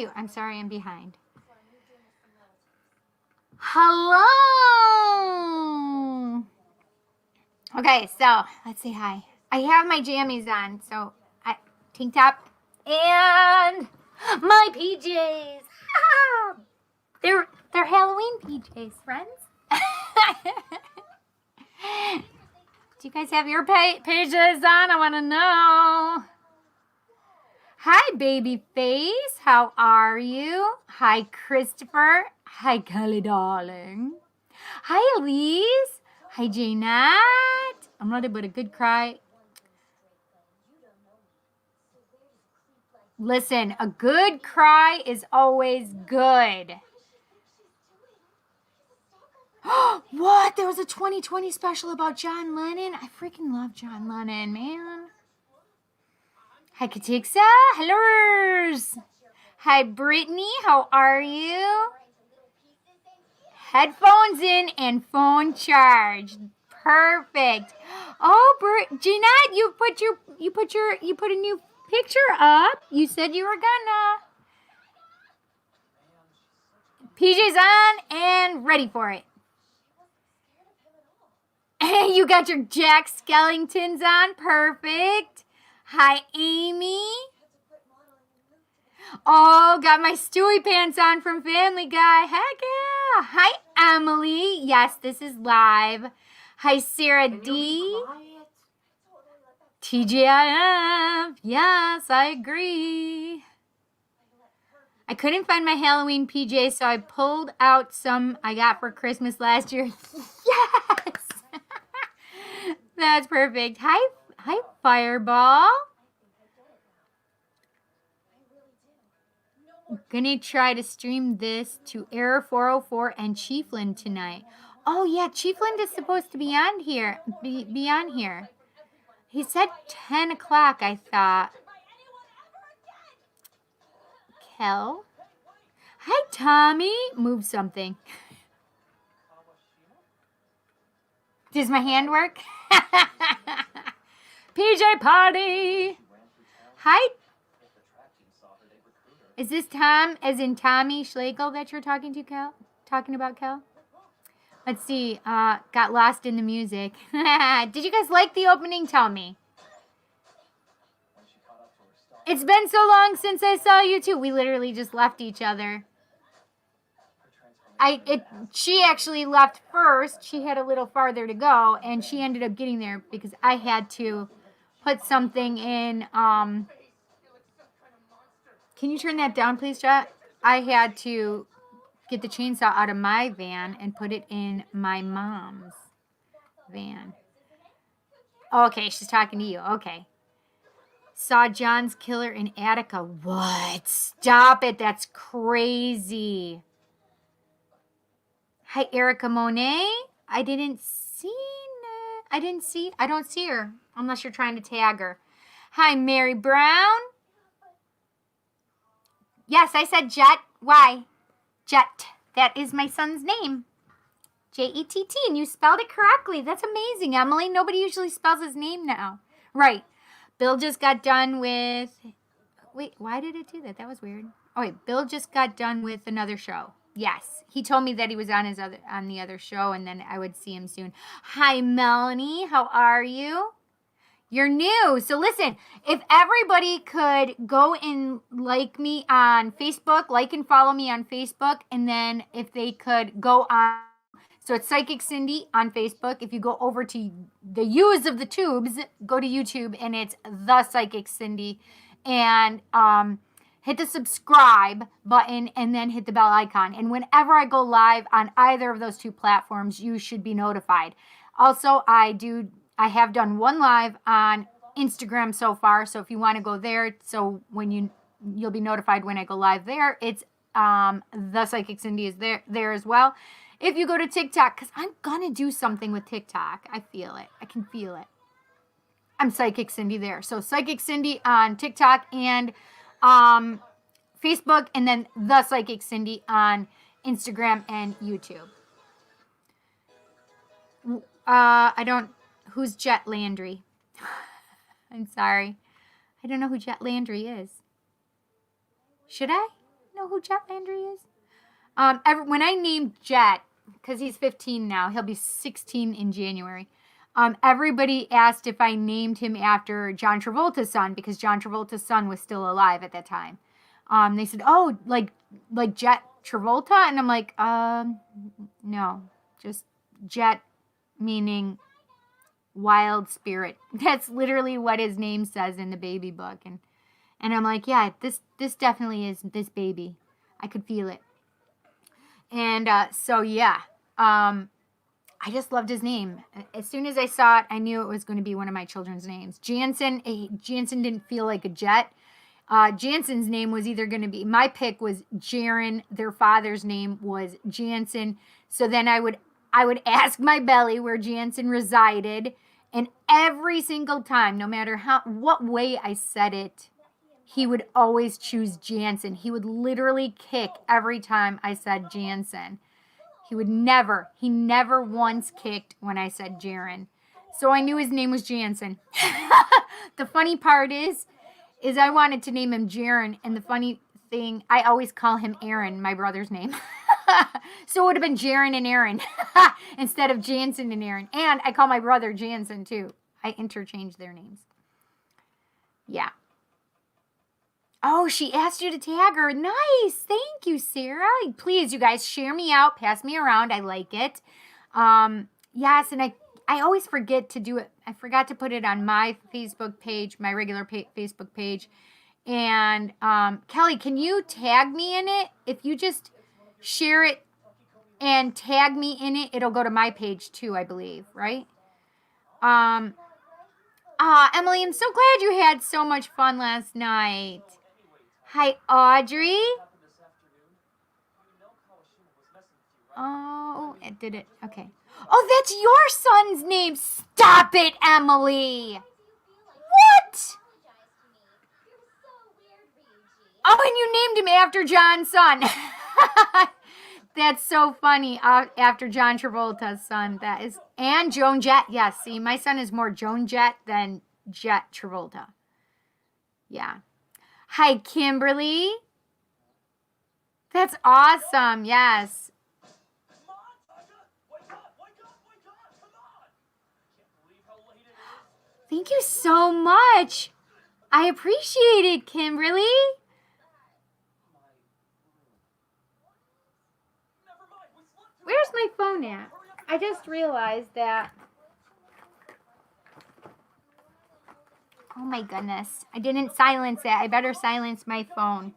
you? I'm sorry I'm behind. Hello. Okay, so let's say hi. I have my jammies on, so tank top and my PJs. They're Halloween PJs, friends. Do you guys have your pages on? I want to know. Hi, baby face. How are you? Hi, Christopher. Hi, Kelly, darling. Hi, Elise. Hi, Janet. I'm ready but a good cry. Listen, a good cry is always good. What? There was a 2020 special about John Lennon? I freaking love John Lennon, man. Hi, Katixa. Hellos. Hi, Brittany. How are you? Headphones in and phone charged. Perfect. Oh, Jeanette, you put a new picture up. You said you were gonna. PJ's on and ready for it. You got your Jack Skellingtons on. Perfect. Hi, Amy. Oh, got my Stewie pants on from Family Guy. Heck yeah. Hi, Emily. Yes, this is live. Hi, Sarah D. TGIF. Yes, I agree. I couldn't find my Halloween PJ, so I pulled out some I got for Christmas last year. Yes. That's perfect. Hi, Fireball. Gonna try to stream this to Error 404 and Chiefland tonight. Oh yeah, Chiefland is supposed to be on here. Be on here. He said 10 o'clock, I thought. Kel? Hi, Tommy. Move something. Does my hand work? PJ Party. Hi. Is this Tom, as in Tommy Schlegel, that you're talking about, Kel? Let's see. Got lost in the music. Did you guys like the opening? Tell me. It's been so long since I saw you too. We literally just left each other. She actually left first. She had a little farther to go, and she ended up getting there because I had to put something in. Can you turn that down, please, Chat? I had to get the chainsaw out of my van and put it in my mom's van. Okay, she's talking to you. Okay. Saw John's killer in Attica. What? Stop it. That's crazy. Hi, Erica Monet. I don't see her unless you're trying to tag her. Hi, Mary Brown. Yes, I said Jet. Why? Jet. That is my son's name. J-E-T-T, and you spelled it correctly. That's amazing, Emily. Nobody usually spells his name now. Right. Bill just got done with... Wait, why did it do that? That was weird. Oh, wait. Bill just got done with another show. Yes. He told me that he was on the other show, and then I would see him soon. Hi, Melanie. How are you? You're new. So listen, if everybody could go and like me on Facebook, like and follow me on Facebook, and then if they could go on, so it's Psychic Cindy on Facebook. If you go over to the U's of the tubes, go to YouTube, and it's The Psychic Cindy, and hit the subscribe button, and then hit the bell icon. And whenever I go live on either of those two platforms, you should be notified. Also, I have done one live on Instagram so far, so if you want to go there, so when you'll be notified when I go live there. It's The Psychic Cindy is there as well. If you go to TikTok, because I'm gonna do something with TikTok. I feel it. I can feel it. I'm Psychic Cindy there. So Psychic Cindy on TikTok and Facebook, and then The Psychic Cindy on Instagram and YouTube. Who's Jet Landry? I'm sorry. I don't know who Jet Landry is. Should I know who Jet Landry is? When I named Jet, because he's 15 now, he'll be 16 in January. Everybody asked if I named him after John Travolta's son, because John Travolta's son was still alive at that time. They said, "Oh, like Jet Travolta," and I'm like, no, just Jet, meaning wild spirit. That's literally what his name says in the baby book, and I'm like, yeah, this definitely is this baby. I could feel it, and so yeah, I just loved his name. As soon as I saw it, I knew it was going to be one of my children's names. Jansen didn't feel like a jet. Jansen's name was either going to be, my pick was Jaron. Their father's name was Jansen. So then I would ask my belly where Jansen resided. And every single time, no matter what way I said it, he would always choose Jansen. He would literally kick every time I said Jansen. He never once kicked when I said Jaron. So I knew his name was Jansen. The funny part is I wanted to name him Jaron, and the funny thing, I always call him Aaron, my brother's name. So it would have been Jaron and Aaron instead of Jansen and Aaron. And I call my brother Jansen too. I interchange their names. Yeah. Oh, she asked you to tag her. Nice. Thank you, Sarah. Please, you guys, share me out. Pass me around. I like it. Yes, and I always forget to do it. I forgot to put it on my Facebook page, my regular Facebook page. And Kelly, can you tag me in it? If you just share it and tag me in it, it'll go to my page too, I believe, right? Emily, I'm so glad you had so much fun last night. Hi, Audrey. Oh, it did it. Okay. Oh, that's your son's name. Stop it, Emily. What? Oh, and you named him after John's son. That's so funny. After John Travolta's son. That is. And Joan Jett. Yes, see, my son is more Joan Jett than Jet Travolta. Yeah. Hi, Kimberly. That's awesome. Yes. Thank you so much. I appreciate it, Kimberly. Where's my phone at? I just realized that. Oh my goodness. I didn't silence it. I better silence my phone.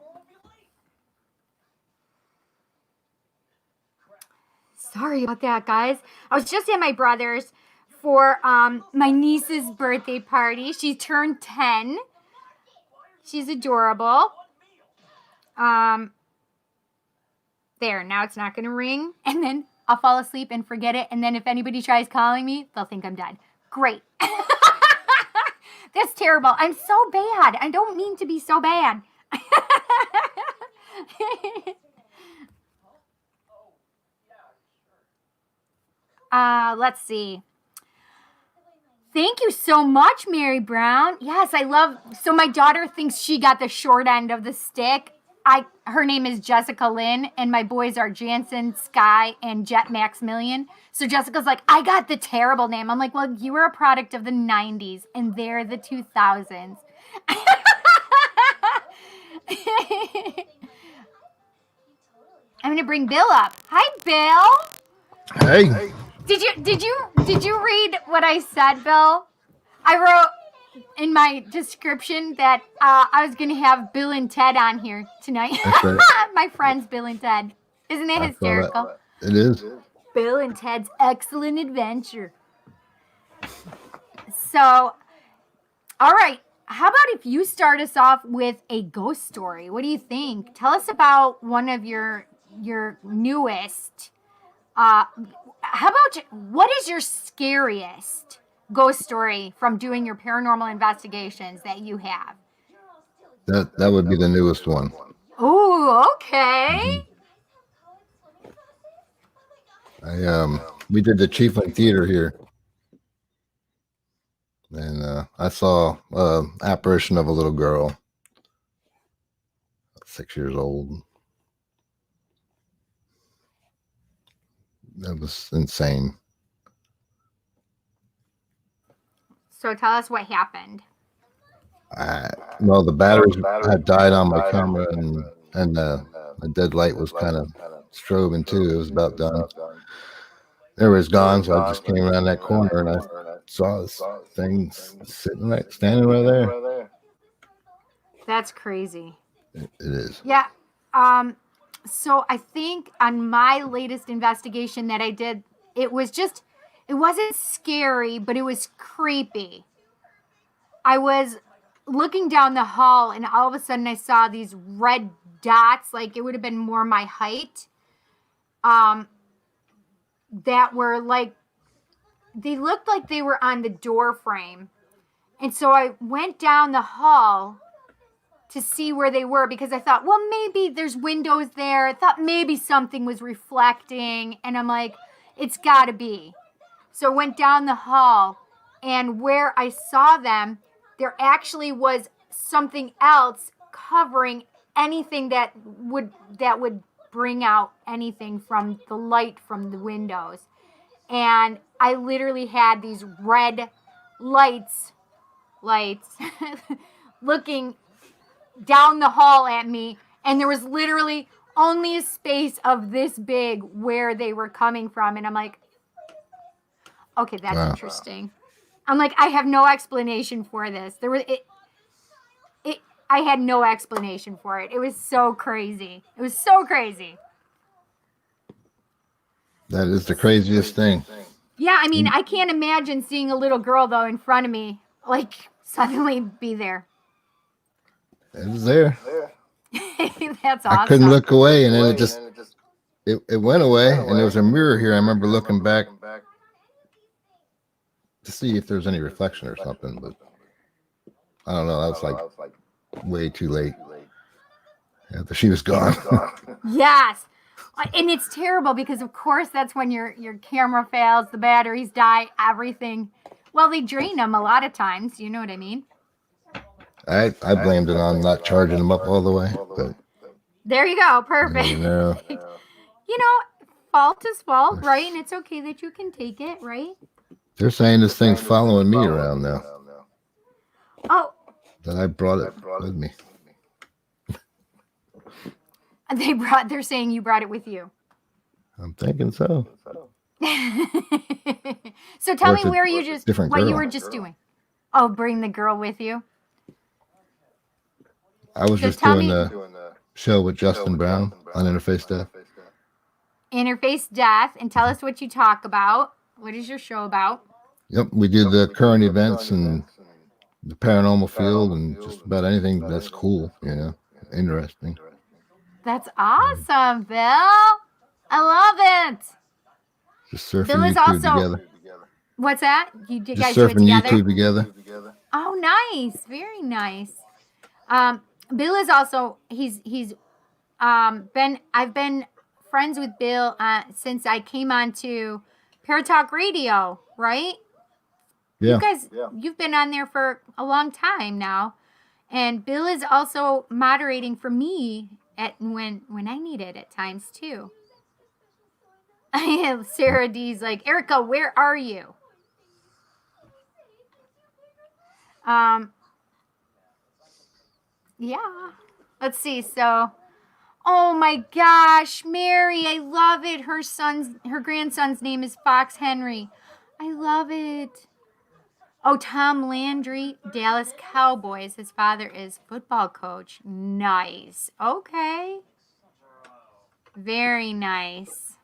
Sorry about that, guys. I was just at my brother's for my niece's birthday party. She turned 10. She's adorable. There, now it's not going to ring. And then I'll fall asleep and forget it. And then if anybody tries calling me, they'll think I'm dead. Great. That's terrible. I'm so bad. I don't mean to be so bad. Let's see. Thank you so much, Mary Brown. Yes, I love. So my daughter thinks she got the short end of the stick. Her name is Jessica Lynn, and my boys are Jansen, Sky, and Jet Maximilian. So Jessica's like, I got the terrible name. I'm like, well, you were a product of the 90s, and they're the 2000s. I'm gonna bring Bill up. Hi, Bill. Hey. Did you read what I said, Bill? I wrote in my description that I was going to have Bill and Ted on here tonight. That's right. My friends, Bill and Ted. Isn't it hysterical? It is. Bill and Ted's Excellent Adventure. So, all right. How about if you start us off with a ghost story? What do you think? Tell us about one of your newest. How about what is your scariest ghost story from doing your paranormal investigations that you have? That would be the newest one. Oh, okay. We did the Chiefland Theater here, and I saw apparition of a little girl, 6 years old. That was insane. So tell us what happened. Well, the batteries had died on my camera, and the dead light was kind of strobing too. It was about done. It was gone, so I just came around that corner and I saw this thing standing right there. That's crazy. It is. Yeah. So I think on my latest investigation that I did, it wasn't scary, but it was creepy. I was looking down the hall and all of a sudden I saw these red dots, like it would have been more my height. That were like, they looked like they were on the door frame. And so I went down the hall to see where they were because I thought, well, maybe there's windows there. I thought maybe something was reflecting. And I'm like, it's got to be. So I went down the hall, and where I saw them, there actually was something else covering anything that would bring out anything from the light from the windows. And I literally had these red lights looking down the hall at me, and there was literally only a space of this big where they were coming from. And I'm like, okay, that's interesting. I'm like, I have no explanation for this. I had no explanation for it. It was so crazy. It was so crazy. That is the craziest thing. Yeah, I mean, I can't imagine seeing a little girl, though, in front of me, like, suddenly be there. It was there. That's awesome. I couldn't look away, and then it went away, and there was a mirror here. I remember looking back to see if there's any reflection or something, but I don't know. That was like way too late. After she was gone. Yes. And it's terrible because, of course, that's when your camera fails, the batteries die, everything. Well, they drain them a lot of times. You know what I mean? I blamed it on not charging them up all the way. But there you go. Perfect. You know, fault is fault, right? And it's okay that you can take it, right? They're saying this thing's following me around now. Oh. That I brought it with me. They're saying you brought it with you. I'm thinking so. So tell me what you were just doing. Oh, bring the girl with you. I was just doing a show with Justin Brown on Interface Death. Interface Death, and tell us what you talk about. What is your show about? Yep, we do the current events and the paranormal field and just about anything that's cool, interesting. That's awesome, Bill. I love it. Just surfing Bill is YouTube together. What's that? You guys just surfing do it together? YouTube together. Oh, nice. Very nice. Bill is also I've been friends with Bill since I came on to ParaTallkRadio, right? Yeah. You guys, you've been on there for a long time now. And Bill is also moderating for me when I need it at times too. Sarah D's like, Erica, where are you? Yeah. Let's see. So, oh my gosh, Mary, I love it. Her grandson's name is Fox Henry. I love it. Oh, Tom Landry, Dallas Cowboys. His father is football coach. Nice. Okay. Very nice.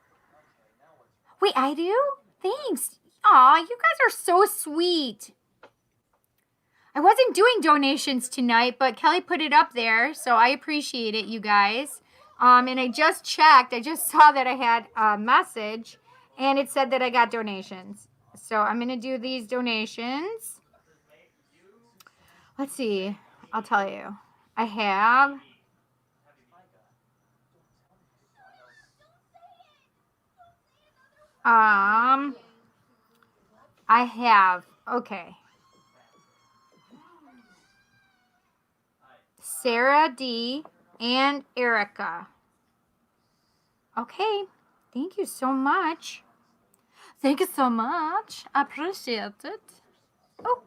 Wait, I do? Thanks. Aw, you guys are so sweet. I wasn't doing donations tonight, but Kelly put it up there, so I appreciate it, you guys. And I just checked. I just saw that I had a message, and it said that I got donations. So I'm going to do these donations. Let's see. I'll tell you. I have... okay. Sarah D. and Erica. Okay. Thank you so much. Thank you so much. I appreciate it. Oh,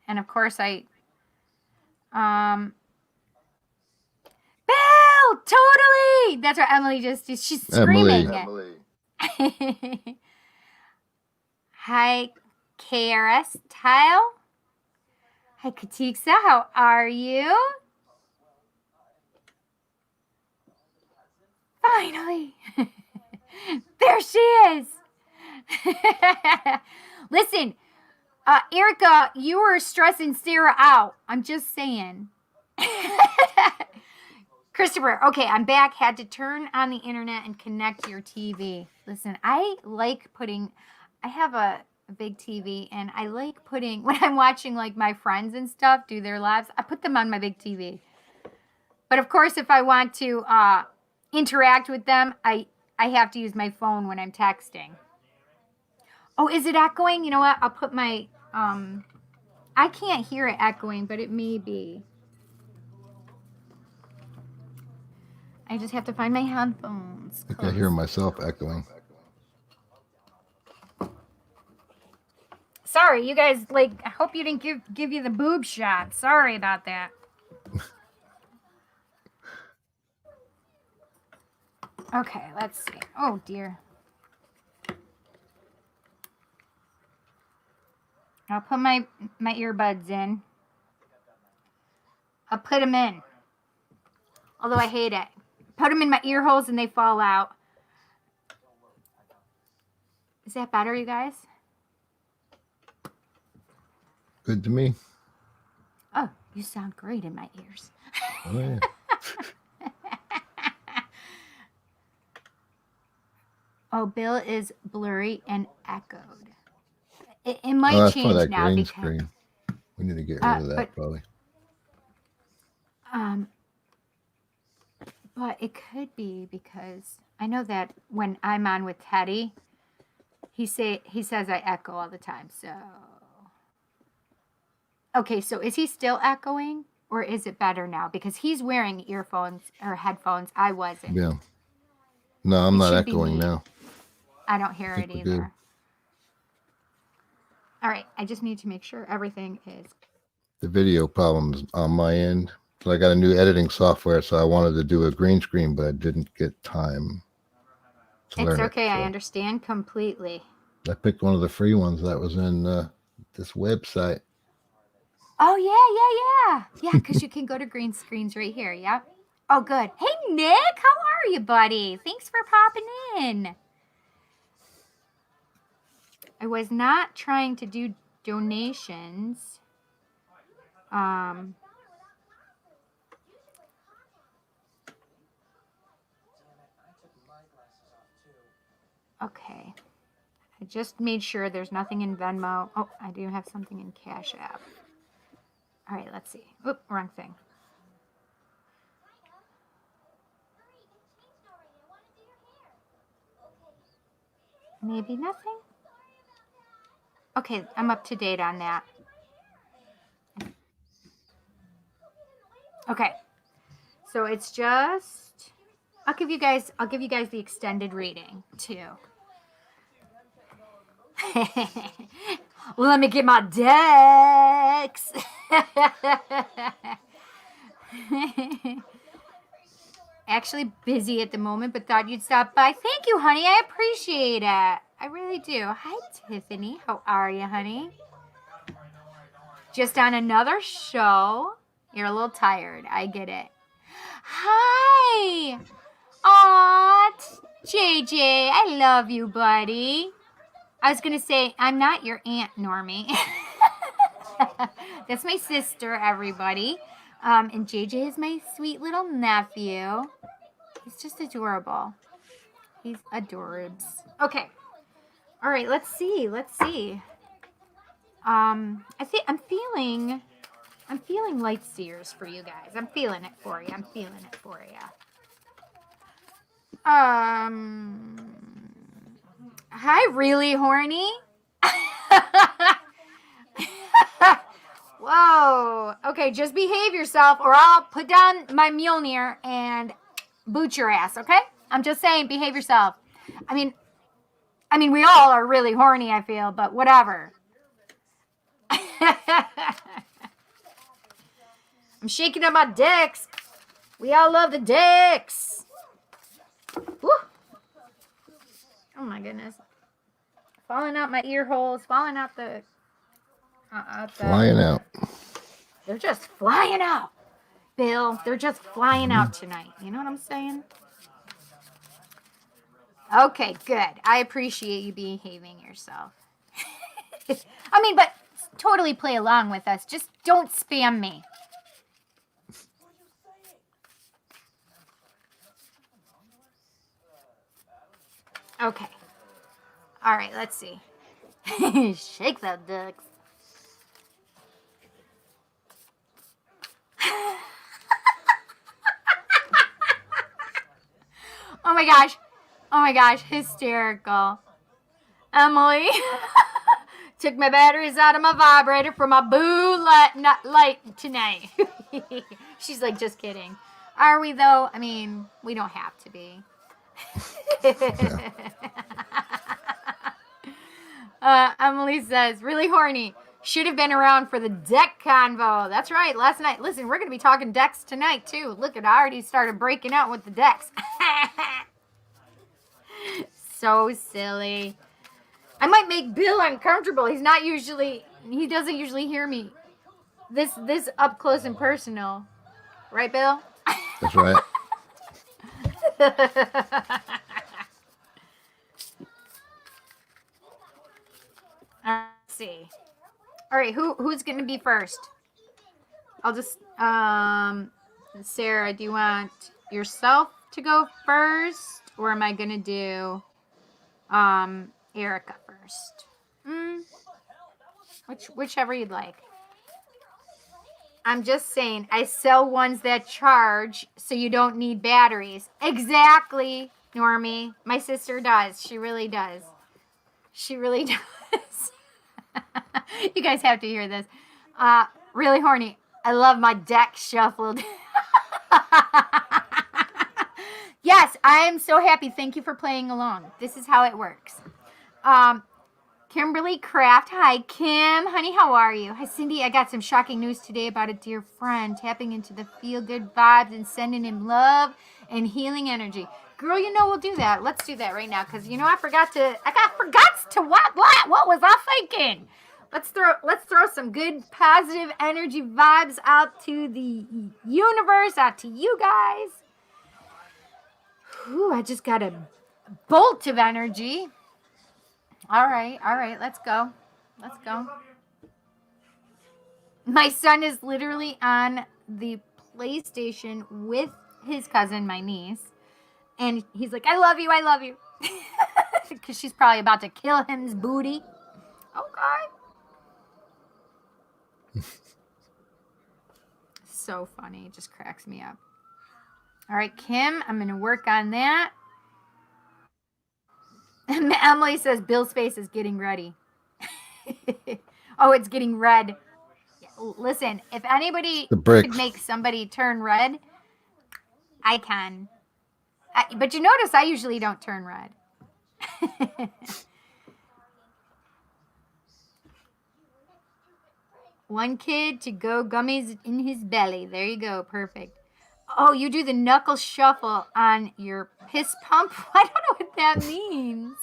and of course Bill, totally. That's what Emily she's screaming. Emily. Hi, KRS Tile. Hi, Katiksa. How are you? Finally. There she is. Listen, Erica, you were stressing Sarah out. I'm just saying. Christopher, okay, I'm back. Had to turn on the internet and connect your TV. Listen, I have a big TV, and I like putting, when I'm watching like my friends and stuff do their lives, I put them on my big TV. But of course, if I want to interact with them, I have to use my phone when I'm texting. Oh, is it echoing? You know what? I'll put my, I can't hear it echoing, but it may be. I just have to find my headphones. I can hear myself echoing. Sorry, you guys, like, I hope you didn't give you the boob shot. Sorry about that. Okay, let's see. Oh, dear. I'll put my earbuds in. I'll put them in. Although I hate it. Put them in my ear holes and they fall out. Is that better, you guys? Good to me. Oh, you sound great in my ears. Oh, yeah. Oh, Bill is blurry and echoed. It might change that now green because screen. We need to get rid of that probably. But it could be because I know that when I'm on with Teddy, he says I echo all the time. So okay, so is he still echoing or is it better now? Because he's wearing earphones or headphones. I wasn't. Yeah. No, I'm not echoing now. I don't hear it either. Good. All right, I just need to make sure everything is. The video problems on my end. So I got a new editing software, so I wanted to do a green screen, but I didn't get time to learn it. It's okay, I understand completely. I picked one of the free ones that was in this website. Oh, yeah. Yeah, because you can go to green screens right here, yeah? Oh, good. Hey, Nick, how are you, buddy? Thanks for popping in. I was not trying to do donations. Okay. I just made sure there's nothing in Venmo. Oh, I do have something in Cash App. All right, let's see. Oop, wrong thing. Maybe nothing? Okay, I'm up to date on that. Okay. So it's just I'll give you guys the extended reading too. Let me get my decks. Actually busy at the moment, but thought you'd stop by. Thank you, honey. I appreciate it. I really do. Hi, Tiffany. How are you, honey? Just on another show. You're a little tired. I get it. Hi. Aw, JJ. I love you, buddy. I was going to say, I'm not your Aunt, Normie. That's my sister, everybody. And JJ is my sweet little nephew. He's just adorable. He's adorbs. Okay. All right, let's see. I'm feeling light seers for you guys. I'm feeling it for you. Hi, really horny? Whoa. Okay, just behave yourself or I'll put down my Mjolnir and boot your ass, okay? I'm just saying, behave yourself. I mean, we all are really horny, I feel, but whatever. I'm shaking up my dicks. We all love the dicks. Woo. Oh my goodness. Falling out my ear holes, falling out the... Flying out. They're just flying out. Bill, they're just flying out tonight. You know what I'm saying? Okay, good. I appreciate you behaving yourself. I mean, but totally play along with us. Just don't spam me. Okay. All right, let's see. Shake that dick. Oh my gosh. Oh my gosh, hysterical. Emily took my batteries out of my vibrator for my boo light tonight. She's like, just kidding. Are we though? I mean, we don't have to be. Emily says, really horny. Should have been around for the deck convo. That's right. Last night. Listen, we're going to be talking decks tonight, too. Look, I already started breaking out with the decks. So silly. I might make Bill uncomfortable. He doesn't usually hear me this up close and personal. Right, Bill? That's right. Let's see. All right, who's going to be first? I'll just Sarah, do you want yourself to go first, or am I going to do Erica first? Whichever you'd like. I'm just saying, I sell ones that charge so you don't need batteries. Exactly, Normie. My sister does. She really does. She really does. You guys have to hear this. Really horny. I love my deck shuffled. Yes, I am so happy. Thank you for playing along. This is how it works. Kimberly Kraft. Hi, Kim. Honey, how are you? Hi, Cindy. I got some shocking news today about a dear friend tapping into the feel-good vibes and sending him love and healing energy. Girl, you know we'll do that. Let's do that right now because, you know, I forgot to what was I thinking? Let's throw some good positive energy vibes out to the universe, out to you guys. Ooh, I just got a bolt of energy. All right, let's go. My son is literally on the PlayStation with his cousin, my niece, and he's like, I love you. Because she's probably about to kill him's booty. Okay. So funny. It just cracks me up. All right, Kim, I'm going to work on that. And Emily says Bill's face is getting ready. Oh, it's getting red. Listen, if anybody could make somebody turn red, I can. But you notice I usually don't turn red. One kid to go gummies in his belly. There you go. Perfect. Oh, you do the knuckle shuffle on your piss pump? I don't know what that means.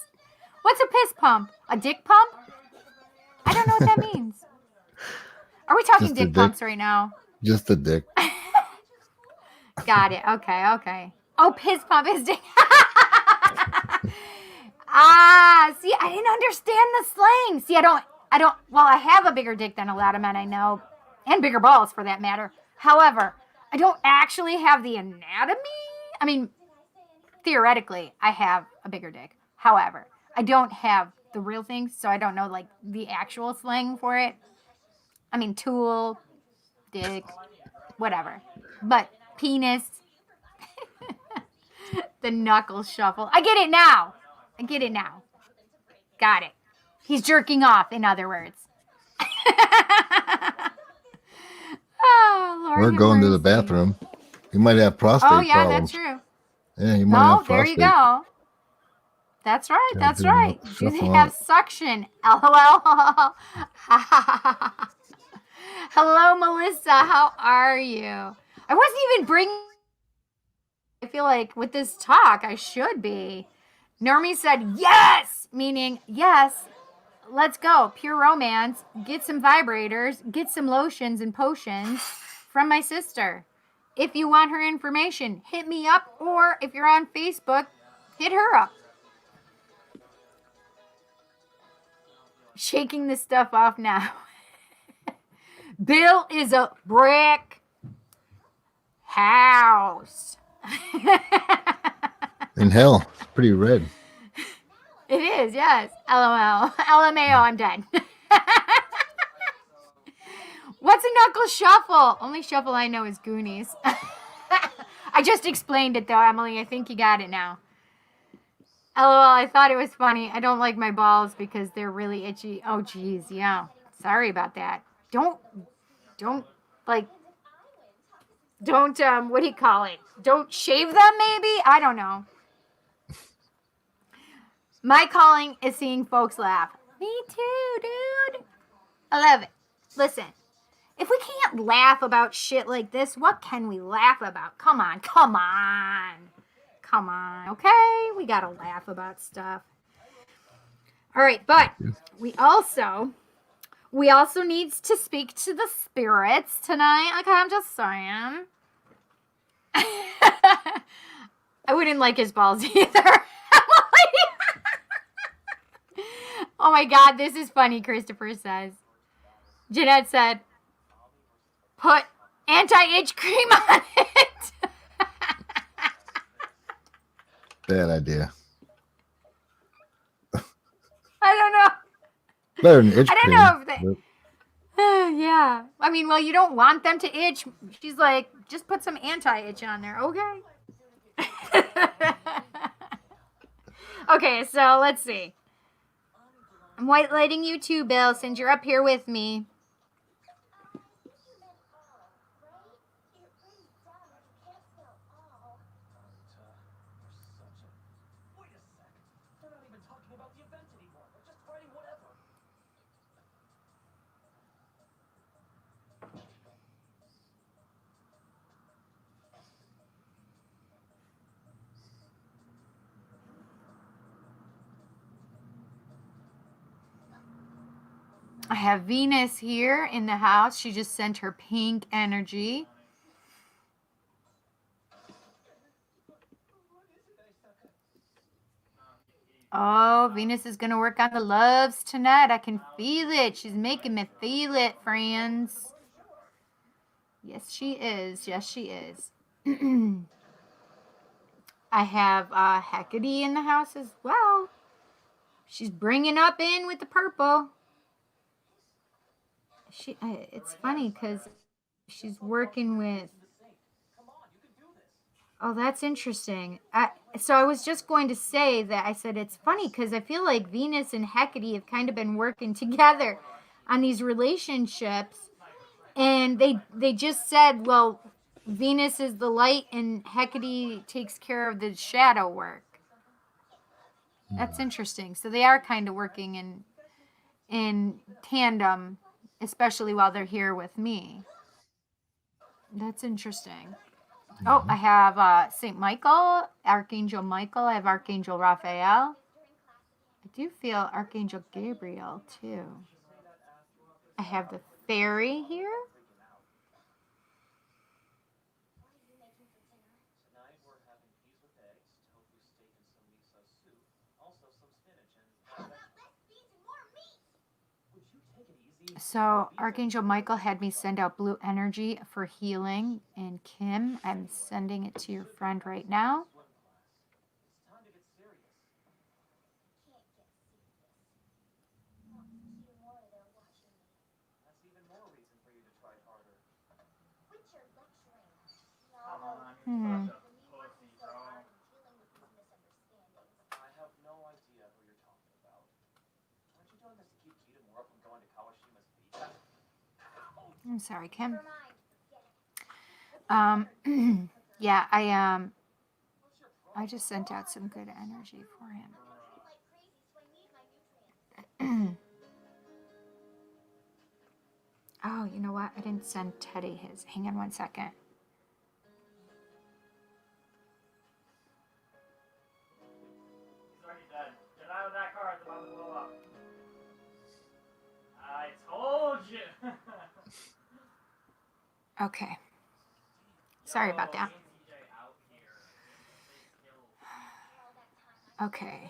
What's a piss pump? A dick pump? I don't know what that means. Are we talking dick pumps right now? Just a dick. Got it. Okay. Oh, piss pump is dick. See, I didn't understand the slang. See, well, I have a bigger dick than a lot of men I know, and bigger balls for that matter. However, I don't actually have the anatomy. I mean, theoretically, I have a bigger dick. However, I don't have the real thing, so I don't know, like, the actual slang for it. I mean, tool, dick, whatever. But penis, the knuckle shuffle. I get it now. Got it. He's jerking off, in other words. Oh, Lord. We're going to the bathroom. You might have prostate problems. Oh, yeah, that's true. Yeah, you might have prostate. There you go. That's right. Gotta That's do them right. up, Do they shuffle have up. suction? LOL. Hello, Melissa. How are you? I wasn't even bringing. I feel like with this talk, I should be. Normie said yes, meaning yes. Let's go. Pure romance. Get some vibrators. Get some lotions and potions from my sister. If you want her information, hit me up. Or if you're on Facebook, hit her up. Shaking this stuff off now. Bill is a brick house. In hell, it's pretty red. It is, yes. LOL. LMAO, I'm dead. What's a knuckle shuffle? Only shuffle I know is Goonies. I just explained it though, Emily. I think you got it now. LOL, I thought it was funny. I don't like my balls because they're really itchy. Oh, geez, yeah. Sorry about that. Don't, what do you call it? Don't shave them, maybe? I don't know. My calling is seeing folks laugh. Me too, dude. I love it. Listen, if we can't laugh about shit like this, what can we laugh about? Come on. Okay? We gotta laugh about stuff. All right, but we also needs to speak to the spirits tonight. Okay, I'm just saying. I wouldn't like his balls either. Oh my God, this is funny, Christopher says. Jeanette said, put anti-itch cream on it. Bad idea. I don't know. Better than itch I don't cream. know if they... Yeah. I mean, well, you don't want them to itch. She's like, just put some anti-itch on there, okay? Okay, so let's see. I'm white lighting you too, Bill, since you're up here with me. I have Venus here in the house. She just sent her pink energy. Oh, Venus is going to work on the loves tonight. I can feel it. She's making me feel it, friends. Yes, she is. Yes, she is. I have Hecate in the house as well. She's bringing up in with the purple. It's funny because she's working with... Oh, that's interesting. So I was just going to say that I said it's funny because I feel like Venus and Hecate have kind of been working together on these relationships. And they just said, well, Venus is the light and Hecate takes care of the shadow work. That's interesting. So they are kind of working in tandem, especially while they're here with me. That's interesting. Oh, I have St. Michael, Archangel Michael. I have Archangel Raphael. I do feel Archangel Gabriel, too. I have the fairy here. So Archangel Michael had me send out blue energy for healing. And Kim, I'm sending it to your friend right now. I'm sorry, Kim. Yeah, I just sent out some good energy for him. Oh, you know what? I didn't send Teddy his. Hang on one second. He's already dead. Get out of that car. It's about to blow up. I told you. Okay. Sorry about that. Okay.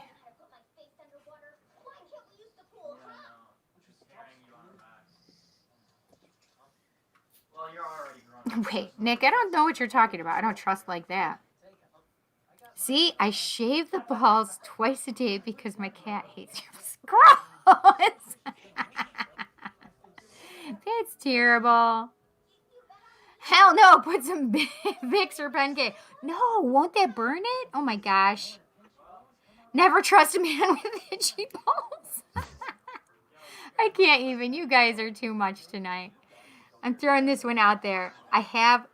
Well, you're already grown. Wait, Nick, I don't know what you're talking about. I don't trust like that. See, I shave the balls twice a day because my cat hates you. Gross! That's terrible. Hell no, put some Vicks or Pencake. No, won't that burn it? Oh my gosh. Never trust a man with itchy balls. I can't even. You guys are too much tonight. I'm throwing this one out there. I have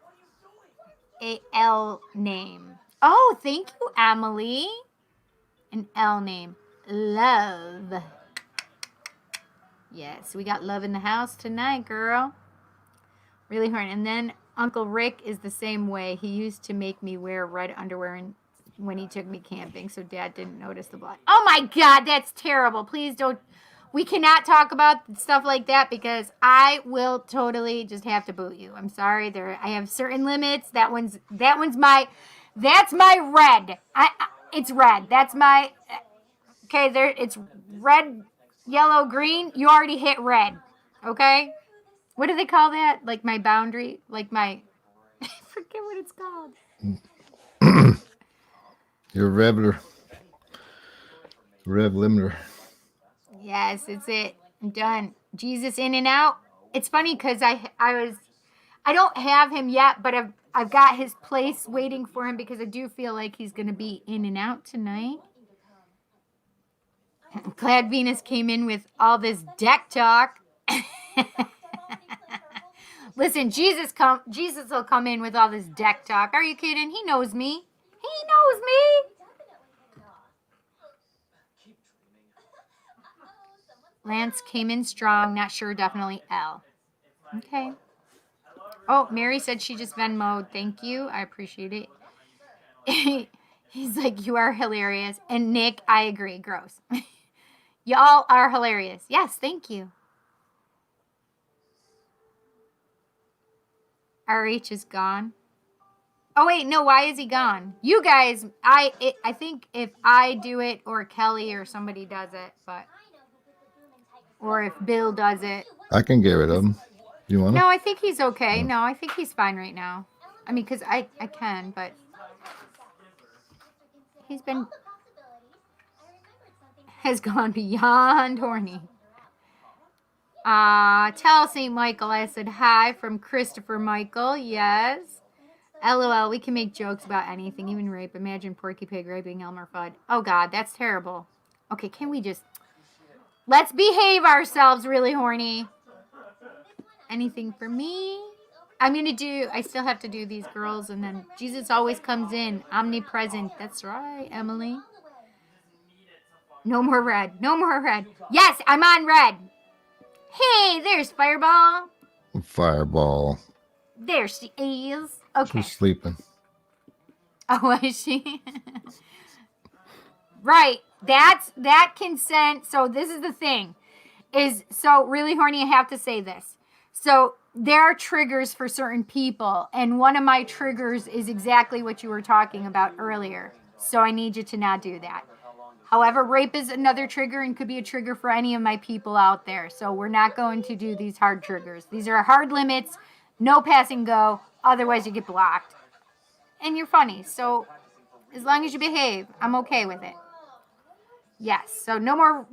a L name. Oh, thank you, Emily. An L name. Love. Yes, we got love in the house tonight, girl. Really hard. And then Uncle Rick is the same way. He used to make me wear red underwear when he took me camping, so Dad didn't notice the blood. Oh my God, that's terrible. Please don't. We cannot talk about stuff like that because I will totally just have to boot you. I'm sorry. I have certain limits. That's my red. It's red. That's my, okay, there, it's red, yellow, green. You already hit red. Okay? What do they call that? Like my boundary? Like my, I forget what it's called. Your Rev limiter. Yes, it's it. I'm done. Jesus in and out. It's funny because I don't have him yet, but I've got his place waiting for him because I do feel like he's gonna be in and out tonight. I'm glad Venus came in with all this deck talk. Listen, Jesus will come in with all this deck talk. Are you kidding? He knows me. He knows me. Lance came in strong. Not sure. Definitely L. Okay. Oh, Mary said she just Venmo'd. Thank you. I appreciate it. He's like, you are hilarious. And Nick, I agree. Gross. Y'all are hilarious. Yes, thank you. RH is gone. Oh, wait, no, why is he gone? You guys, I think if I do it or Kelly or somebody does it, but, or if Bill does it. I can get rid of him. You want to? No, I think he's okay. No, I think he's fine right now. I mean, because I can, but he's has gone beyond horny. Tell St. Michael I said hi from Christopher Michael. Yes. LOL, we can make jokes about anything, even rape. Imagine Porky Pig raping Elmer Fudd. Oh, God, that's terrible. Okay, can we just... Let's behave ourselves, really horny. Anything for me? I still have to do these girls, and then Jesus always comes in, omnipresent. That's right, Emily. No more red. No more red. Yes, I'm on red. Hey, there's Fireball. Fireball. There she is. Okay. She's sleeping. Oh, is she? Right. That consent. So this is the thing. So really horny, I have to say this. So there are triggers for certain people. And one of my triggers is exactly what you were talking about earlier. So I need you to not do that. However, rape is another trigger and could be a trigger for any of my people out there. So we're not going to do these hard triggers. These are hard limits. No pass and go. Otherwise, you get blocked. And you're funny. So as long as you behave, I'm okay with it. Yes. So no more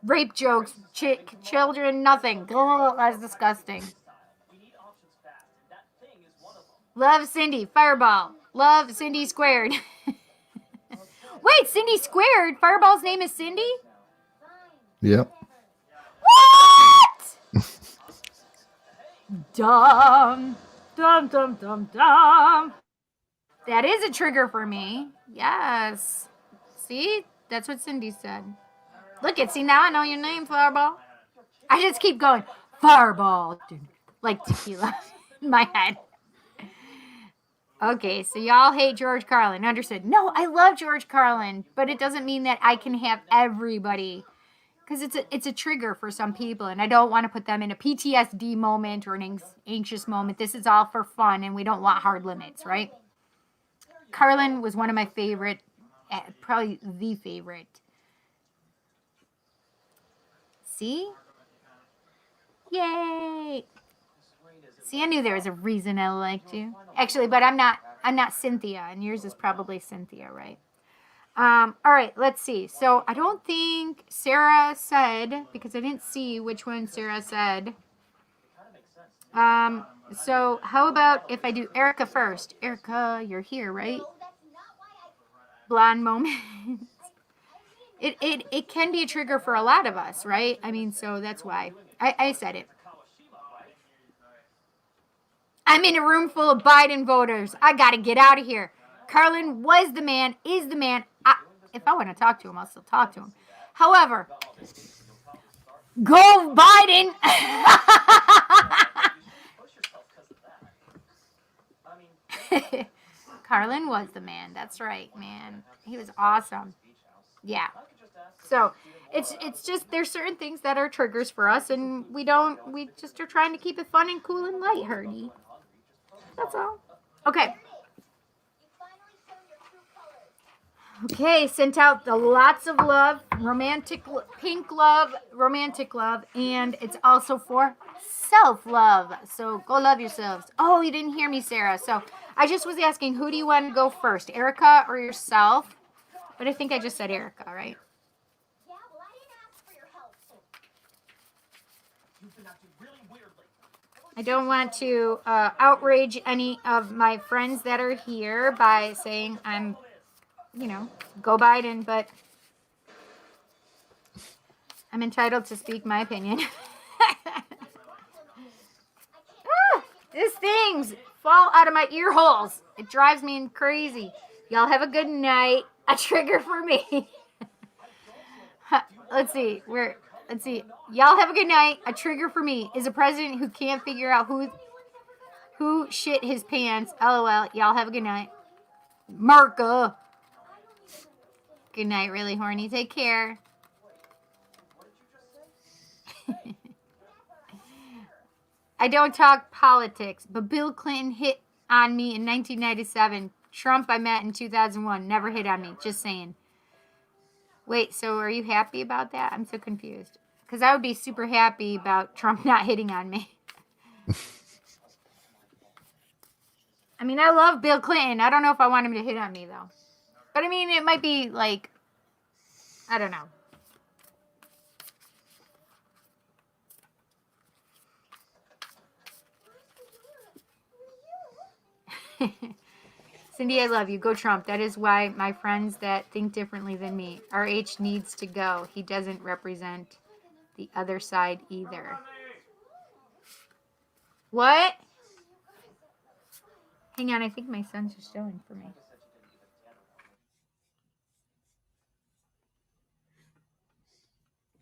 rape jokes. Children, nothing. Oh, that's disgusting. Love Cindy. Fireball. Love Cindy squared. Wait, Cindy squared? Fireball's name is Cindy? Yep. What? Dumb. Dumb, dumb, dumb, dumb. That is a trigger for me. Yes. See? That's what Cindy said. Look see, now I know your name, Fireball. I just keep going, Fireball. like tequila in my head. Okay, so y'all hate George Carlin. Understood. No, I love George Carlin, but it doesn't mean that I can have everybody, because it's a trigger for some people, and I don't want to put them in a PTSD moment or an anxious moment. This is all for fun, and we don't want hard limits, right? Carlin was one of my favorite, probably the favorite. See? Yay! See, I knew there was a reason I liked you. Actually, but I'm not Cynthia, and yours is probably Cynthia, right? All right, let's see. So I don't think Sarah said, because I didn't see which one Sarah said. So how about if I do Erica first? Erica, you're here, right? Blonde moment. It can be a trigger for a lot of us, right? I mean, so that's why I said it. I'm in a room full of Biden voters. I got to get out of here. Carlin was the man, is the man. If I want to talk to him, I'll still talk to him. However, go Biden. Carlin was the man. That's right, man. He was awesome. Yeah. So it's just there's certain things that are triggers for us, and we just are trying to keep it fun and cool and lighthearted. That's all. Okay. Okay, sent out the lots of love, pink love, romantic love, and it's also for self-love. So go love yourselves. Oh, you didn't hear me, Sarah. So I just was asking, who do you want to go first, Erica or yourself? But I think I just said Erica, right? Yeah, well, I didn't ask for your help. You've been acting really weirdly. I don't want to outrage any of my friends that are here by saying I'm, go Biden, but I'm entitled to speak my opinion. These things fall out of my ear holes. It drives me crazy. Y'all have a good night. A trigger for me. Let's see. Y'all have a good night. A trigger for me is a president who can't figure out who shit his pants. LOL. Y'all have a good night. Marka. Good night, really horny. Take care. I don't talk politics, but Bill Clinton hit on me in 1997. Trump I met in 2001. Never hit on me. Just saying. Wait, so are you happy about that? I'm so confused. Because I would be super happy about Trump not hitting on me. I mean, I love Bill Clinton. I don't know if I want him to hit on me, though. But, I mean, it might be like, I don't know. Cindy, I love you. Go Trump. That is why my friends that think differently than me. RH needs to go. He doesn't represent the other side either. What? Hang on, I think my son's just showing for me.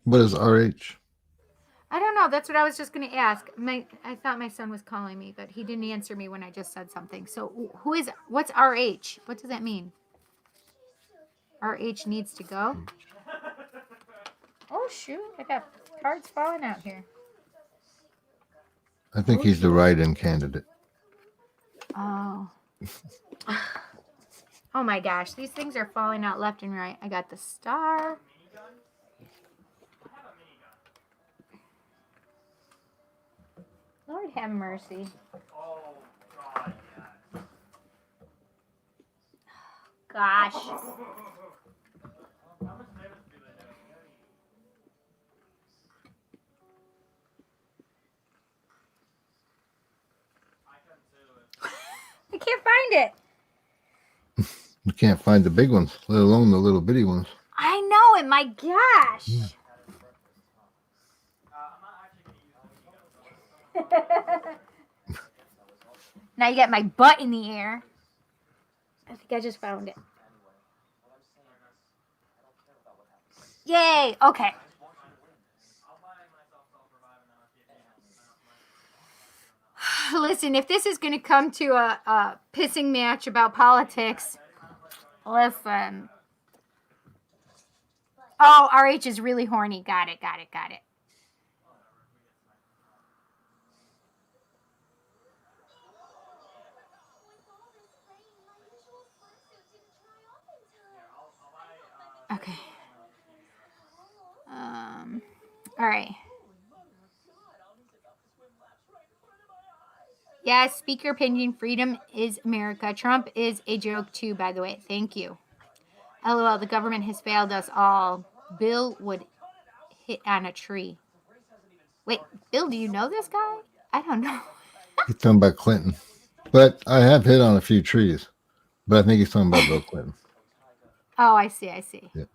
What is RH? I don't know. That's what I was just going to ask. I thought my son was calling me, but he didn't answer me when I just said something. So what's RH? What does that mean? RH needs to go? Oh, shoot. I got cards falling out here. I think he's the write-in candidate. Oh. Oh my gosh. These things are falling out left and right. I got the star. Lord have mercy. Oh, God, yes. Gosh. How much damage do they do? I can do it. I can't find it. You can't find the big ones, let alone the little bitty ones. I know it. My gosh. I'm not actually going to use it. Now you got my butt in the air. I think I just found it. Yay. Okay. Listen, if this is going to come to a pissing match about politics, listen. Oh, RH is really horny. Got it. Okay. All right. Yeah, speak your opinion. Freedom is America. Trump is a joke too, by the way. Thank you. LOL, the government has failed us all. Bill would hit on a tree. Wait, Bill, do you know this guy? I don't know. He's talking about Clinton. But I have hit on a few trees. But I think he's talking about Bill Clinton. Oh, I see. Yep.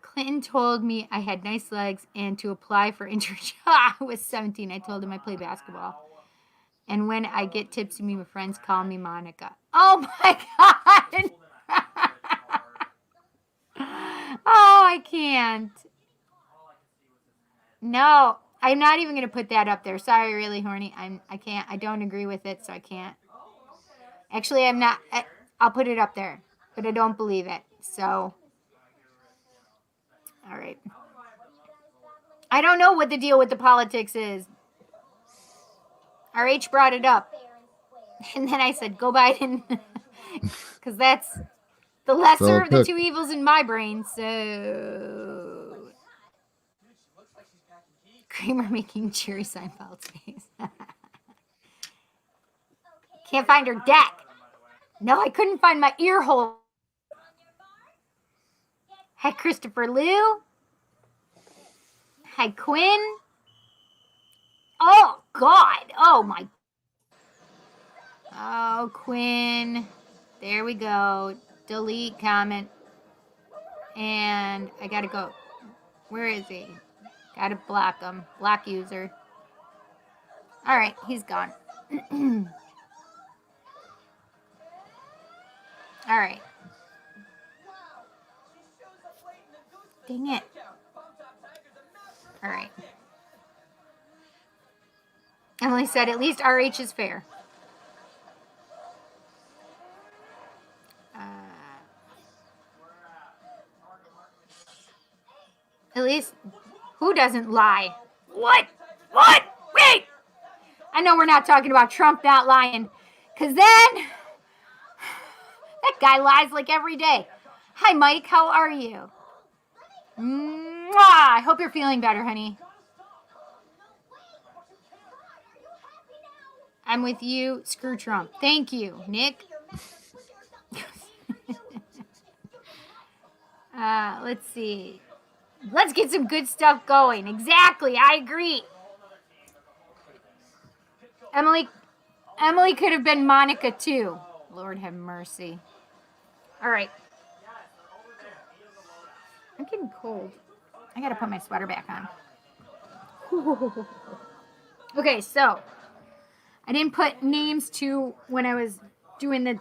Clinton told me I had nice legs and to apply for internship. I was 17. I told him I play basketball. And when I get tipsy, my friends call me Monica. Oh my God. Oh, I can't. No, I'm not even going to put that up there. Sorry, really horny. I can't. I don't agree with it, so I can't. Actually, I'm not. I'll put it up there, but I don't believe it. So, all right. I don't know what the deal with the politics is. RH brought it up. And then I said, go Biden. Because that's the lesser of the two evils in my brain. So, Kramer making Jerry Seinfeld's face. Can't find her deck. No, I couldn't find my ear hole. Hi, Christopher Liu. Hi, Quinn. Oh, God. Oh, my. Oh, Quinn. There we go. Delete comment. And I gotta go. Where is he? Gotta block him. Block user. All right, he's gone. All right. Dang it. All right. Emily said, at least RH is fair. At least, who doesn't lie? What? Wait! I know we're not talking about Trump not lying, because then, that guy lies like every day. Hi, Mike. How are you? Mwah! I hope you're feeling better, honey. I'm with you. Screw Trump. Thank you, Nick. Let's see. Let's get some good stuff going. Exactly. I agree. Emily could have been Monica too. Lord have mercy. All right. I'm getting cold. I got to put my sweater back on. Okay, so I didn't put names to when I was doing the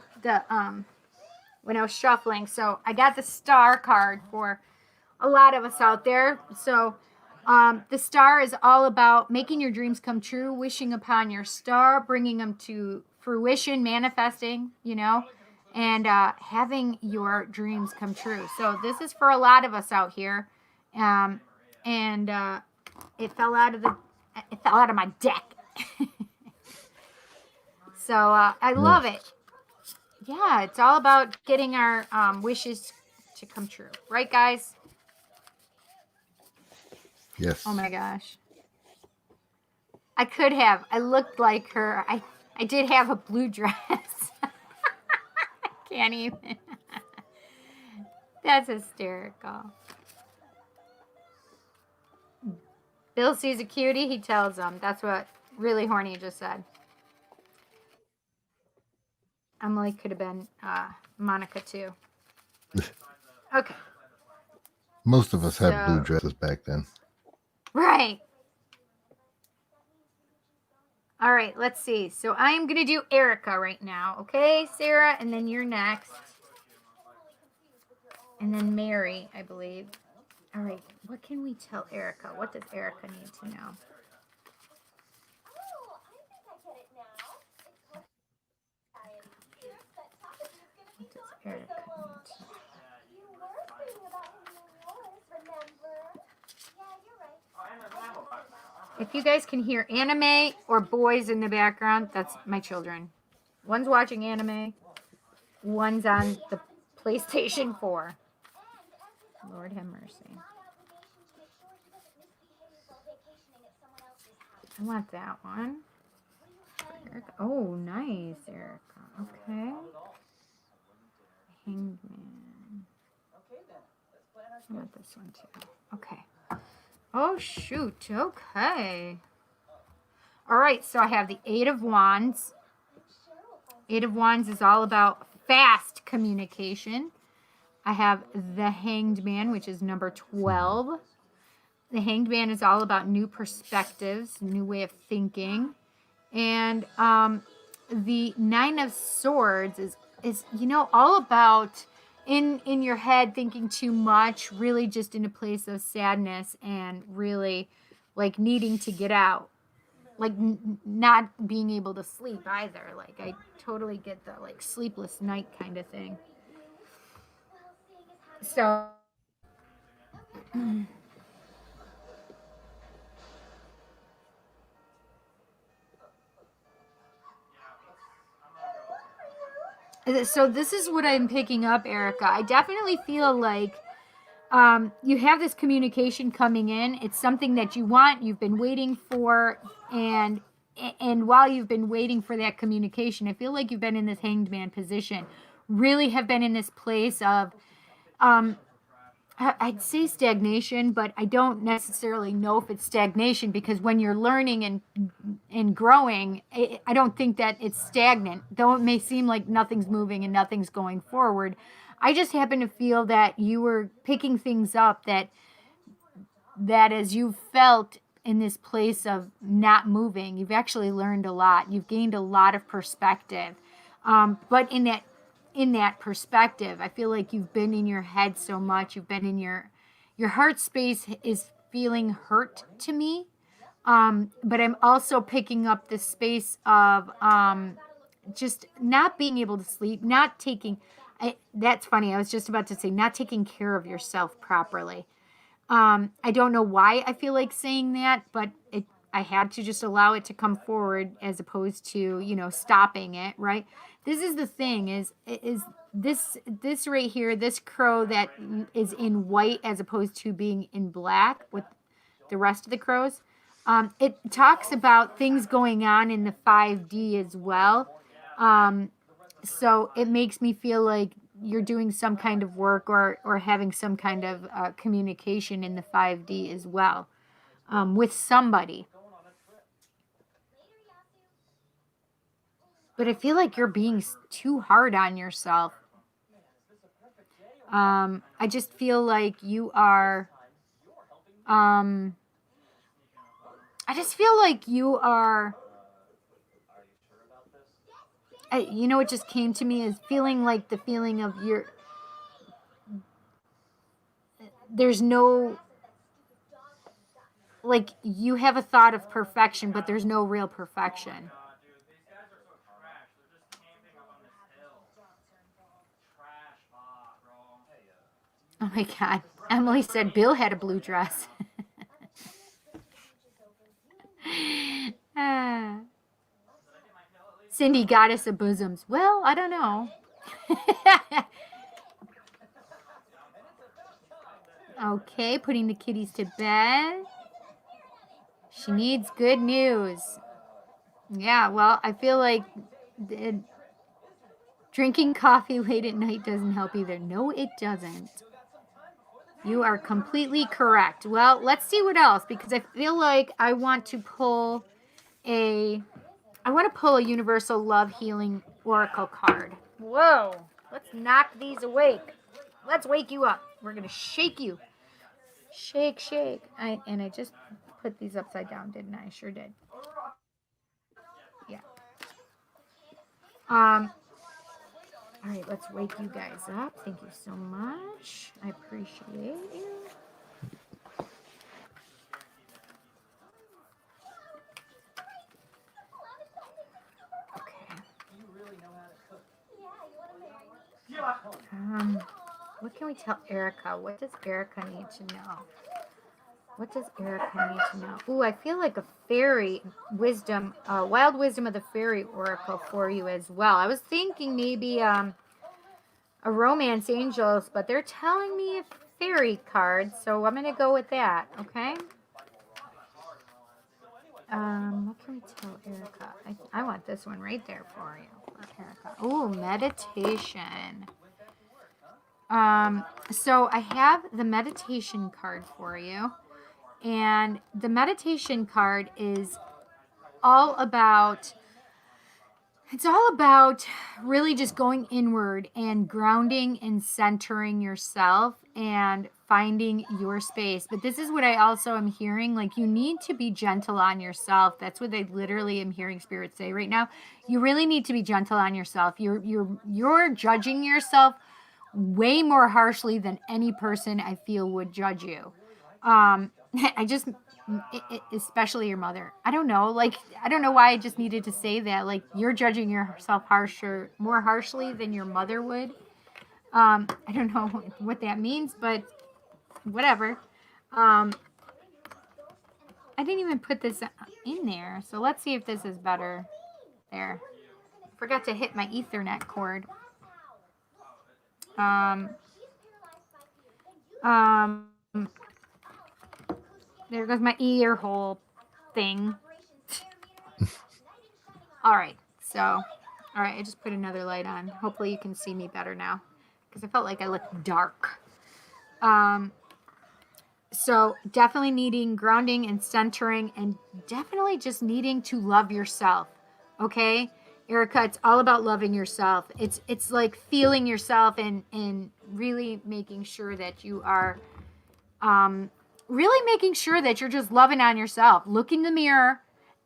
when I was shuffling. So I got the star card for a lot of us out there. So the star is all about making your dreams come true, wishing upon your star, bringing them to fruition, manifesting, and having your dreams come true. So this is for a lot of us out here. And it fell out of my deck. So I love it. Yeah, it's all about getting our wishes to come true. Right, guys? Yes. Oh, my gosh. I could have. I looked like her. I did have a blue dress. I can't even. That's hysterical. Bill sees a cutie, he tells them. That's what really horny just said. Emily could have been Monica too. Okay. Most of us had blue dresses back then. Right. All right, let's see. So I am going to do Erica right now. Okay, Sarah, and then you're next. And then Mary, I believe. All right, what can we tell Erica? What does Erica need to know? Erica. You were reading about him in yours, remember? Yeah, you're right. If you guys can hear anime or boys in the background, that's my children. One's watching anime. One's on the PlayStation 4. Lord have mercy. I want that one. Erica. Oh, nice, Erica. Okay. Hanged Man. I want this one too. Okay. Oh, shoot. Okay. All right, so I have the Eight of Wands. Eight of Wands is all about fast communication. I have the Hanged Man, which is number 12. The Hanged Man is all about new perspectives, new way of thinking. And the Nine of Swords is all about in your head thinking too much, really just in a place of sadness and really like needing to get out. Like not being able to sleep either. Like I totally get the like sleepless night kind of thing. So so this is what I'm picking up, Erica. I definitely feel like you have this communication coming in. It's something that you want, you've been waiting for, and while you've been waiting for that communication, I feel like you've been in this Hanged Man position. Really have been in this place of I'd say stagnation, but I don't necessarily know if it's stagnation because when you're learning and growing, I don't think that it's stagnant. Though it may seem like nothing's moving and nothing's going forward, I just happen to feel that you were picking things up that as you felt in this place of not moving, you've actually learned a lot. You've gained a lot of perspective. But in that perspective, I feel like you've been in your head so much. You've been in your heart space is feeling hurt to me. But I'm also picking up the space of just not being able to sleep, not taking, that's funny. I was just about to say, not taking care of yourself properly. I don't know why I feel like saying that, but I had to just allow it to come forward as opposed to, stopping it, right? This is the thing is this right here, this crow that is in white as opposed to being in black with the rest of the crows. It talks about things going on in the 5D as well. So it makes me feel like you're doing some kind of work or having some kind of communication in the 5D as well with somebody. But I feel like you're being too hard on yourself. I just feel like you are... I just feel like you are... what just came to me is feeling like the feeling of your... There's no... Like, you have a thought of perfection, but there's no real perfection. Oh my God. Emily said Bill had a blue dress. Cindy, goddess of bosoms. Well, I don't know. Okay, putting the kitties to bed. She needs good news. Yeah, well, I feel like drinking coffee late at night doesn't help either. No, it doesn't. You are completely correct. Well, let's see what else, because I feel like I want to pull a Universal Love Healing Oracle card. Whoa. Let's knock these awake. Let's wake you up. We're going to shake you. Shake, shake. I just put these upside down, didn't I? I sure did. Yeah. All right, let's wake you guys up. Thank you so much. I appreciate you. Okay. Yeah, you want to marry me? What can we tell Erica? What does Erica need to know? What does Erica need to know? Ooh, I feel like a fairy wisdom, wild wisdom of the fairy oracle for you as well. I was thinking maybe a romance angels, but they're telling me a fairy card, so I'm going to go with that, okay? What can we tell Erica? I want this one right there for you, for Erica. Ooh, meditation. So I have the meditation card for you. And the meditation card is all about, it's all about really just going inward and grounding and centering yourself and finding your space. But this is what I also am hearing, like you need to be gentle on yourself. That's what I literally am hearing Spirit say right now. You really need to be gentle on yourself. You're judging yourself way more harshly than any person I feel would judge you. Especially your mother. I don't know. Like, I don't know why I just needed to say that. Like, you're judging yourself more harshly than your mother would. I don't know what that means, but whatever. I didn't even put this in there. So let's see if this is better. There. Forgot to hit my Ethernet cord. There goes my ear hole thing. All right. I just put another light on. Hopefully you can see me better now because I felt like I looked dark. So definitely needing grounding and centering and definitely just needing to love yourself. Okay? Erica, it's all about loving yourself. It's like feeling yourself and really making sure that you are really making sure that you're just loving on yourself. Look in the mirror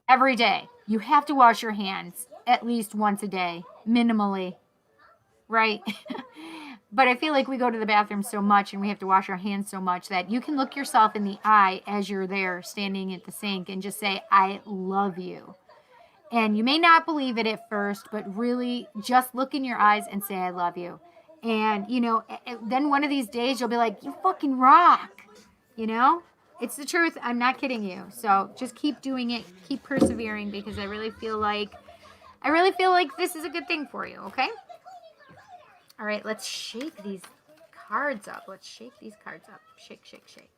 every day. You have to wash your hands at least once a day, minimally, right? But I feel like we go to the bathroom so much and we have to wash our hands so much that you can look yourself in the eye as you're there standing at the sink and just say, I love you. And you may not believe it at first, but really just look in your eyes and say, I love you. And, then one of these days you'll be like, you fucking rock. It's the truth. I'm not kidding you. So just keep doing it. Keep persevering because I really feel like this is a good thing for you. Okay. All right. Let's shake these cards up. Let's shake these cards up. Shake, shake, shake.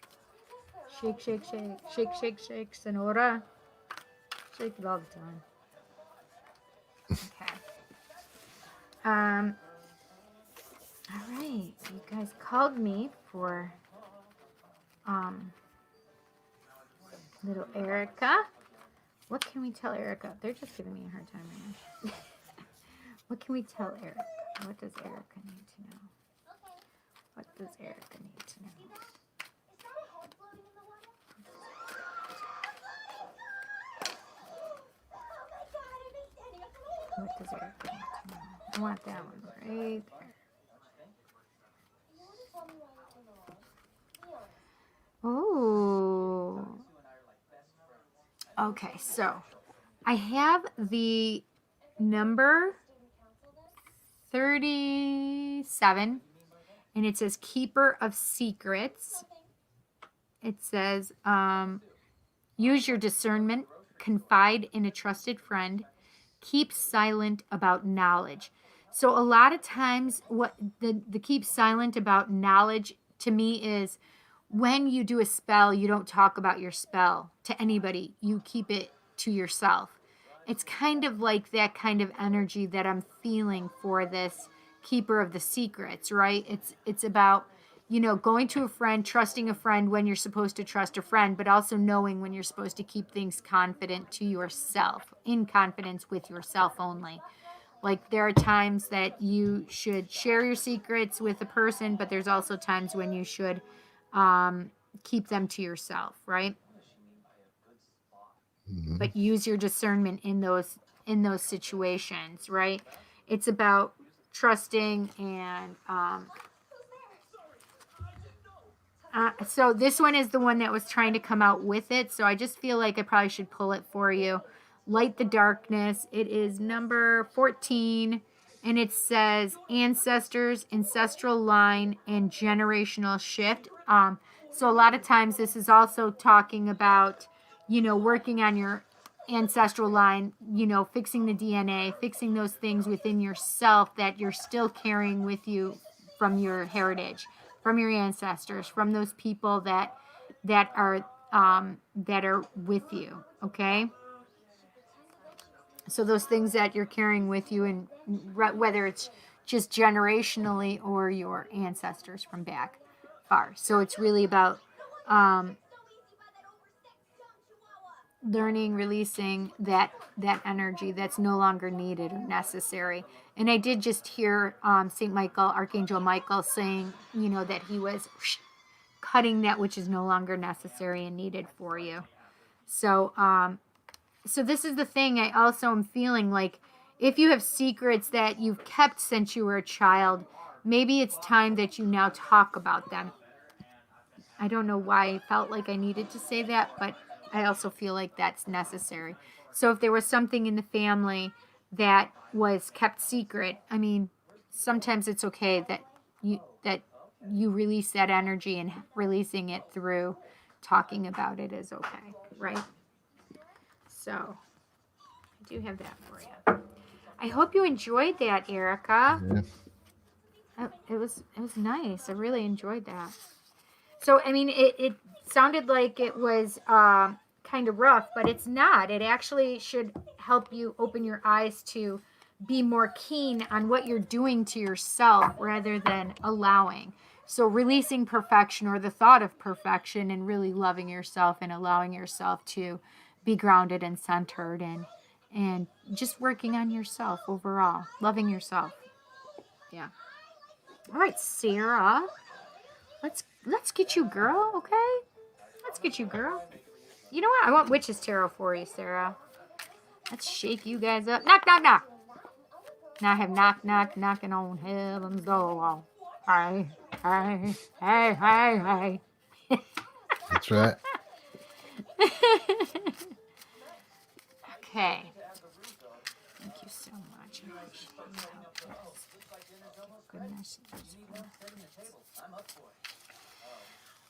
Shake, shake, shake. Shake, shake, shake. Sonora. Shake it all the time. Okay. All right. You guys called me for little Erica. What can we tell Erica? They're just giving me a hard time right now. What can we tell Erica? What does Erica need to know? What does Erica need to know? What does Erica need to know? I want that one right there. Oh. Okay, so I have the number 37, and it says Keeper of Secrets. It says, use your discernment, confide in a trusted friend, keep silent about knowledge. So a lot of times what the keep silent about knowledge to me is when you do a spell, you don't talk about your spell to anybody. You keep it to yourself. It's kind of like that kind of energy that I'm feeling for this Keeper of the Secrets, right? It's about, going to a friend, trusting a friend when you're supposed to trust a friend, but also knowing when you're supposed to keep things confident to yourself, in confidence with yourself only. Like there are times that you should share your secrets with a person, but there's also times when you should keep them to yourself, right? Mm-hmm. But use your discernment in those situations, right? It's about trusting and so this one is the one that was trying to come out with it. So I just feel like I probably should pull it for you. Light the Darkness. It is number 14. And it says ancestors, ancestral line, and generational shift. So a lot of times this is also talking about, working on your ancestral line, fixing the DNA, fixing those things within yourself that you're still carrying with you from your heritage, from your ancestors, from those people that are with you. Okay. So those things that you're carrying with you, and whether it's just generationally or your ancestors from back far. So it's really about learning, releasing that energy that's no longer needed or necessary. And I did just hear St. Michael, Archangel Michael, saying, that he was cutting that which is no longer necessary and needed for you. So, so this is the thing. I also am feeling like if you have secrets that you've kept since you were a child, maybe it's time that you now talk about them. I don't know why I felt like I needed to say that, but I also feel like that's necessary. So if there was something in the family that was kept secret, I mean, sometimes it's okay that you release that energy, and releasing it through talking about it is okay, right? So I do have that for you. I hope you enjoyed that, Erica. Yeah. It was nice. I really enjoyed that. So, I mean, it sounded like it was kind of rough, but it's not. It actually should help you open your eyes to be more keen on what you're doing to yourself rather than allowing. So releasing perfection or the thought of perfection, and really loving yourself and allowing yourself to be grounded and centered, and just working on yourself overall, loving yourself. Yeah. All right, Sarah. Let's get you, girl, okay? Let's get you, girl. You know what? I want Witch's Tarot for you, Sarah. Let's shake you guys up. Knock, knock, knock. Now I have knock, knock, knocking on heaven's door. Hey, hey, hey, hey, hey. That's right. Okay. Thank you so much. I appreciate your help. Goodness.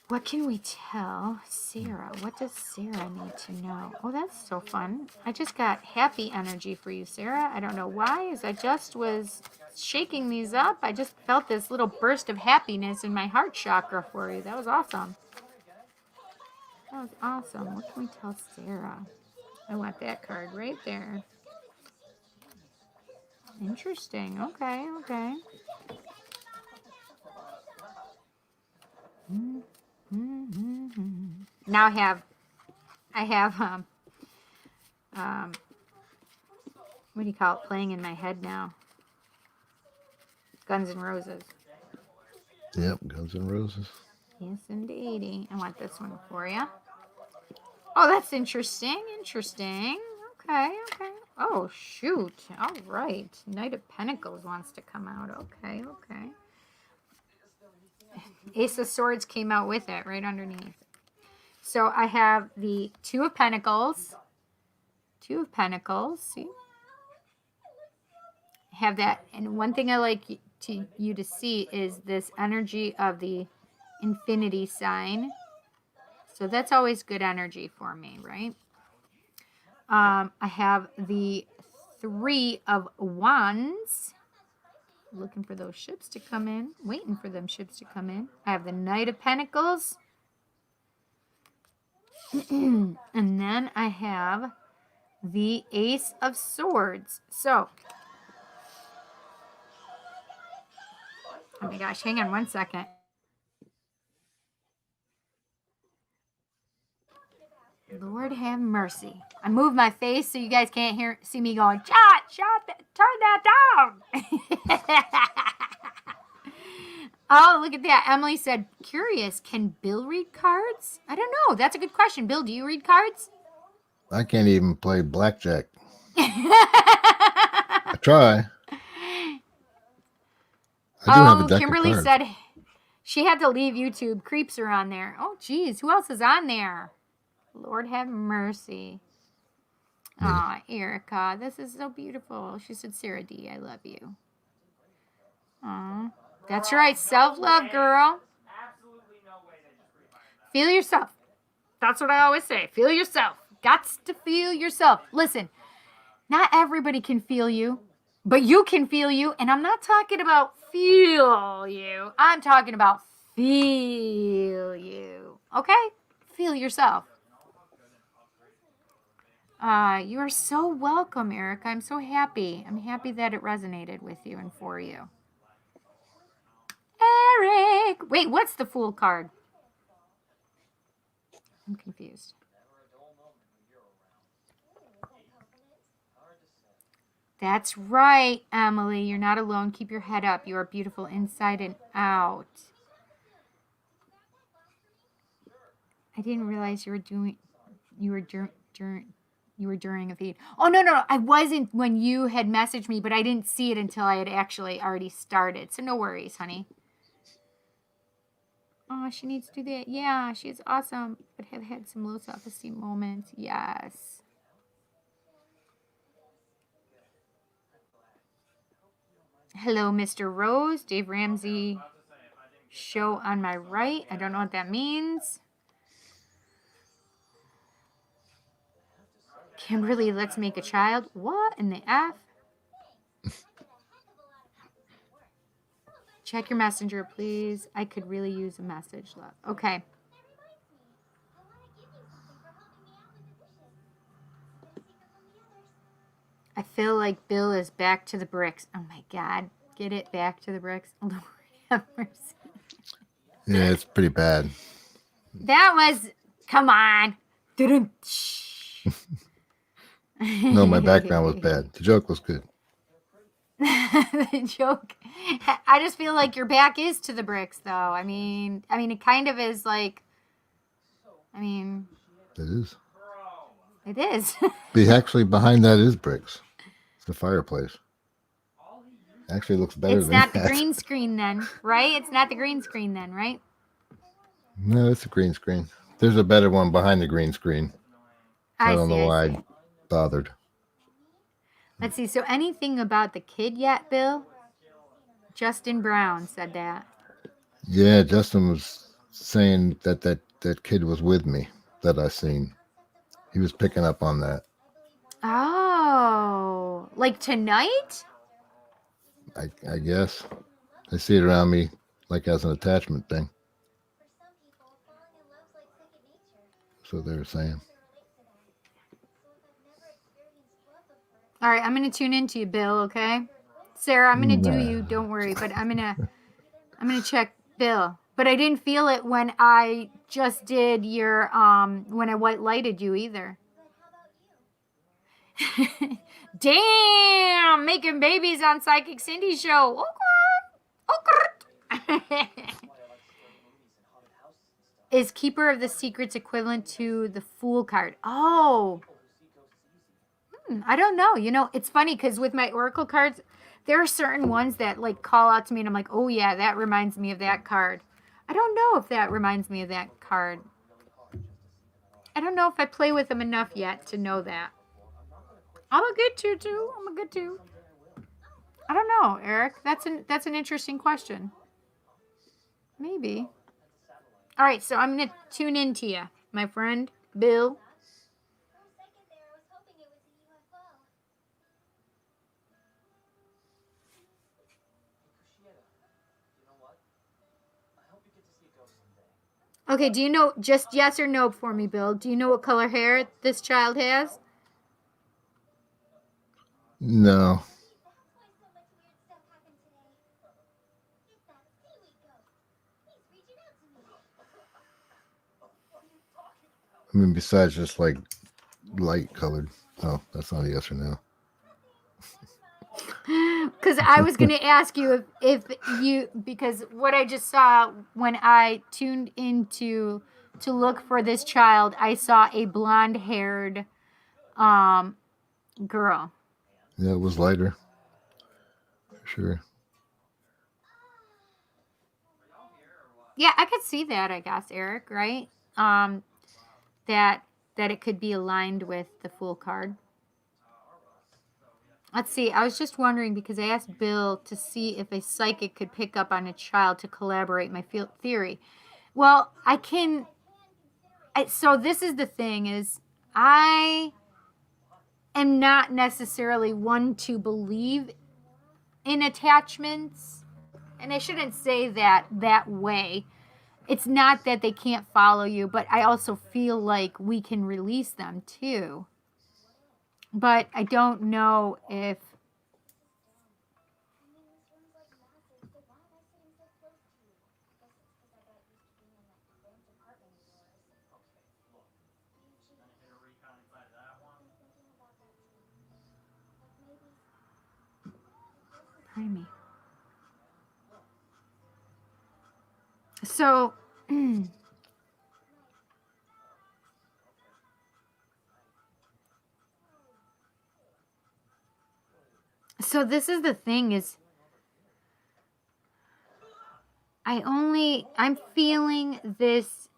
What can we tell Sarah? What does Sarah need to know? Oh, that's so fun. I just got happy energy for you, Sarah. I don't know why. As I just was shaking these up, I just felt this little burst of happiness in my heart chakra for you. That was awesome. That was awesome. What can we tell Sarah? I want that card right there. Interesting. Okay, okay. Now I have what do you call it, playing in my head now? Guns N' Roses. Yep, Guns N' Roses. Yes, indeedy. I want this one for you. Oh, that's interesting. Interesting. Okay, okay. Oh, shoot. All right. Knight of Pentacles wants to come out. Okay, okay. Ace of Swords came out with it right underneath. So I have the Two of Pentacles. Two of Pentacles. See? I have that. And one thing I like you to see is this energy of the infinity sign. So that's always good energy for me, right? I have the Three of Wands. Looking for those ships to come in. Waiting for them ships to come in. I have the Knight of Pentacles. And then I have the Ace of Swords. So, oh my gosh, hang on one second. Lord have mercy. I moved my face so you guys can't see me going, turn that down. Oh, look at that. Emily said, curious, can Bill read cards? I don't know. That's a good question. Bill, do you read cards? I can't even play blackjack. I try. I do have a deck Kimberly of cards. said she had to leave YouTube. Creeps are on there. Oh, geez. Who else is on there? Lord have mercy. Aw, Erica, this is so beautiful. She said, Sarah D, I love you. Aw. That's right. Self-love, girl. Absolutely no way they just refined that. Feel yourself. That's what I always say. Feel yourself. Gots to feel yourself. Listen, not everybody can feel you, but you can feel you. And I'm not talking about feel you. I'm talking about feel you. Okay? Feel yourself. You are so welcome, Erica. I'm so happy. I'm happy that it resonated with you and for you. Eric! Wait, what's the Fool card? I'm confused. That's right, Emily. You're not alone. Keep your head up. You are beautiful inside and out. I didn't realize you were during a feed. Oh, no. I wasn't when you had messaged me, but I didn't see it until I had actually already started. So no worries, honey. Oh, she needs to do that. Yeah, she is awesome, but have had some low self-esteem moments. Yes. Hello, Mr. Rose. Dave Ramsey show on my right. I don't know what that means. Kimberly, let's make a child. What in the F? Check your messenger, please. I could really use a message, love. Okay. I feel like Bill is back to the bricks. Oh my God. Get it back to the bricks. Lord have mercy. Yeah, it's pretty bad. That was, come on. No, my background was bad. The joke was good. The joke. I just feel like your back is to the bricks, though. I mean, it kind of is like, It is. It is. Actually, behind that is bricks. It's the fireplace. Actually looks better It's than not that. the green screen then, right? It's not the green screen then, right? No, it's a green screen. There's a better one behind the green screen. I don't know why I bothered. Let's see. So anything about the kid yet, Bill? Justin Brown said that. Yeah, Justin was saying that kid was with me that I seen. He was picking up on that. Oh, like tonight? I guess. I see it around me like as an attachment thing. So they were saying. All right, I'm going to tune into you, Bill, okay? Sarah, I'm going to do you, don't worry, but I'm going to check Bill. But I didn't feel it when I just did your when I white lighted you either. Damn, making babies on Psychic Cindy show. Okay. Is Keeper of the Secrets equivalent to the Fool card? Oh. I don't know. You know, it's funny because with my Oracle cards, there are certain ones that like call out to me and I'm like, oh yeah, that reminds me of that card. I don't know if that reminds me of that card. I don't know if I play with them enough yet to know that. I'm a good two. I'm a good two. I don't know, Eric. That's an interesting question. Maybe. All right, so I'm going to tune into you, my friend, Bill. Okay, do you know, just yes or no for me, Bill? Do you know what color hair this child has? No. I mean, besides just like light colored. Oh, that's not a yes or no. Because I was going to ask you if you, because what I just saw when I tuned into to look for this child, I saw a blonde-haired girl. Yeah, it was lighter. For sure. Yeah, I could see that, I guess, Eric, right? That it could be aligned with the Fool card. Let's see. I was just wondering because I asked Bill to see if a psychic could pick up on a child to collaborate my theory. Well, I can. So this is the thing: is I am not necessarily one to believe in attachments, and I shouldn't say that way. It's not that they can't follow you, but I also feel like we can release them too. But I don't know if. Pardon me. So, so this is the thing is, I'm feeling this.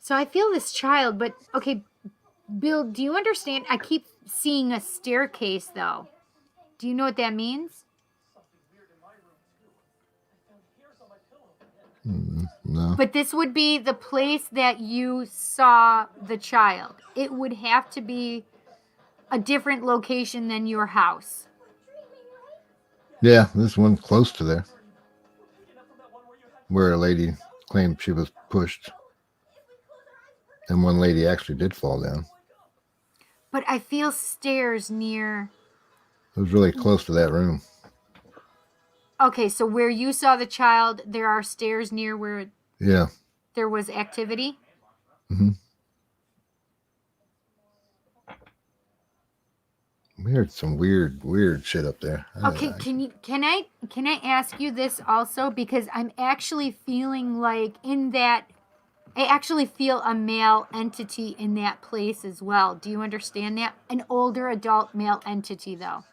So I feel this child, but okay, Bill, do you understand? I keep seeing a staircase though. Do you know what that means? No. But this would be the place that you saw the child. It would have to be a different location than your house. Yeah, this one close to there, where a lady claimed she was pushed, and one lady actually did fall down. But I feel stairs near. It was really close to that room. Okay, so where you saw the child, there are stairs near where Yeah. there was activity? Mm-hmm. We heard some weird shit up there. Okay, can I ask you this also, because I'm actually feeling like I actually feel a male entity in that place as well. Do you understand that? An older adult male entity though.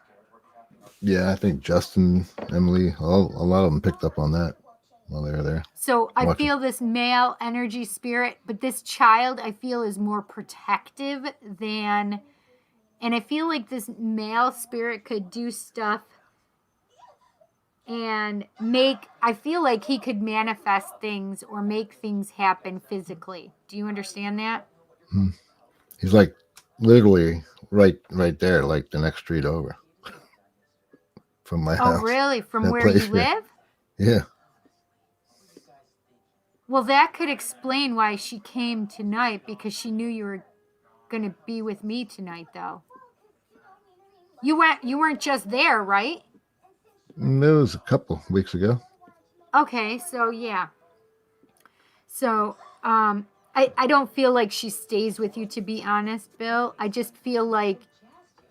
Yeah, I think Justin, Emily, a lot of them picked up on that while they were there. So I Watching. feel this male energy spirit, but this child I feel is more protective than, and I feel like this male spirit could do stuff and I feel like he could manifest things or make things happen physically. Do you understand that? He's like literally right there, like the next street over from my house. Oh, really? From That where place, you live? Yeah. Well, that could explain why she came tonight, because she knew you were going to be with me tonight, though. You weren't just there, right? It was a couple weeks ago. Okay, so yeah. So, I don't feel like she stays with you, to be honest, Bill. I just feel like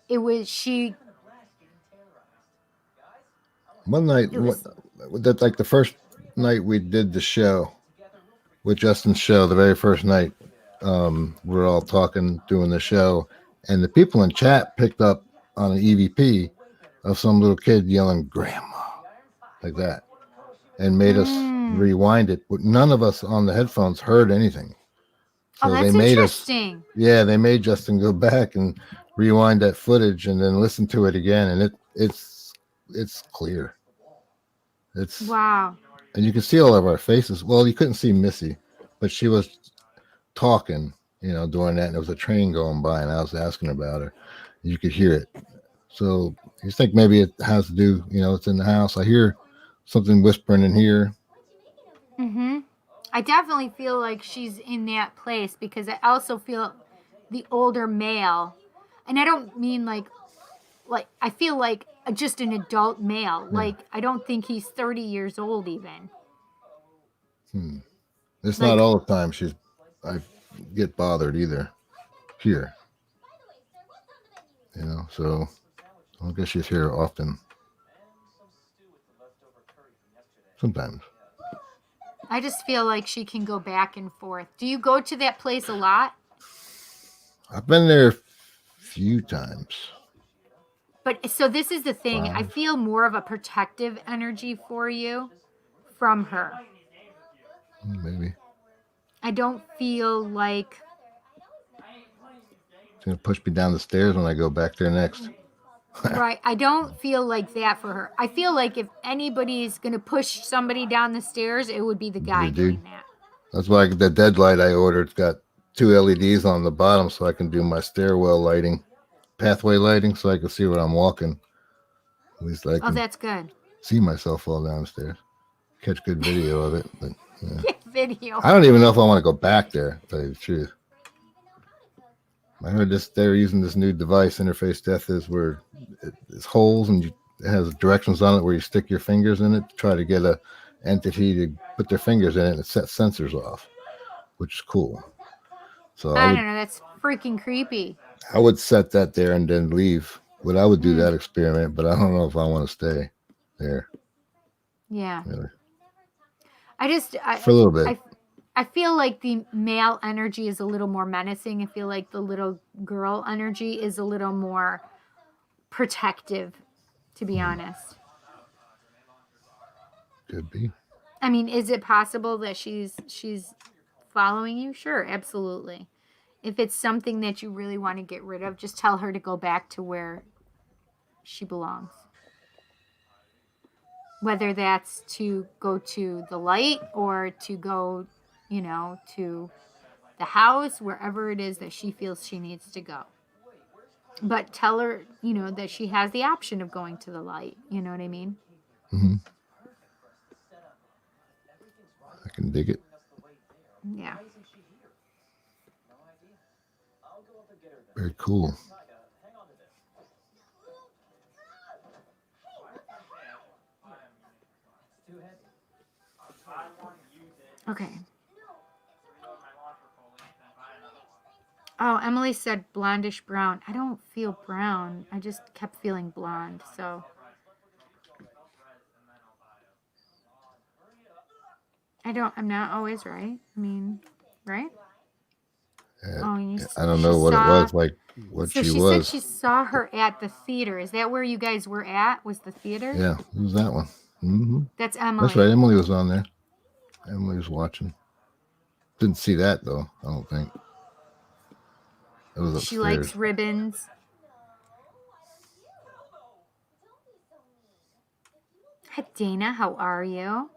it was she. One night, that like the first night we did the show with Justin's show, the very first night, we're all talking, doing the show, and the people in chat picked up on an EVP of some little kid yelling "Grandma" like that, and made us rewind it. But none of us on the headphones heard anything. So that's they made interesting. they made Justin go back and rewind that footage and then listen to it again, and it's clear. It's Wow. And you can see all of our faces. Well, you couldn't see Missy, but she was talking, during that, and there was a train going by, and I was asking about her. You could hear it. So you think maybe it has to do, it's in the house. I hear something whispering in here. Mm-hmm. I definitely feel like she's in that place, because I also feel the older male, and I don't mean like I feel like just an adult male. Yeah. Like, I don't think he's 30 years old even. It's not all the time I get bothered either here. So I guess she's here often. Sometimes. I just feel like she can go back and forth. Do you go to that place a lot? I've been there a few times. But so this is the thing. 5. I feel more of a protective energy for you from her. Maybe. I don't feel like gonna push me down the stairs when I go back there next. Right. I don't feel like that for her. I feel like if anybody's going to push somebody down the stairs, it would be the guy The dude. doing that. That's why the dead light I ordered got 2 LEDs on the bottom so I can do my stairwell lighting, pathway lighting, so I can see where I'm walking. At least I Oh, can that's good. see myself fall downstairs. Catch good video of it. But yeah. Get video. I don't even know if I want to go back there, to tell you the truth. I heard they're using this new device, interface death, is where it's holes and it has directions on it where you stick your fingers in it to try to get a entity to put their fingers in it and it sets sensors off, which is cool. So I don't know. That's freaking creepy. I would set that there and then leave. But I would do that experiment, but I don't know if I want to stay there. Yeah. Really. For a little bit. I feel like the male energy is a little more menacing. I feel like the little girl energy is a little more protective, to be honest. Could be. I mean, is it possible that she's following you? Sure, absolutely. If it's something that you really want to get rid of, just tell her to go back to where she belongs. Whether that's to go to the light or to go, to the house, wherever it is that she feels she needs to go. But tell her, that she has the option of going to the light. You know what I mean? Mm-hmm. I can dig it. Yeah. Very cool. Okay. Oh, Emily said blondish brown. I don't feel brown. I just kept feeling blonde. So I'm not always right. I mean, right? I don't know what it was, like what so she was. was. Said she saw her at the theater. Is that where you guys were at? Was the theater? Yeah, it was that one. Mm-hmm. That's Emily. That's right. Emily was on there. Emily was watching. Didn't see that though. I don't think. It was upstairs. She likes ribbons. Hi, Dana. How are you?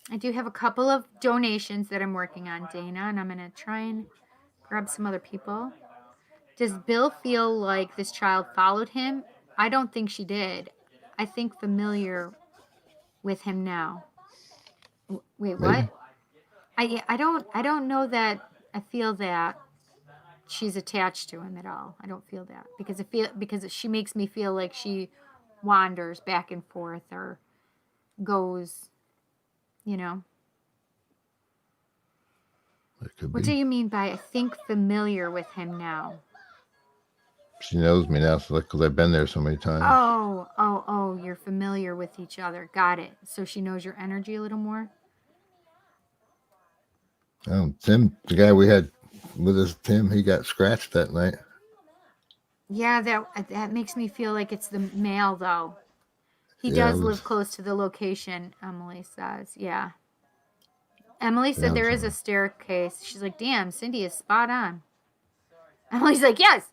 I do have a couple of donations that I'm working on, Dana, and I'm going to try and grab some other people. Does Bill feel like this child followed him? I don't think she did. I think familiar with him now. Wait, what? Maybe. I don't know that I feel that she's attached to him at all. I don't feel that because she makes me feel like she wanders back and forth or goes, It could What be. do you mean by I think familiar with him now? She knows me now, so because I've been there so many times. Oh, you're familiar with each other. Got it. So she knows your energy a little more? Tim, the guy we had with us, Tim, he got scratched that night. Yeah, that makes me feel like it's the male, though. He does live close to the location, Emily says. Yeah. Emily said there is a staircase. She's like, damn, Cindy is spot on. Emily's like, yes.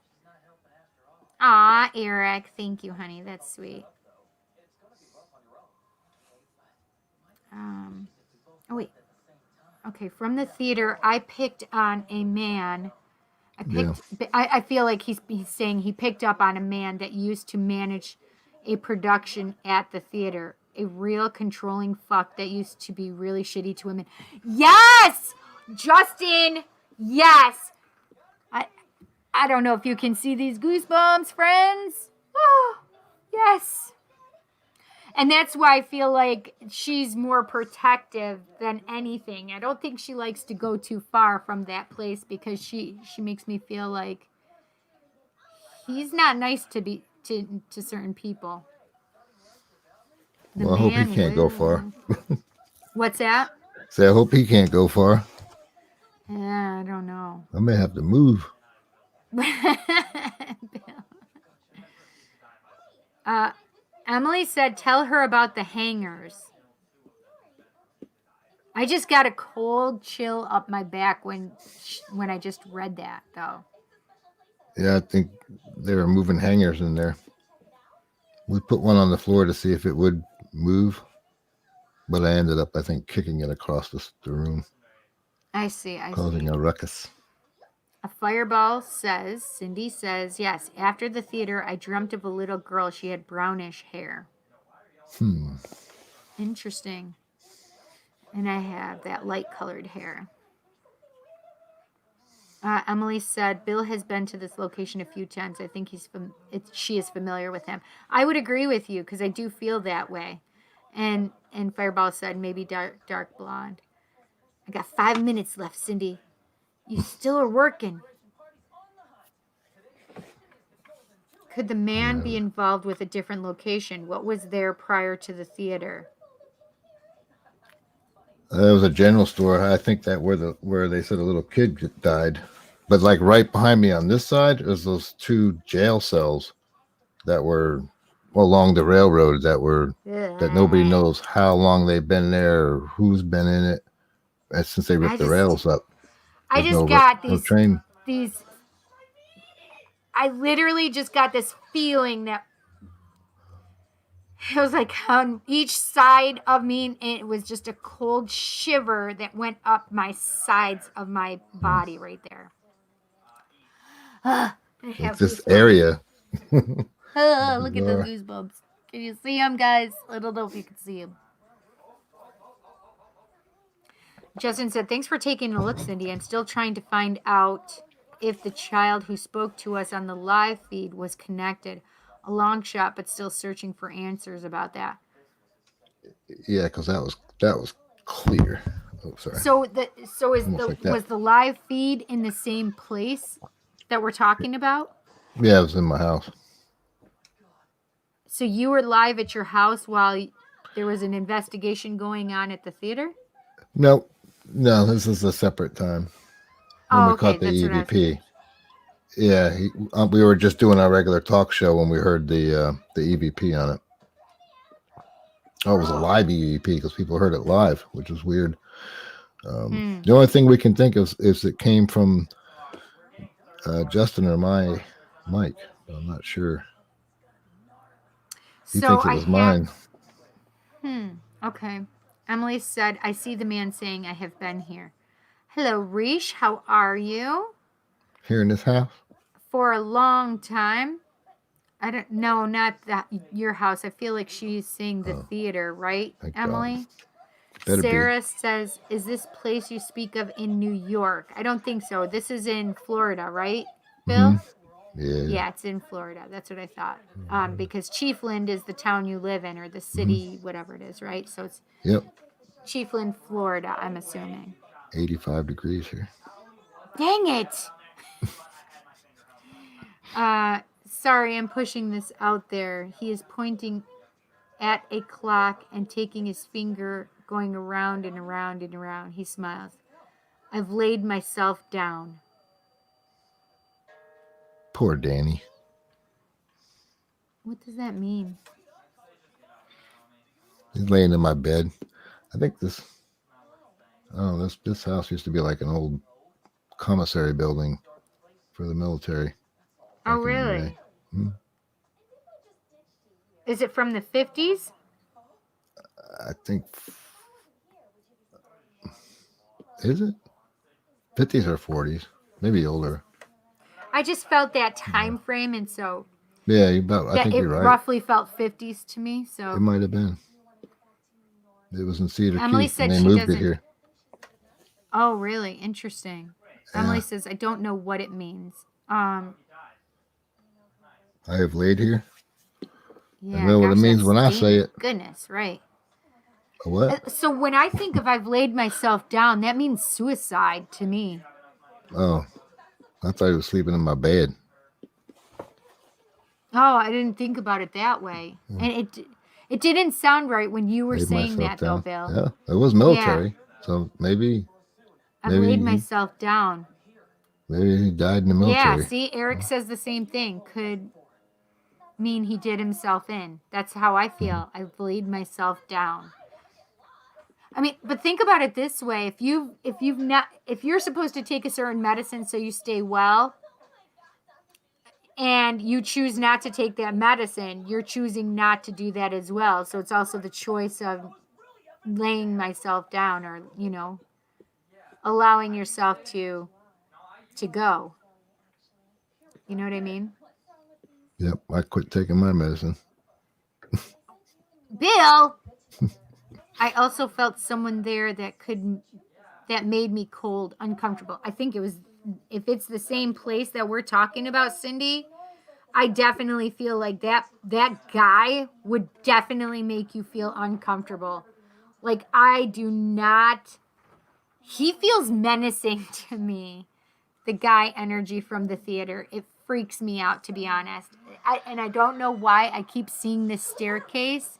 Aw, Eric. Thank you, honey. That's sweet. Oh, wait. Okay, from the theater, I picked on a man. I feel like he's saying he picked up on a man that used to manage a production at the theater. A real controlling fuck that used to be really shitty to women. Yes! Justin! Yes! I don't know if you can see these goosebumps, friends. Oh, yes. And that's why I feel like she's more protective than anything. I don't think she likes to go too far from that place because she makes me feel like he's not nice to certain people. Well, I hope he can't go far. What's that? I hope he can't go far. Yeah, I don't know. I may have to move. Emily said, tell her about the hangers. I just got a cold chill up my back when I just read that, though. Yeah, I think they were moving hangers in there. We put one on the floor to see if it would move, but I ended up, I think, kicking it across the room, I see. causing a ruckus. A fireball says, Cindy says, yes, after the theater, I dreamt of a little girl. She had brownish hair. Interesting. And I have that light-colored hair. Emily said, Bill has been to this location a few times. I think she is familiar with him. I would agree with you because I do feel that way. And Fireball said, maybe dark blonde. I got 5 minutes left, Cindy. You still are working. Could the man be involved with a different location? What was there prior to the theater? It was a general store. I think that where they said a little kid died. But like right behind me on this side is those 2 jail cells that were along the railroad that nobody knows how long they've been there or who's been in it. And since they ripped the rails up. I just got these. I literally just got this feeling that it was like on each side of me, and it was just a cold shiver that went up my sides of my body right there. It's this area. Look at those goosebumps. Can you see them, guys? I don't know if you can see them. Justin said, thanks for taking a look, Cindy. I'm still trying to find out if the child who spoke to us on the live feed was connected. A long shot, but still searching for answers about that. Yeah, because that was clear. Oh, sorry. Was the live feed in the same place that we're talking about? Yeah, it was in my house. So you were live at your house while there was an investigation going on at the theater? No, this is a separate time. When we caught the EVP. Yeah, we were just doing our regular talk show when we heard the EVP on it. Oh, it was a live EVP because people heard it live, which was weird. The only thing we can think of is it came from Justin or my mic. I'm not sure. He thinks it was mine. Okay. Emily said, I see the man saying I have been here. Hello, Rish. How are you? Here in this house? For a long time. I don't know, not your house. I feel like she's saying the theater, right, Emily? Sarah says, is this place you speak of in New York? I don't think so. This is in Florida, right, Bill? Yeah, it's in Florida. That's what I thought. Because Chiefland is the town you live in or the city, whatever it is, right? So it's Chiefland, Florida, I'm assuming. 85 degrees here. Dang it! Sorry, I'm pushing this out there. He is pointing at a clock and taking his finger, going around and around and around. He smiles. I've laid myself down. Poor Danny. What does that mean? He's laying in my bed. I think this house used to be like an old commissary building for the military. Oh, really? Is it from the 50s? I think. Is it? 50s or 40s? Maybe older. I just felt that time frame, and so. Yeah, I think you're right. It roughly felt 50s to me, so. It might have been. It was in Cedar Emily Key, said and they moved it here. Oh, really? Interesting. Yeah. Emily says, I don't know what it means. I have laid here? Yeah, I know what it means when I say it. Goodness, right. What? So when I think of I've laid myself down, that means suicide to me. Oh, I thought he was sleeping in my bed. Oh, I didn't think about it that way. And it didn't sound right when you were saying that, though, Bill. Yeah, it was military. So maybe I laid myself down. Maybe he died in the military. Yeah, see, Eric says the same thing. Could mean he did himself in. That's how I feel. I've laid myself down. I mean, but think about it this way: if you're supposed to take a certain medicine so you stay well, and you choose not to take that medicine, you're choosing not to do that as well. So it's also the choice of laying myself down, or allowing yourself to go. You know what I mean? Yep, I quit taking my medicine. Bill, I also felt someone there that made me cold, uncomfortable. I think it was, if it's the same place that we're talking about, Cindy, I definitely feel like that guy would definitely make you feel uncomfortable. Like, I do not, he feels menacing to me. The guy energy from the theater, it freaks me out, to be honest. And I don't know why I keep seeing this staircase,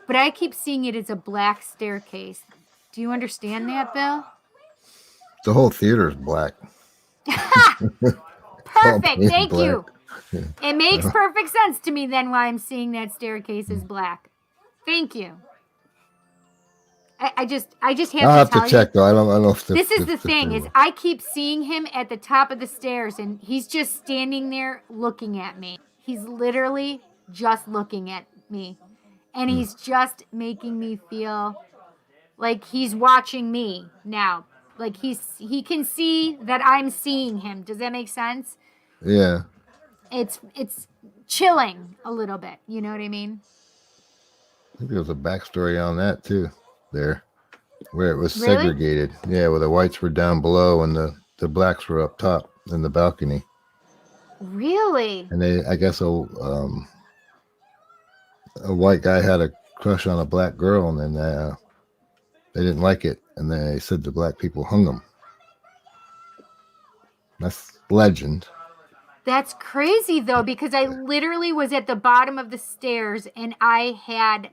but I keep seeing it as a black staircase. Do you understand that, Bill? The whole theater is black. Perfect. Thank black. you. It makes perfect sense to me then why I'm seeing that staircase is black. Thank you. I just have I'll to have tell to check though. I don't know if this is the thing is I keep seeing him at the top of the stairs and he's just standing there looking at me. He's literally just looking at me. And he's just making me feel like he's watching me now. Like he can see that I'm seeing him. Does that make sense? Yeah. It's chilling a little bit. You know what I mean? I think there was a backstory on that too. There, where it was Really? segregated. Yeah, where the whites were down below and the blacks were up top in the balcony. Really? And I guess a white guy had a crush on a black girl, and then they didn't like it, and they said the black people hung them. That's legend. That's crazy though, because I literally was at the bottom of the stairs and I had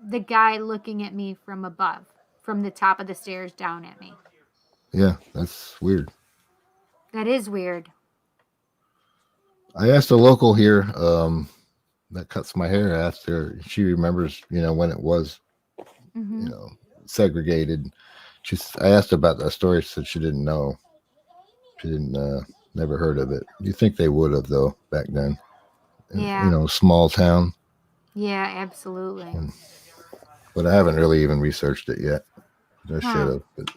the guy looking at me from above, from the top of the stairs down at me. Yeah, that's weird. That is weird. I asked a local here that cuts my hair. I asked her, she remembers, when it was, segregated. I asked her about that story. She said she didn't know. She didn't, never heard of it. You think they would have though back then? Yeah. Small town. Yeah, absolutely. But I haven't really even researched it yet. I should have. But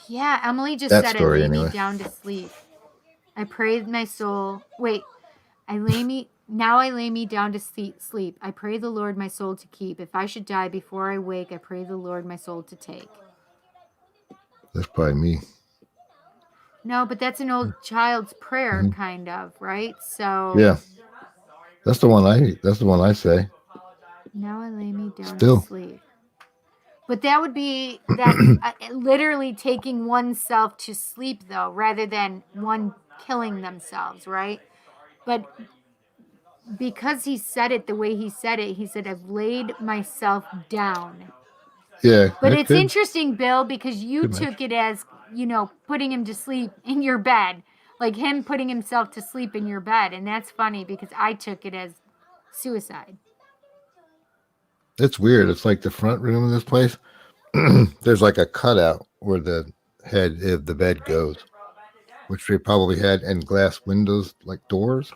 yeah, Emily just that said story, I lay anyway. me down to sleep. I prayed my soul. Wait, now I lay me down to sleep. I pray the Lord my soul to keep. If I should die before I wake, I pray the Lord my soul to take. That's probably me. No, but that's an old child's prayer, kind of, right? So yeah, that's the one I say. Now I lay me down Still. to sleep. But that would be literally taking oneself to sleep, though, rather than one killing themselves, right? But because he said it the way he said it, he said, I've laid myself down. Yeah. But it's interesting, Bill, because you took it as, putting him to sleep in your bed. Like him putting himself to sleep in your bed. And that's funny because I took it as suicide. It's weird. It's like the front room of this place. There's like a cutout where the head of the bed goes, which they probably had, and glass windows, like doors.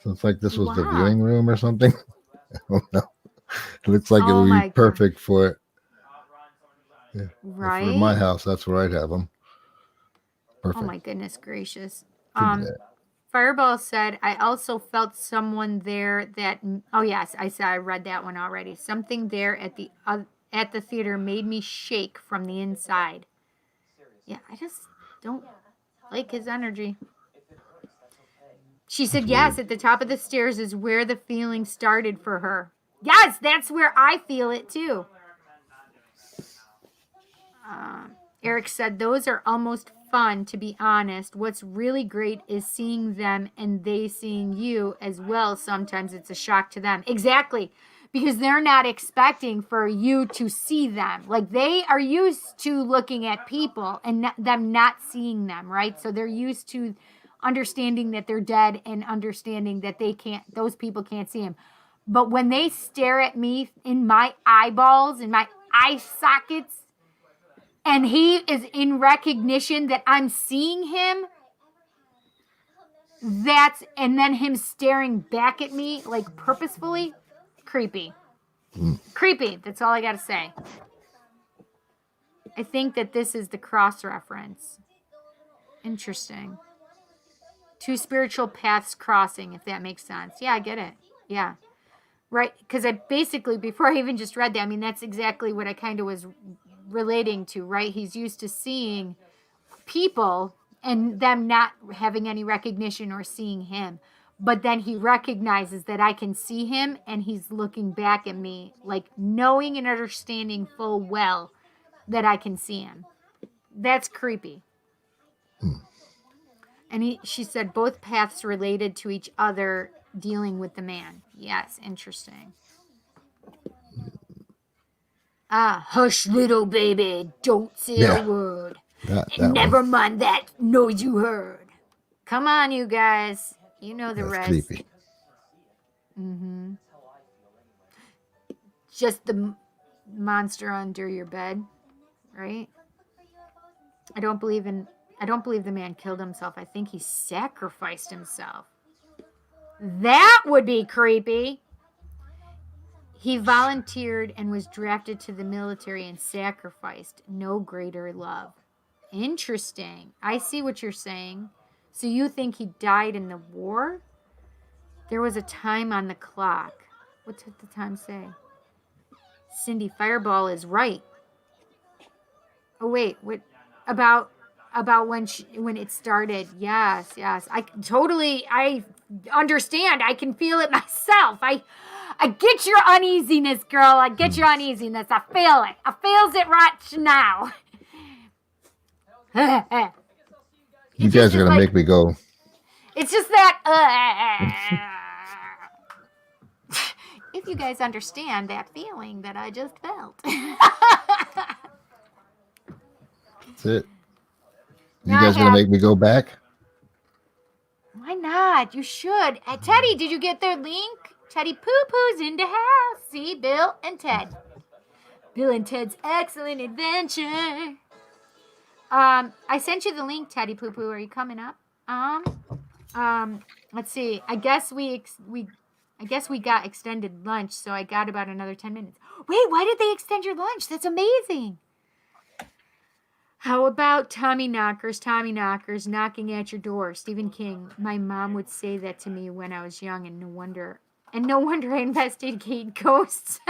So it's like this was the viewing room or something. I don't know. It looks like it would be perfect for it. Yeah. Right. For my house, that's where I'd have them. Perfect. Oh my goodness gracious. Fireball said, I also felt someone there that, oh yes, I read that one already. Something there at the theater made me shake from the inside. Yeah, I just don't like his energy. She said, yes, at the top of the stairs is where the feeling started for her. Yes, that's where I feel it too. Eric said, those are almost fun, to be honest. What's really great is seeing them and they seeing you as well. Sometimes it's a shock to them. Exactly. Because they're not expecting for you to see them. Like they are used to looking at people and them not seeing them, right? So they're used to understanding that they're dead and understanding that those people can't see them. But when they stare at me in my eyeballs, in my eye sockets, and he is in recognition that I'm seeing him, and then him staring back at me, like purposefully, creepy. Creepy. That's all I got to say. I think that this is the cross reference. Interesting. Two spiritual paths crossing, if that makes sense. Yeah, I get it. Yeah. Right. Because I basically, before I even just read that, I mean, that's exactly what I kind of was relating to, right? He's used to seeing people and them not having any recognition or seeing him. But then he recognizes that I can see him and he's looking back at me, like knowing and understanding full well that I can see him. That's creepy. And she said both paths related to each other dealing with the man. Yes, interesting. Hush, little baby. Don't say a word. That Never one. mind that noise you heard. Come on, you guys. You know the That's rest. creepy. Mm-hmm. Just the monster under your bed, right? I don't believe the man killed himself. I think he sacrificed himself. That would be creepy. He volunteered and was drafted to the military and sacrificed. No greater love. Interesting. I see what you're saying. So you think he died in the war? There was a time on the clock. What did the time say? Cindy, Fireball is right. Oh wait, what about when it started? Yes. I understand. I can feel it myself. I get your uneasiness, girl. I get your uneasiness. I feel it. I feels it right now. You guys are gonna make me go. It's just that if you guys understand that feeling that I just felt. That's it. You guys gonna make me go back? Why not? You should. Teddy, did you get their link? Teddy Poo Poo's in the house. See, Bill and Ted. Bill and Ted's Excellent Adventure. I sent you the link, Teddy Poo Poo. Are you coming up? Let's see. I guess we got extended lunch, so I got about another 10 minutes. Wait, why did they extend your lunch? That's amazing. How about Tommy knockers knocking at your door? Stephen King. My mom would say that to me when I was young, and no wonder I investigate ghosts.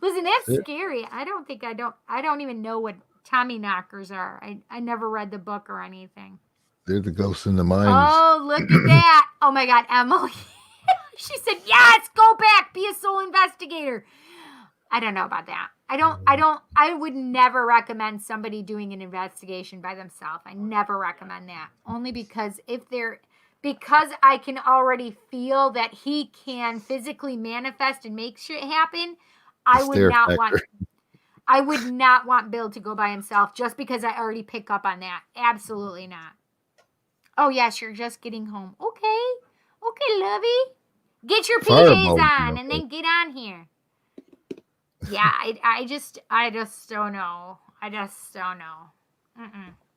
Listen, that's scary. I don't even know what Tommy knockers are. I never read the book or anything. They're the ghosts in the mines. Oh, look at that. Oh my God, Emily. She said, yes, go back, be a soul investigator. I don't know about that. I would never recommend somebody doing an investigation by themselves. I never recommend that. Only because because I can already feel that he can physically manifest and make shit happen. I would not want Bill to go by himself just because I already pick up on that. Absolutely not. Oh yes, you're just getting home. Okay, lovey. Get your PJs on and then get on here. Yeah, I just don't know.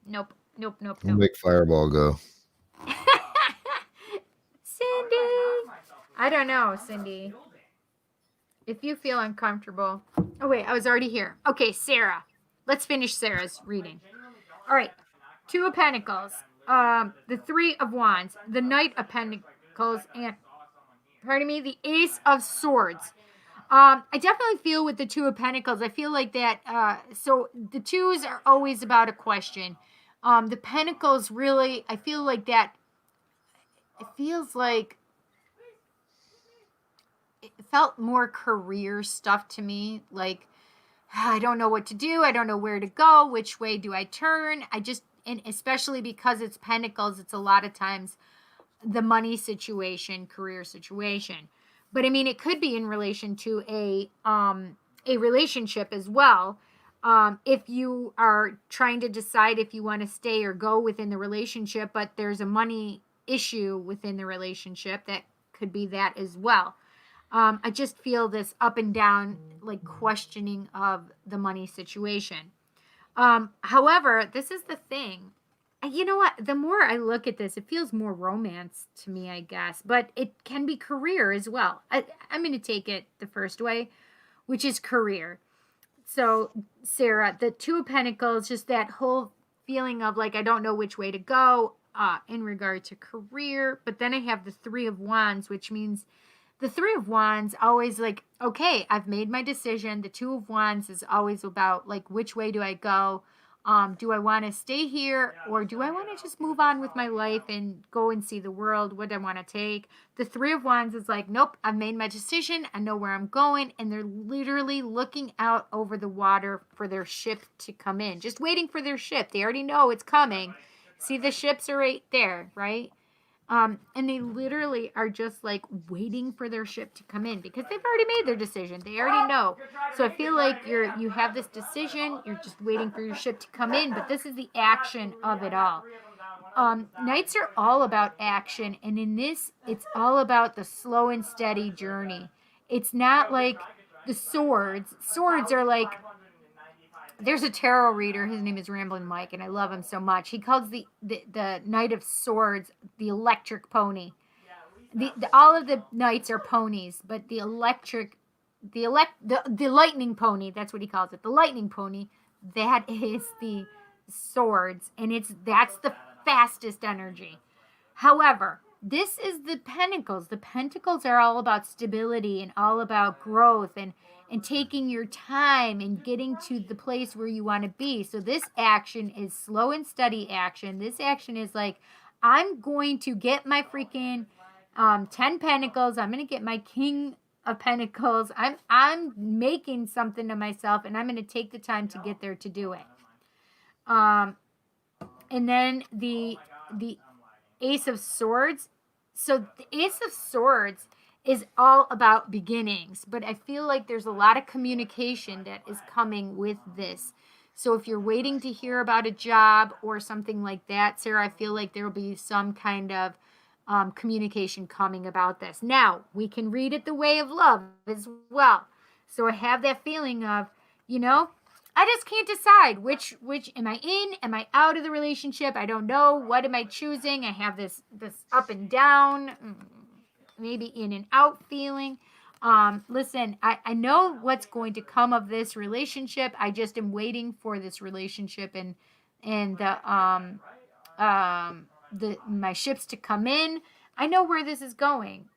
Nope. We'll make Fireball go. Cindy. I don't know, Cindy. If you feel uncomfortable. Oh, wait, I was already here. Okay, Sarah. Let's finish Sarah's reading. All right. Two of Pentacles. The Three of Wands. The Knight of Pentacles. And, the Ace of Swords. I definitely feel with the Two of Pentacles, I feel like that, so the twos are always about a question. The Pentacles really, I feel like that, it feels like, it felt more career stuff to me. Like, I don't know what to do. I don't know where to go. Which way do I turn? And especially because it's Pentacles, it's a lot of times the money situation, career situation. But I mean, it could be in relation to a relationship as well. If you are trying to decide if you want to stay or go within the relationship, but there's a money issue within the relationship, that could be that as well. I just feel this up and down, like questioning of the money situation. However, this is the thing. You know what? The more I look at this, it feels more romance to me, I guess. But it can be career as well. I'm going to take it the first way, which is career. So, Sarah, the Two of Pentacles, just that whole feeling of like, I don't know which way to go in regard to career. But then I have the Three of Wands, which means the Three of Wands always like, okay, I've made my decision. The Two of Wands is always about like, which way do I go? Do I want to stay here, or do I want to just move on with my life and go and see the world? What do I want to take? The Three of Wands is like, nope, I've made my decision. I know where I'm going. And they're literally looking out over the water for their ship to come in, just waiting for their ship. They already know it's coming. See, the ships are right there, right? And they literally are just like waiting for their ship to come in because they've already made their decision. They already know. So I feel like you have this decision. You're just waiting for your ship to come in. But this is the action of it all. Nights are all about action. And in this, it's all about the slow and steady journey. It's not like the swords. Swords are like, there's a tarot reader. His name is Ramblin' Mike, and I love him so much. He calls the Knight of Swords the electric pony. All of the knights are ponies, but the lightning pony, that's what he calls it. The lightning pony, that is the swords, and that's the fastest energy. However, this is the Pentacles. The Pentacles are all about stability and all about growth and taking your time and getting to the place where you want to be. So this action is slow and steady action. This action is like, I'm going to get my freaking 10 Pentacles. I'm going to get my King of Pentacles. I'm making something of myself, and I'm going to take the time to get there to do it. And then the Ace of Swords. So the Ace of Swords is all about beginnings, but I feel like there's a lot of communication that is coming with this. So if you're waiting to hear about a job or something like that, Sarah, I feel like there will be some kind of communication coming about this. Now, we can read it the way of love as well. So I have that feeling of, I just can't decide which am I in? Am I out of the relationship? I don't know. What am I choosing? I have this up and down, maybe in and out feeling. Listen, I know what's going to come of this relationship. I just am waiting for this relationship and my ships to come in. I know where this is going.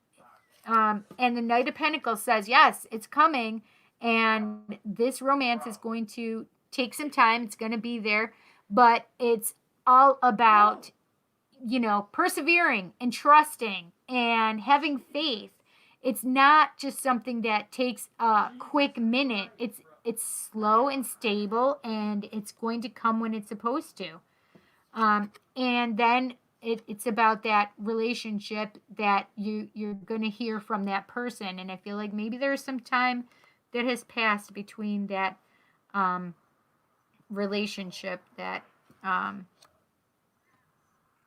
And the Knight of Pentacles says, yes, it's coming. And this romance is going to take some time. It's going to be there. But it's all about, persevering and trusting and having faith. It's not just something that takes a quick minute. It's slow and stable, and it's going to come when it's supposed to. And then it's about that relationship that you're going to hear from that person. And I feel like maybe there's some time that has passed between that relationship that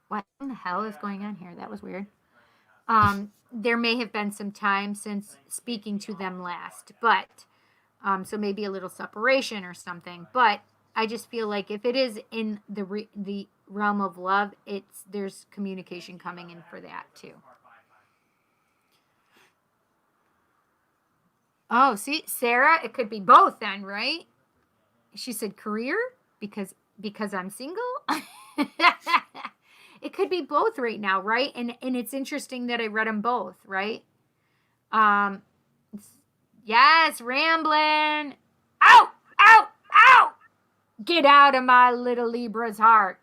what in the hell is going on here? That was weird. There may have been some time since speaking to them last, but so maybe a little separation or something. But I just feel like if it is in the realm of love, there's communication coming in for that too. Oh, see, Sarah, it could be both then, right? She said career because I'm single. It could be both right now, right? And it's interesting that I read them both, right? Yes, rambling. Out, out, out. Get out of my little Libra's heart.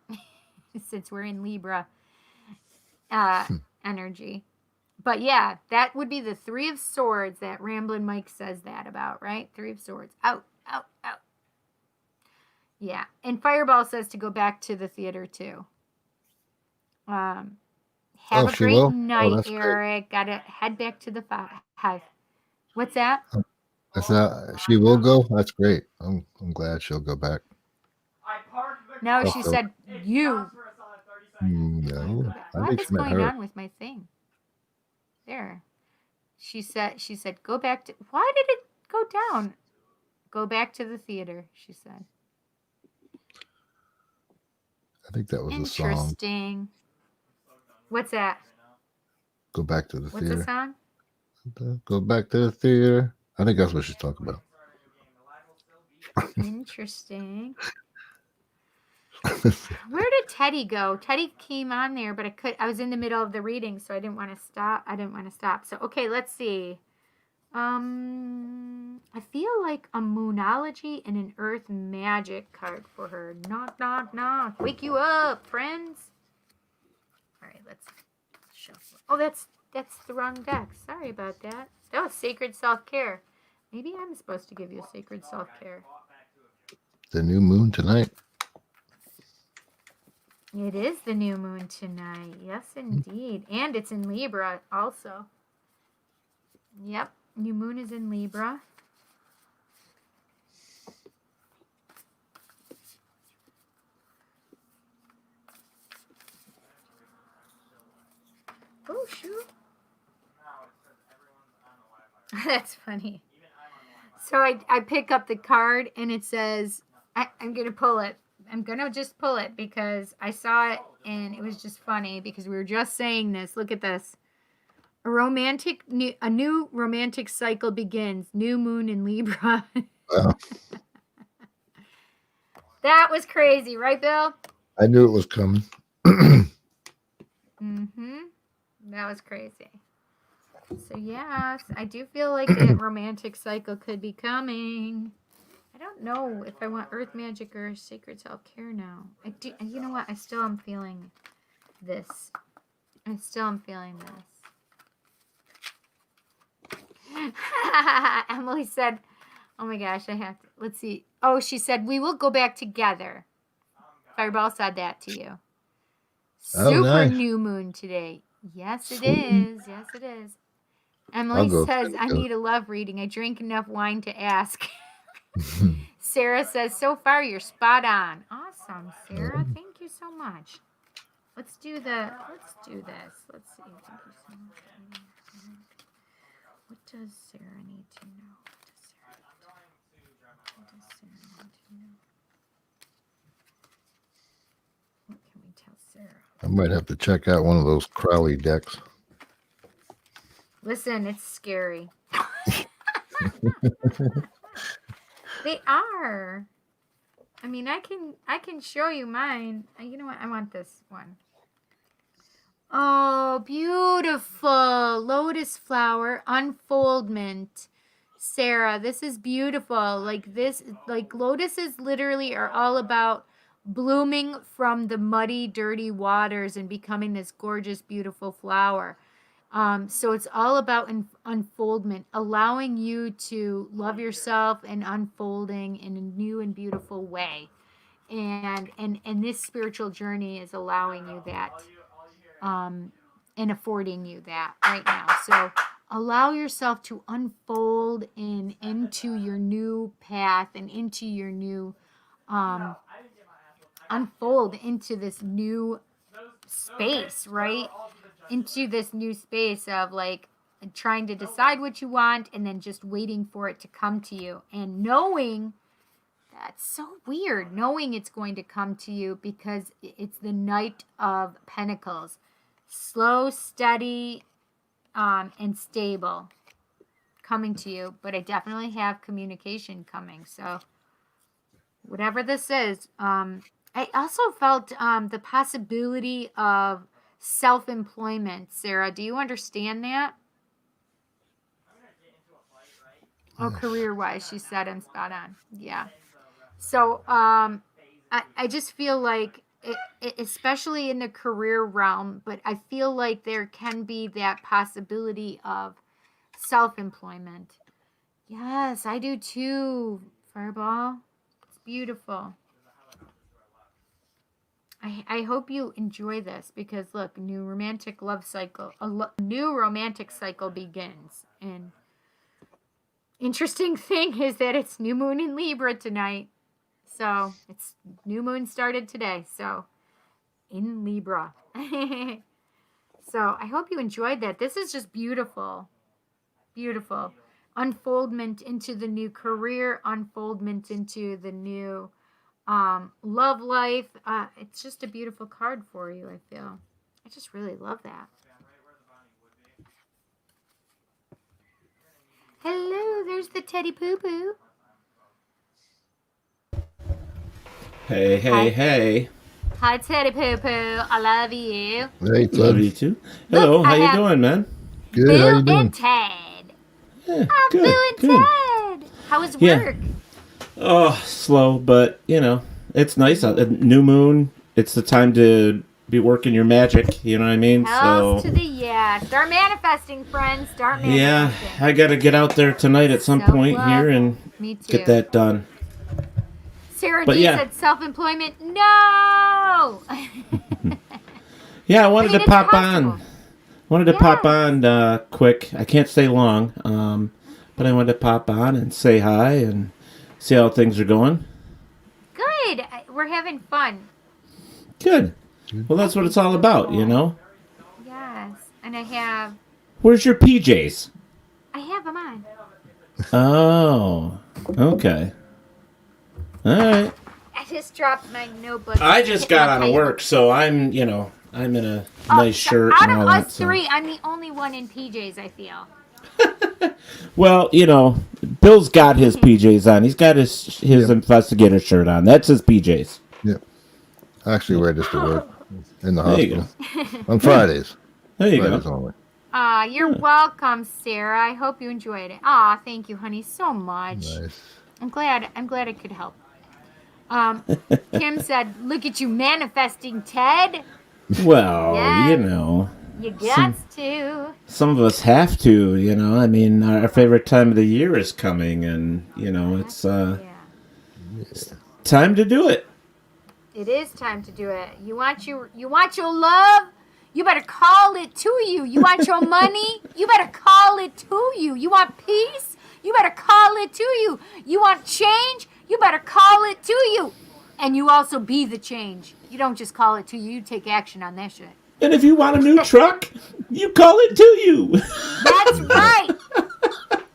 Since we're in Libra energy. But yeah, that would be the Three of Swords that Ramblin' Mike says that about, right? Three of Swords. Out, out, out. Yeah. And Fireball says to go back to the theater too. Have a great night, Eric. Got to head back to the hive. What's that? That's not. She will go. That's great. I'm glad she'll go back. No, she said you. No, I think What's she meant going her. on with my thing? There. She said, go back to, why did it go down? Go back to the theater, she said. I think that was a song. Interesting. What's that? Go back to the What's theater. the song? Go back to the theater. I think that's what she's talking about. Interesting. Where did Teddy go? Teddy came on there, but I was in the middle of the reading, so I didn't want to stop. So okay, let's see. I feel like a moonology and an earth magic card for her. Knock, knock, knock. Wake you up, friends. All right, let's shuffle. Oh, that's the wrong deck. Sorry about that. That was sacred self-care. Maybe I'm supposed to give you a sacred self-care. The new moon tonight. It is the new moon tonight. Yes, indeed. And it's in Libra also. Yep. New moon is in Libra. Oh, shoot. That's funny. So I pick up the card and it says, I'm going to pull it. I'm going to just pull it because I saw it and it was just funny because we were just saying this. Look at this. A new romantic cycle begins. New moon in Libra. Wow. That was crazy, right, Bill? I knew it was coming. Mm-hmm. That was crazy. So, yes, I do feel like that romantic cycle could be coming. I don't know if I want earth magic or sacred self-care now. You know what? I still am feeling this. Emily said, oh my gosh, I have to, let's see. Oh, she said, we will go back together. Fireball said that to you. Oh, Super nice. new moon today. Yes, it Sweet. is. Yes, it is. Emily go says, I together. need a love reading. I drank enough wine to ask. Sarah says, so far you're spot on. Awesome, Sarah. Thank you so much. Let's do this. Let's see. Thank you so much. What does Sarah need to know? What can we tell Sarah? I might have to check out one of those Crowley decks. Listen, it's scary. They are. I mean, I can show you mine. You know what? I want this one. Oh, beautiful. Lotus flower unfoldment. Sarah, this is beautiful. Like lotuses literally are all about blooming from the muddy, dirty waters and becoming this gorgeous, beautiful flower. So it's all about unfoldment, allowing you to love yourself and unfolding in a new and beautiful way. And this spiritual journey is allowing you that, and affording you that right now. So allow yourself to unfold into your new path and into your new, unfold into this new space, right? Into this new space of like trying to decide what you want and then just waiting for it to come to you and knowing that's so weird, knowing it's going to come to you because it's the Knight of Pentacles. Slow, steady, and stable coming to you, but I definitely have communication coming. So whatever this is, I also felt the possibility of self-employment. Sarah, do you understand that? Oh, career-wise, she said I'm spot on. Yeah. So I just feel like, especially in the career realm, but I feel like there can be that possibility of self-employment. Yes, I do too, Fireball. It's beautiful. I hope you enjoy this because look, new romantic cycle begins. And interesting thing is that it's new moon in Libra tonight. So it's new moon started today. So in Libra. So I hope you enjoyed that. This is just beautiful. Beautiful. Unfoldment into the new career, unfoldment into the new love life. It's just a beautiful card for you, I feel. I just really love that. Hello, there's the Teddy Poo Poo. Hey, Hi. hey. Hi, Teddy Poo Poo. I love you. Hey, Love you Ted. too. Hello, Look, how I you have doing, man? Good. Bill How you doing? and Ted. Yeah, I'm good, Bill and good. Ted. How was Yeah. work? Oh, slow, but it's nice. New moon. It's the time to be working your magic. You know what I mean? Hells So to the yeah. Start manifesting, friends. Start yeah, manifesting. I gotta get out there tonight at some point here and Me too. get that done. Sarah But D yeah. said self-employment. No. Yeah, I wanted I mean, to it's pop possible. on. Wanted to pop Yes. on quick. I can't stay long, but I wanted to pop on and say hi and see how things are going. Good. We're having fun. Good. Well, that's what it's all about, you know? Yes. And I have Where's your PJs? them on. Oh, okay. All right. I just dropped my notebook. I just got out of work, so I'm in a nice shirt Out and of all us that. So. three, I'm the only one in PJs, I feel. Well, Bill's got his PJs on. He's got his investigator shirt on. That's his PJs. Yeah. I actually wear this to work in the There you hospital. On Fridays. There you Fridays go. only. You're welcome, Sarah. I hope you enjoyed it. Thank you, honey, so much. Nice. I'm glad I could help. Kim said, "Look at you manifesting, Ted. Well, Yes. You got to." some of us have to, I mean, our favorite time of the year is coming, and, it's Yeah. time to do it. It is time to do it. You want your love? You better call it to you. You want your money? You better call it to you. You want peace? You better call it to you. You want change? You better call it to you. And you also be the change. You don't just call it to you. You take action on that shit. And if you want a new truck, you call it to you. That's right.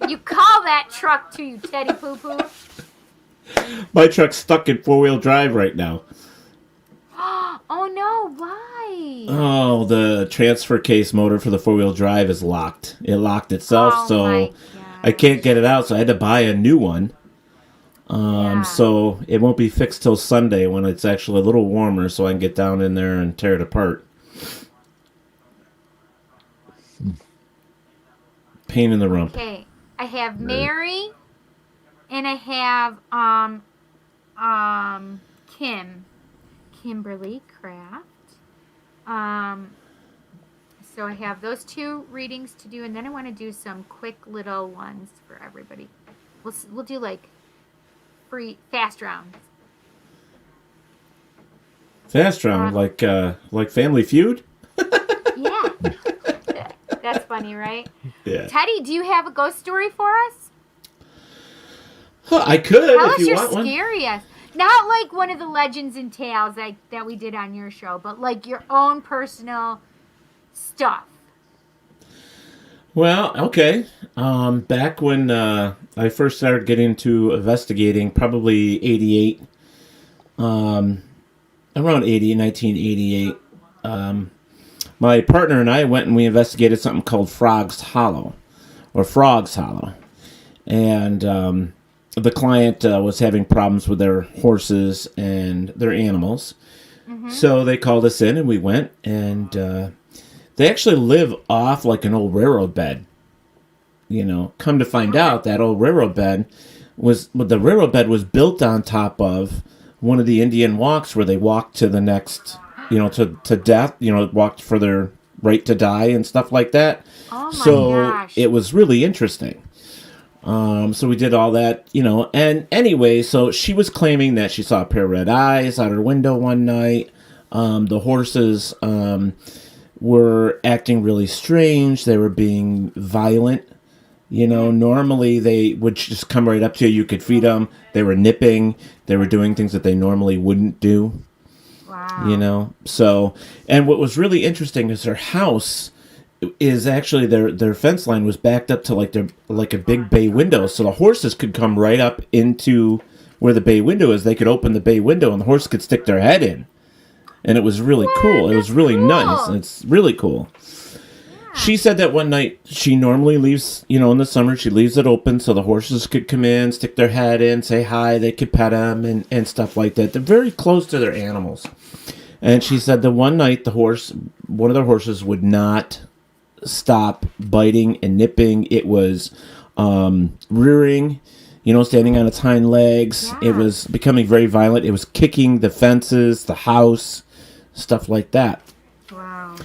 You call that truck to you, Teddy Poo Poo. My truck's stuck in 4-wheel drive right now. Oh no, why? Oh, the transfer case motor for the 4-wheel drive is locked. It locked itself, Oh, my so God. I can't get it out, so I had to buy a new one. Yeah. So it won't be fixed till Sunday when it's actually a little warmer, so I can get down in there and tear it apart. Pain in the rump. Okay, I have Mary, and I have Kimberly Craft. So I have those two readings to do, and then I want to do some quick little ones for everybody. We'll do like fast rounds. Fast round, like Family Feud? Yeah, that's funny, right? Yeah. Teddy, do you have a ghost story for us? Huh, I could Tell if us you your want one. scariest. Not like one of the legends and tales that we did on your show, but like your own personal stuff. Well, okay. Back when I first started getting into investigating, probably 88, around 1988, my partner and I went and we investigated something called Frog's Hollow. And the client was having problems with their horses and their animals. Mm-hmm. So they called us in and we went, and they actually live off like an old railroad bed. Come to find out, that old railroad bed was built on top of one of the Indian walks where they walked to the next, to death, walked for their right to die and stuff like that. Oh my gosh. It was really interesting. So we did all that, and anyway, so she was claiming that she saw a pair of red eyes out her window one night. The horses were acting really strange. They were being violent. Normally they would just come right up to you. You could feed them. They were nipping. They were doing things that they normally wouldn't do. Wow. You know, so, and what was really interesting is their house is actually their fence line was backed up to like a big bay window, so the horses could come right up into where the bay window is. They could open the bay window and the horse could stick their head in, and it was really cool. It was really nice. It's really cool. She said that one night she normally leaves, you know, in the summer, she leaves it open so the horses could come in, stick their head in, say hi, they could pet them and stuff like that. They're very close to their animals. And she said that one night one of the horses would not stop biting and nipping. It was rearing, you know, standing on its hind legs. Yeah. It was becoming very violent. It was kicking the fences, the house, stuff like that. Wow.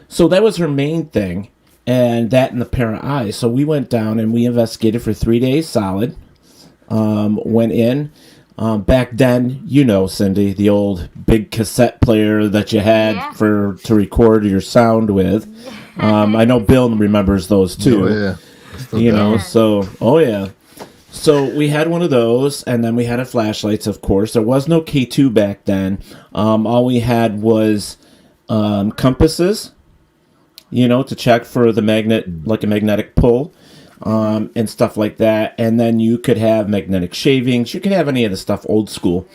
So that was her main thing, and that and the pair of eyes. So we went down and we investigated for 3 days solid. Went in. Back then, you know, Cindy, the old big cassette player that you had to record your sound with. I know Bill remembers those too. Oh, yeah. You know, so, oh yeah. So we had one of those, and then we had flashlights, of course. There was no K2 back then. All we had was compasses, you know, to check for the magnet, like a magnetic pull, and stuff like that. And then you could have magnetic shavings. You could have any of the stuff old school.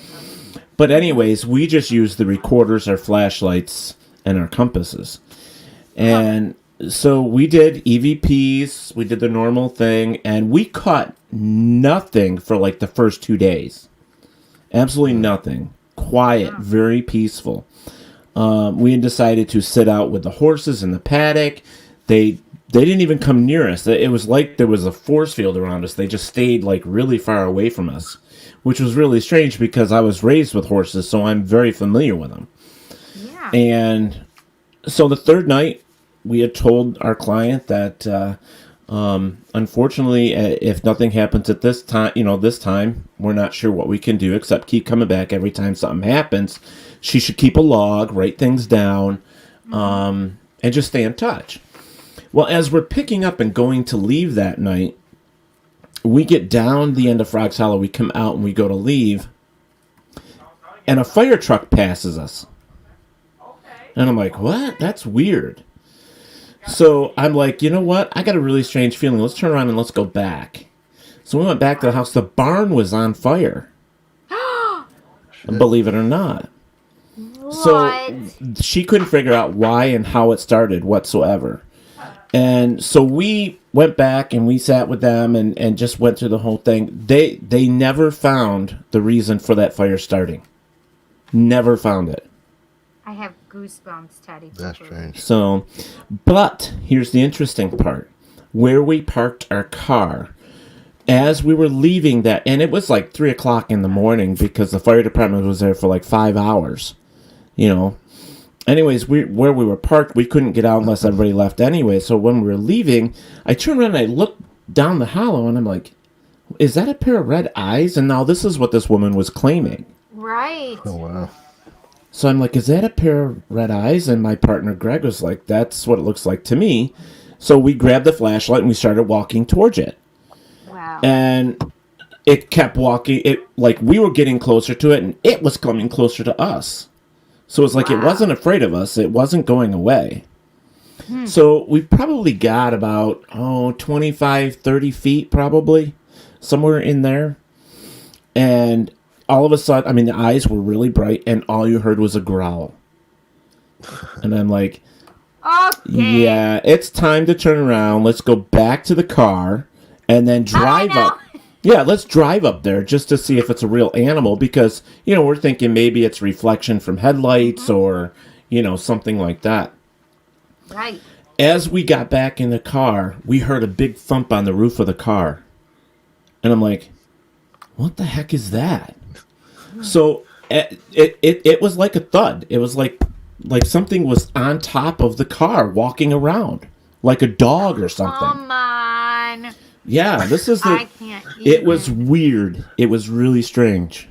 But anyways, we just used the recorders, our flashlights, and our compasses. And so we did EVPs, we did the normal thing, and we caught nothing for like the first 2 days. Absolutely nothing. Quiet, very peaceful. We had decided to sit out with the horses in the paddock. They didn't even come near us. It was like there was a force field around us. They just stayed like really far away from us, which was really strange because I was raised with horses, so I'm very familiar with them. Yeah. And so the third night, we had told our client that unfortunately, if nothing happens at this time, this time, we're not sure what we can do except keep coming back every time something happens. She should keep a log, write things down, and just stay in touch. Well, as we're picking up and going to leave that night, we get down the end of Frogs Hollow. We come out and we go to leave, and a fire truck passes us. And I'm like, what? That's weird. So I'm like, you know what? I got a really strange feeling. Let's turn around and let's go back. So we went back to the house. The barn was on fire. Believe it or not. So she couldn't figure out why and how it started whatsoever. And so we went back and we sat with them and just went through the whole thing. They never found the reason for that fire starting. Never found it. I have goosebumps, Teddy. That's strange. So, but here's the interesting part. Where we parked our car, as we were leaving that, and it was like 3 o'clock in the morning because the fire department was there for like 5 hours, you know. Anyways, where we were parked, we couldn't get out unless everybody left anyway. So when we were leaving, I turned around and I looked down the hollow and I'm like, is that a pair of red eyes? And now this is what this woman was claiming. Right. Oh, wow. So I'm like, is that a pair of red eyes? And my partner Greg was like, that's what it looks like to me. So we grabbed the flashlight and we started walking towards it. Wow. And it kept walking. It like we were getting closer to it and it was coming closer to us. So it's like it wasn't afraid of us. It wasn't going away. So we probably got about, 25, 30 feet probably, somewhere in there. And all of a sudden, I mean, the eyes were really bright, and all you heard was a growl. And I'm like, okay. yeah, it's time to turn around. Let's go back to the car and then drive up. Yeah, let's drive up there just to see if it's a real animal because, we're thinking maybe it's reflection from headlights or, something like that. Right. As we got back in the car, we heard a big thump on the roof of the car. And I'm like, what the heck is that? So it was like a thud. It was like something was on top of the car walking around, like a dog or something. Come on. Yeah, this is I can't it was weird. It was really strange.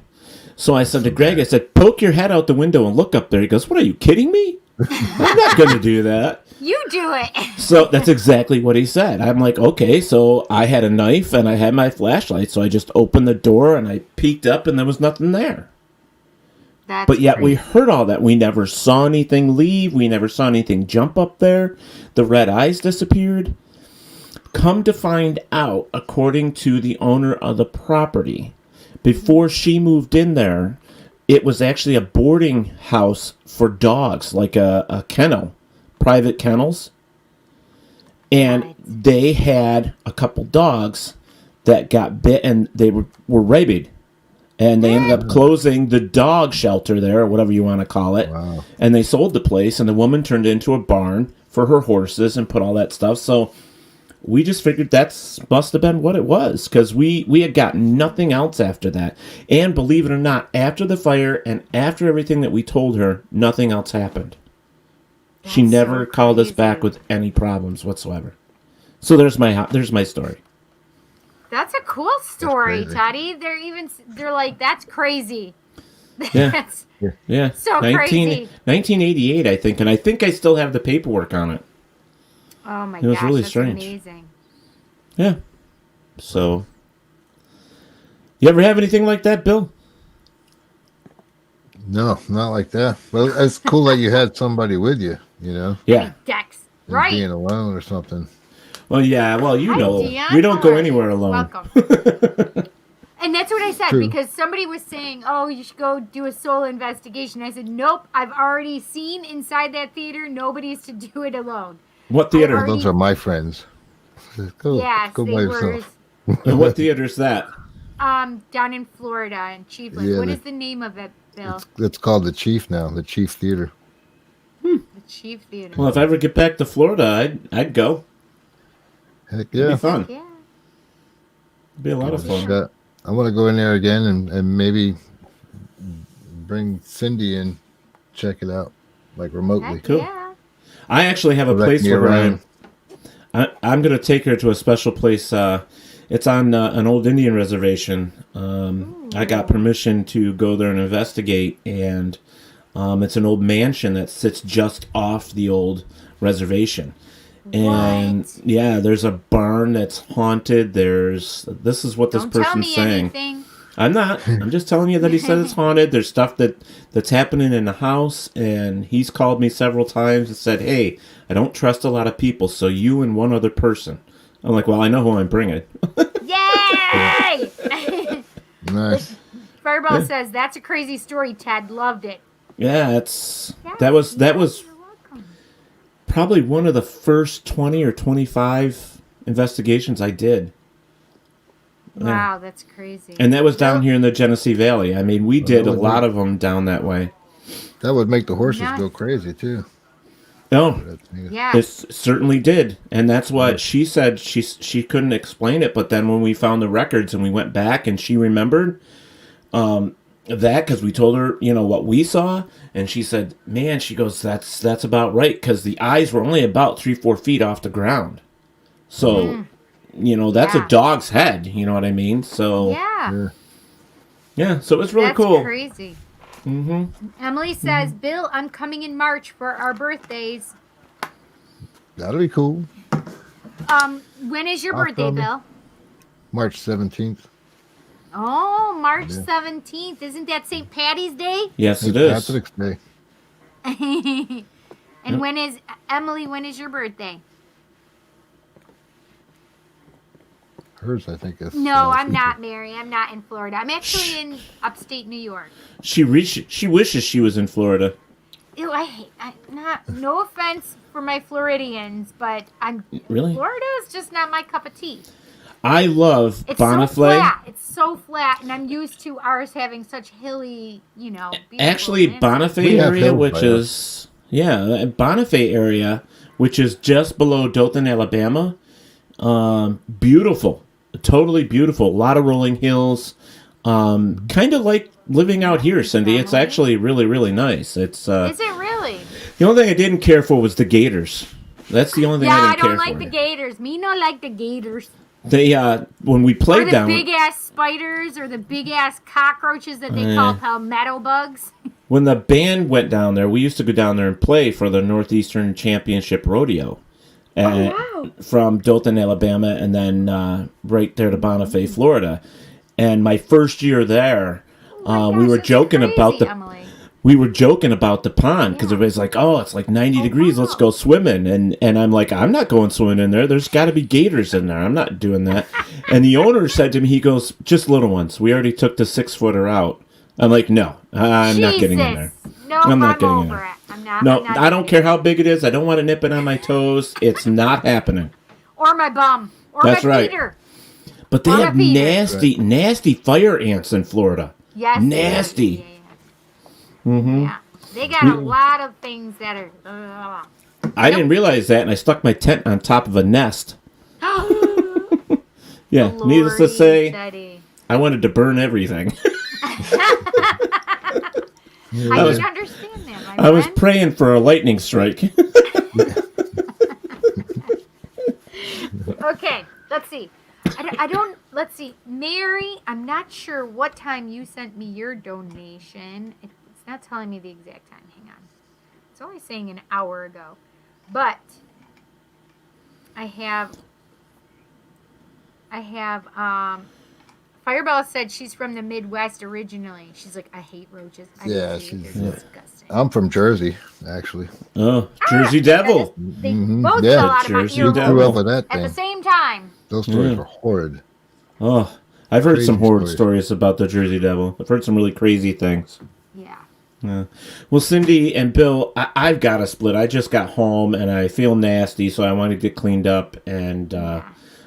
So I said to Greg, I said, poke your head out the window and look up there. He goes, what, are you kidding me? I'm not going to do that. You do it. So that's exactly what he said. I'm like, okay, so I had a knife and I had my flashlight. So I just opened the door and I peeked up and there was nothing there. But yet we heard all that. We never saw anything leave. We never saw anything jump up there. The red eyes disappeared. Come to find out, according to the owner of the property, before she moved in there, it was actually a boarding house for dogs, like a kennel, private kennels. And they had a couple dogs that got bit, and they were rabid. And they ended up closing the dog shelter there, or whatever you want to call it. Wow. And they sold the place, and the woman turned it into a barn for her horses and put all that stuff. So we just figured that must have been what it was, because we had got nothing else after that. And believe it or not, after the fire and after everything that we told her, nothing else happened. She never called us back with any problems whatsoever. So there's my story. That's a cool story, Toddy. They're like, that's crazy. Yeah. That's Yeah. so crazy. 1988, I think, and I think I still have the paperwork on it. Oh my It was gosh, really that's strange. amazing. Yeah. So, you ever have anything like that, Bill? No, not like that. Well, it's cool that you had somebody with you, you know, Yeah. Dex, than right? being alone or something. Well, yeah. Well, you Hi, know, Dion. we don't go How are anywhere you? alone. Welcome. And that's what I said, True. because somebody was saying, oh, you should go do a solo investigation. I said, nope, I've already seen inside that theater. Nobody's to do it alone. What theater? already- Those are my friends. Go, Yes, go they by were yourself. What theater's that? down in Florida, in Chiefland. Yeah, What is the name of it, Bill? It's called the Chief now, the Chief Theater. The Chief Theater. Well, if I ever get back to Florida, I'd go. Heck It'd yeah. be fun. Yeah. It'd be a lot of fun. Shot. I want to go in there again and maybe bring Cindy in, check it out, like remotely. Heck Cool. yeah. I actually have a Direct place me where around. I'm going to take her to a special place. It's on an old Indian reservation. I got permission to go there and investigate, and it's an old mansion that sits just off the old reservation. And yeah, there's a barn that's haunted. This is what this Don't tell person's me saying. anything. I'm not. I'm just telling you that he said it's haunted. There's stuff that's happening in the house, and he's called me several times and said, "Hey, I don't trust a lot of people, so you and one other person." I'm like, "Well, I know who I'm bringing." Yay! Nice. Fireball says, that's a crazy story, Ted. Loved it. Yeah, that was You're welcome. probably one of the first 20 or 25 investigations I did. Wow, that's crazy. And that was down here in the Genesee Valley. I mean, we did a lot of them down that way. That would make the horses Nice. go crazy too. No, Yeah. it certainly did. And that's what she said. She couldn't explain it. But then when we found the records and we went back and she remembered that, because we told her, what we saw. And she said, man, she goes, that's about right. Because the eyes were only about 3-4 feet off the ground. So, that's Yeah. a dog's head. You know what I mean? So, yeah, so it was really That's cool. crazy. Mm-hmm. Emily says, Bill, I'm coming in March for our birthdays. That'll be cool. When is your I'll birthday, come. Bill? March 17th. Oh, March 17th. Isn't that St. Patty's Day? Yes, it St. is. Patrick's Day. And when is your birthday? Hers, I think, is. No, I'm not, Mary. I'm not in Florida. I'm actually in upstate New York. She wishes she was in Florida. Ew, no offense for my Floridians, but Really? Florida is just not my cup of tea. I love It's so Bonifay. flat. It's so flat, and I'm used to ours having such hilly, beautiful Actually, landscape. Bonifay We have area, hills which by is Bonifay area, which is just below Dothan, Alabama. Beautiful, totally beautiful. A lot of rolling hills. Kind of like living out here, Cindy. It's actually really, really nice. It's Is it really? the only thing I didn't care for was the gators. That's the only thing I Yeah, I didn't care don't like for. the gators. Me not like the gators. They when we Or played the down. big ass spiders or the big ass cockroaches that they call palmetto bugs. When the band went down there, we used to go down there and play for the Northeastern Championship Rodeo. From Dothan, Alabama, and then right there to Bonifay, Florida. And my first year there, we were Gosh, joking that's about crazy, Emily. we were joking about the pond because everybody's like, oh, it's like 90 degrees. Let's go swimming. And I'm like, I'm not going swimming in there. There's got to be gators in there. I'm not doing that. And the owner said to me, he goes, just little ones. We already took the 6-footer out. I'm like, no, I'm not getting in there. No, I'm not getting in over there. it. I'm not. No, I'm not I don't doing care it. how big it is. I don't want to nip it on my toes. It's not happening. Or my bum. Or That's my right. feeder. But they Or have my feeder. nasty fire ants in Florida. Yes. Nasty. Mm-hmm. Yeah. They got a lot of things that are. I didn't realize that, and I stuck my tent on top of a nest. Yeah, needless to say, Daddy. I wanted to burn everything. I can understand that, my I was friend. praying for a lightning strike. Okay, let's see. Let's see. Mary, I'm not sure what time you sent me your donation. It's not telling me the exact time. Hang on. It's only saying an hour ago. But I have, Fireball said she's from the Midwest originally. She's like, I hate roaches. They're disgusting. I'm from Jersey, actually. Oh, Jersey Devil. They both Yeah, fell out of my Jersey ear Devil. Grew up with that at the thing. same time. Those stories were horrid. Oh, I've heard some Crazy horror stories. stories about the Jersey Devil. I've heard some really crazy things. Yeah. Yeah. Well, Cindy and Bill, I've got a split. I just got home and I feel nasty, so I want to get cleaned up and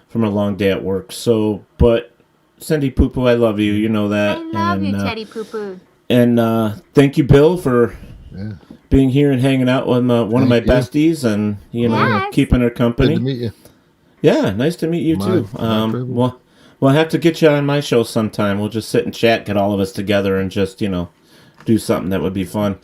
from a long day at work. So, but Cindy Poo Poo, I love you. You know that. I love you, Teddy Poo Poo. And thank you, Bill, for being here and hanging out with one of my Thank you. besties and Yes. keeping her Good company. to meet you. Yeah, nice to meet you My too. privilege. Well, I have to get you on my show sometime. We'll just sit and chat, get all of us together, and just do something that would be fun.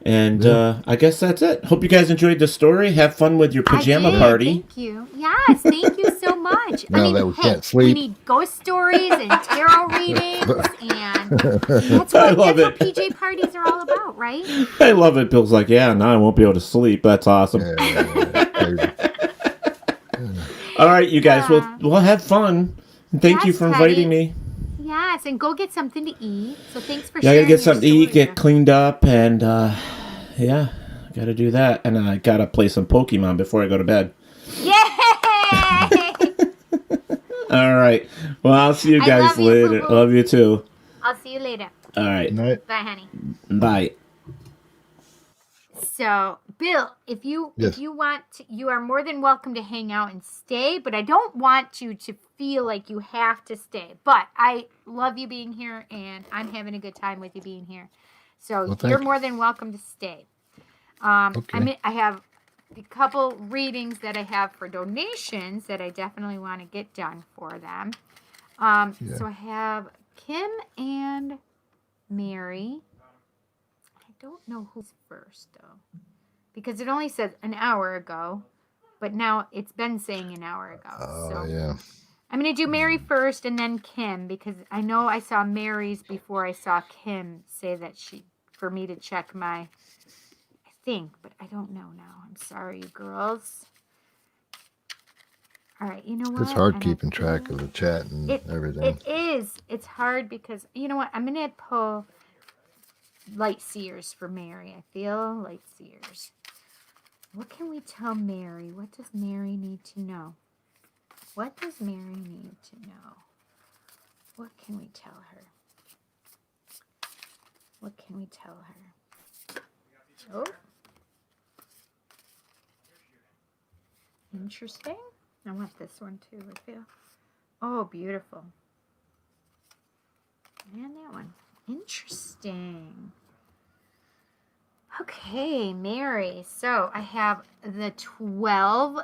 And I guess that's it. Hope you guys enjoyed the story. Have fun with your pajama I did. party. Thank you. Yes, thank you so much. Now that we can't we sleep. need ghost stories and tarot readings, and that's I what, love that's what it. PJ parties are all about, right? I love it. Bill's like, yeah, now I won't be able to sleep. That's awesome. Crazy. All right, you guys. We'll have fun. Thank you Yes, for inviting Teddy. me. Yes, and go get something to eat. So thanks for Yeah, I sharing. gotta get something to your eat, story. get cleaned up, and yeah, gotta do that. And I gotta play some Pokemon before I go to bed. Yay! All right. Well, I'll see you I guys love you, later. Boo Boo. Love you too. I'll see you later. All right. Night. Bye, honey. Bye. So, Bill, if you want to, you are more than welcome to hang out and stay, but I don't want you to feel like you have to stay. But I love you being here, and I'm having a good time with you being here. So Well, you're thank more than welcome to stay. Okay. I have a couple readings that I have for donations that I definitely want to get done for them. So I have Kim and Mary. I don't know who's first, though, because it only says an hour ago, but now it's been saying an hour ago. Oh, So yeah. I'm going to do Mary first and then Kim, because I know I saw Mary's before I saw Kim say that for me to check I think, but I don't know now. I'm sorry, you girls. All right, you know what? It's hard And keeping track of the chat and everything. It is. It's hard because, you know what? I'm going to pull light seers for Mary. I feel light seers. What can we tell Mary? What does Mary need to know? What does Mary need to know? What can we tell her? What can we tell her? Oh. Interesting. I want this one too, I feel. Oh, beautiful. And that one. Interesting. Okay, Mary. So I have the 12,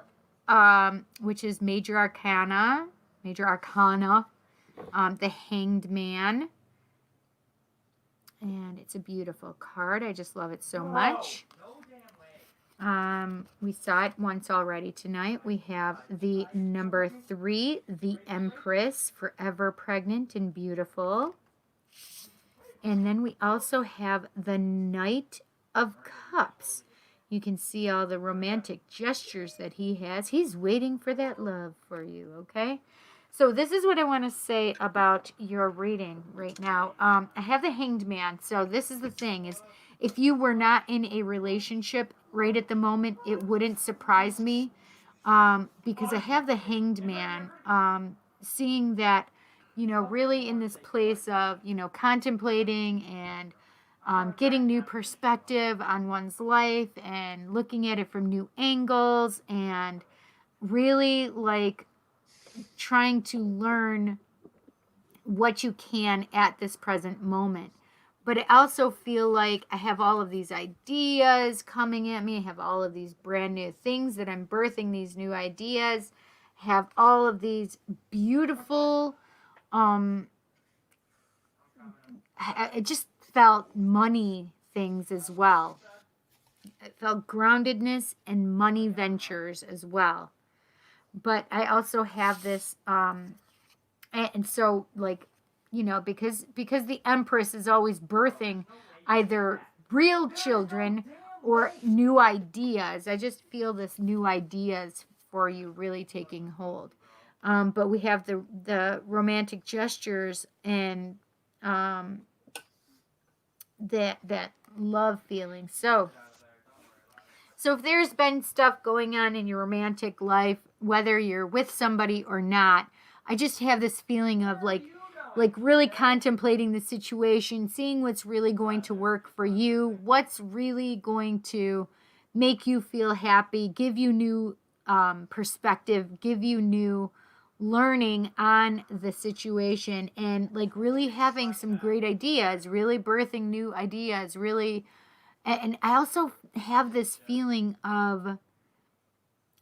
which is Major Arcana, the Hanged Man. And it's a beautiful card. I just love it so much. We saw it once already tonight. We have the number 3, the Empress, forever pregnant and beautiful. And then we also have the Knight of Cups. You can see all the romantic gestures that he has. He's waiting for that love for you, okay? So this is what I want to say about your reading right now. I have the Hanged Man. So this is the thing, is if you were not in a relationship right at the moment, it wouldn't surprise me, because I have the Hanged Man, seeing that, really in this place of, contemplating and getting new perspective on one's life and looking at it from new angles and really like trying to learn what you can at this present moment. But I also feel like I have all of these ideas coming at me. I have all of these brand new things that I'm birthing, these new ideas. I have all of these beautiful, I just felt money things as well. I felt groundedness and money ventures as well. But I also have this, and so like, because the Empress is always birthing either real children or new ideas. I just feel this new ideas for you really taking hold. But we have the romantic gestures and that love feeling. So if there's been stuff going on in your romantic life, whether you're with somebody or not, I just have this feeling of like really contemplating the situation, seeing what's really going to work for you, what's really going to make you feel happy, give you new perspective, give you new learning on the situation, and like really having some great ideas, really birthing new ideas, really. And I also have this feeling of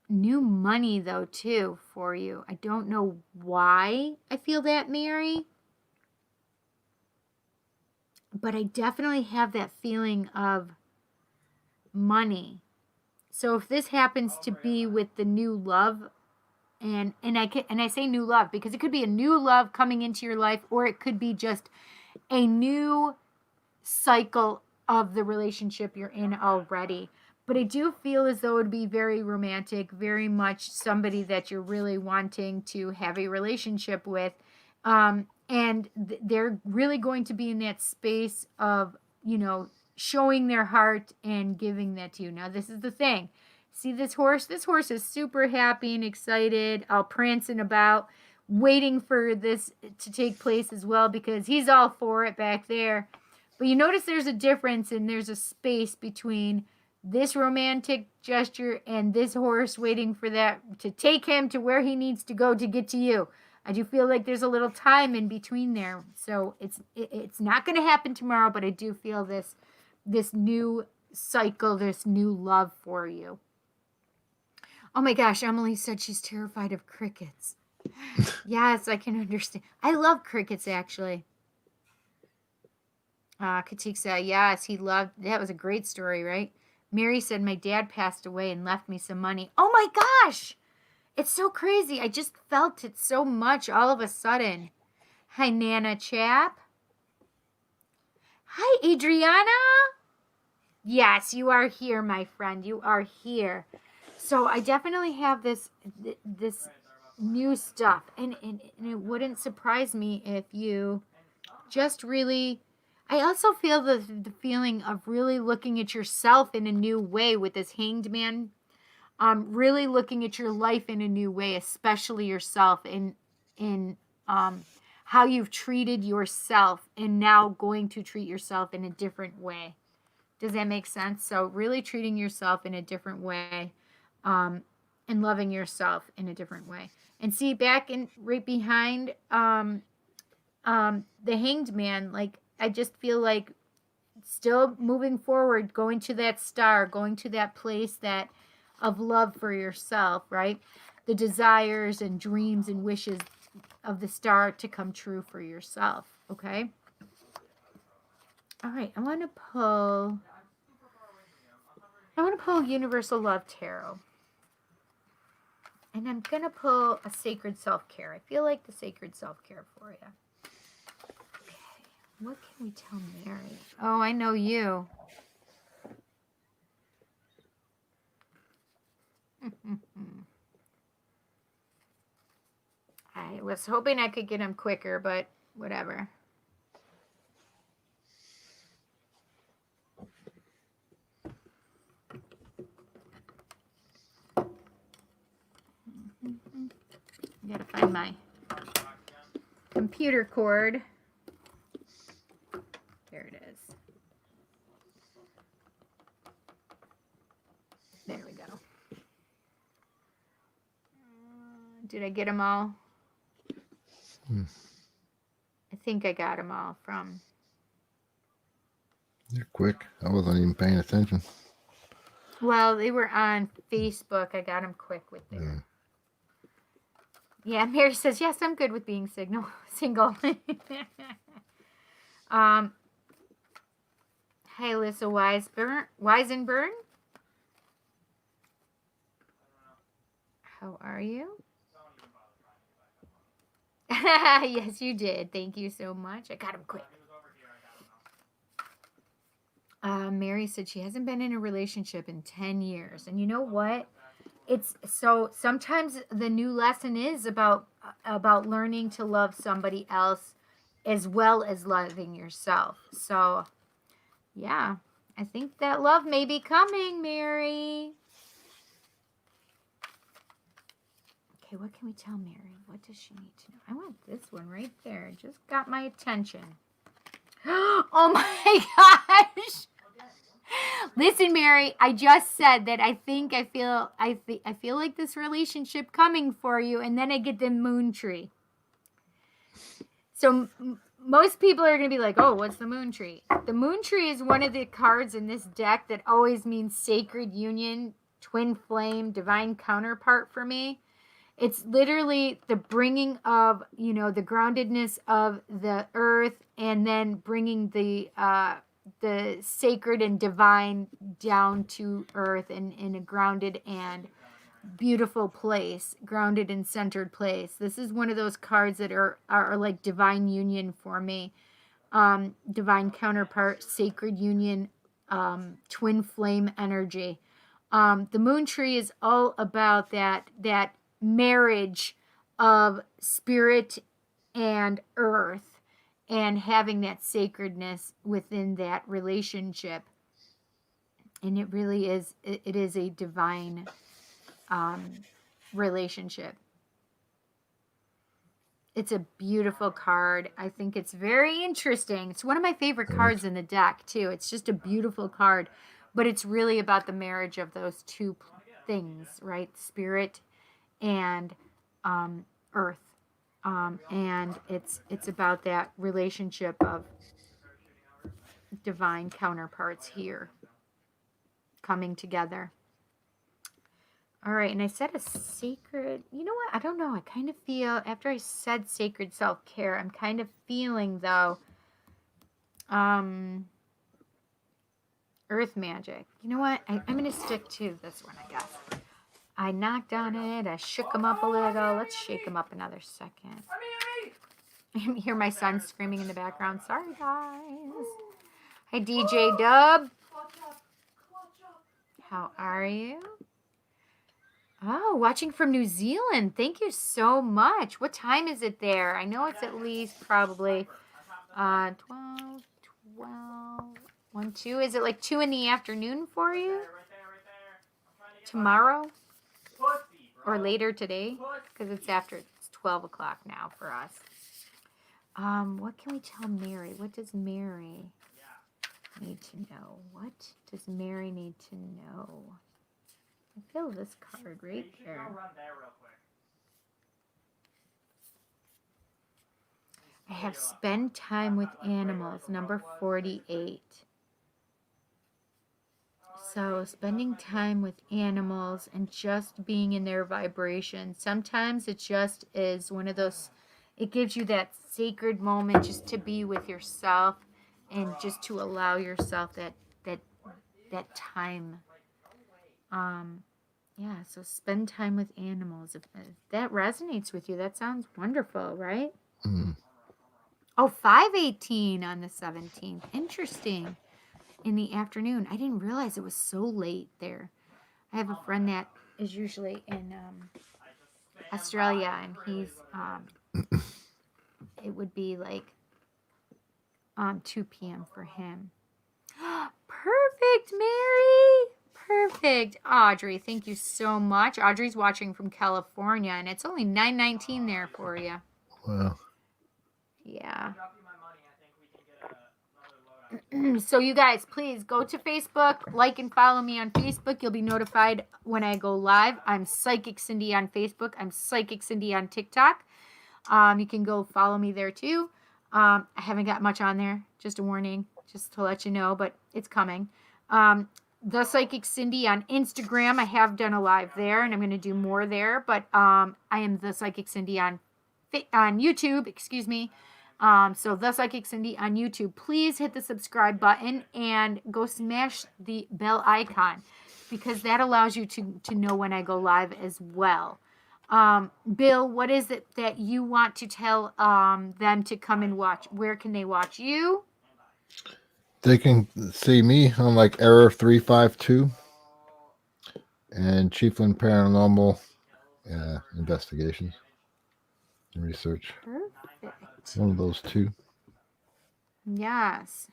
new money, though, too, for you. I don't know why I feel that, Mary. But I definitely have that feeling of money. So if this happens to be with the new love, and I say new love because it could be a new love coming into your life, or it could be just a new cycle of the relationship you're in already. But I do feel as though it would be very romantic, very much somebody that you're really wanting to have a relationship with. And they're really going to be in that space of, showing their heart and giving that to you. Now, this is the thing. See this horse? This horse is super happy and excited, all prancing about, waiting for this to take place as well because he's all for it back there. But you notice there's a difference and there's a space between this romantic gesture and this horse waiting for that to take him to where he needs to go to get to you. I do feel like there's a little time in between there. So it's not going to happen tomorrow, but I do feel this new cycle, this new love for you. Oh my gosh, Emily said she's terrified of crickets. Yes, I can understand. I love crickets, actually. Katik said, yes, he loved, that was a great story, right? Mary said, my dad passed away and left me some money. Oh my gosh! It's so crazy. I just felt it so much all of a sudden. Hi, Nana Chap. Hi, Adriana. Yes, you are here, my friend. You are here. So I definitely have this new stuff. And it wouldn't surprise me if you just really... I also feel the feeling of really looking at yourself in a new way with this Hanged Man. Really looking at your life in a new way, especially yourself in how you've treated yourself and now going to treat yourself in a different way. Does that make sense? So really treating yourself in a different way, and loving yourself in a different way. And see, back in right behind the Hanged Man, like I just feel like still moving forward, going to that star, going to that place that of love for yourself, right? The desires and dreams and wishes of the star to come true for yourself, okay? All right, I want to pull Universal Love Tarot. And I'm going to pull a Sacred Self-Care. I feel like the Sacred Self-Care for you. Okay, what can we tell Mary? Oh, I know you. I was hoping I could get him quicker, but whatever. my computer cord. There it is. There we go. Did I get them all? I think I got them all from. You're quick. I wasn't even paying attention. Well, they were on Facebook. I got them quick with there. Yeah, Mary says, yes, I'm good with being single. Hey, Alyssa Weisenburn. How are you? Yes, you did. Thank you so much. I got him quick. Mary said she hasn't been in a relationship in 10 years. And you know what? It's so sometimes the new lesson is about learning to love somebody else as well as loving yourself. So, yeah, I think that love may be coming, Mary. Okay, what can we tell Mary? What does she need to know? I want this one right there. It just got my attention. Oh my gosh. Listen, Mary, I just said that I feel like this relationship coming for you, and then I get the moon tree. So most people are going to be like, oh, what's the moon tree? The moon tree is one of the cards in this deck that always means sacred union, twin flame, divine counterpart for me. It's literally the bringing of, the groundedness of the earth, and then bringing the sacred and divine down to earth in a grounded and beautiful place, grounded and centered place. This is one of those cards that are like divine union for me. Divine counterpart, sacred union, twin flame energy. The moon tree is all about that marriage of spirit and earth, and having that sacredness within that relationship. And it really is, it is a divine relationship. It's a beautiful card. I think it's very interesting. It's one of my favorite cards in the deck too. It's just a beautiful card, but it's really about the marriage of those two things, right? Spirit and earth. And it's about that relationship of divine counterparts here coming together. All right, and I said a sacred, you know what? I don't know. I kind of feel, after I said sacred self-care, I'm kind of feeling, though, earth magic. You know what? I'm going to stick to this one, I guess. I knocked on it. I shook him up a little. Let's shake him up another second. I hear my son screaming in the background. Sorry, guys. Hi, DJ Dub. How are you? Oh, watching from New Zealand. Thank you so much. What time is it there? I know it's at least probably 12, 1, 2. Is it like 2 in the afternoon for you? Tomorrow? Or later today? Because it's 12 o'clock now for us. What can we tell Mary? What does Mary need to know? What does Mary need to know? I feel this card right there. I have spent time with animals, number 48. So spending time with animals and just being in their vibration. Sometimes it just is one of those, it gives you that sacred moment just to be with yourself and just to allow yourself that time. Yeah, so spend time with animals. If that resonates with you, that sounds wonderful, right? Mm. Oh, 5:18 on the 17th. Interesting. In the afternoon. I didn't realize it was so late there. I have a friend that is usually in Australia, and he's it would be like 2 p.m. for him. Perfect, Mary. Perfect. Audrey, thank you so much. Audrey's watching from California, and it's only 9:19 there for you. Well, Yeah. Drop you my money. I think we can get another load out. So you guys, please go to Facebook, like and follow me on Facebook. You'll be notified when I go live. I'm Psychic Cindy on Facebook. I'm Psychic Cindy on TikTok. You can go follow me there too. I haven't got much on there. Just a warning, just to let you know, but it's coming. The Psychic Cindy on Instagram. I have done a live there, and I'm going to do more there. But I am the Psychic Cindy on YouTube. Excuse me. So the Psychic Cindy on YouTube. Please hit the subscribe button and go smash the bell icon, because that allows you to know when I go live as well. Bill, what is it that you want to tell them to come and watch? Where can they watch you? they can see me on like Error 352 and Chiefland Paranormal Investigations and Research. Perfect. One of those two. Yes.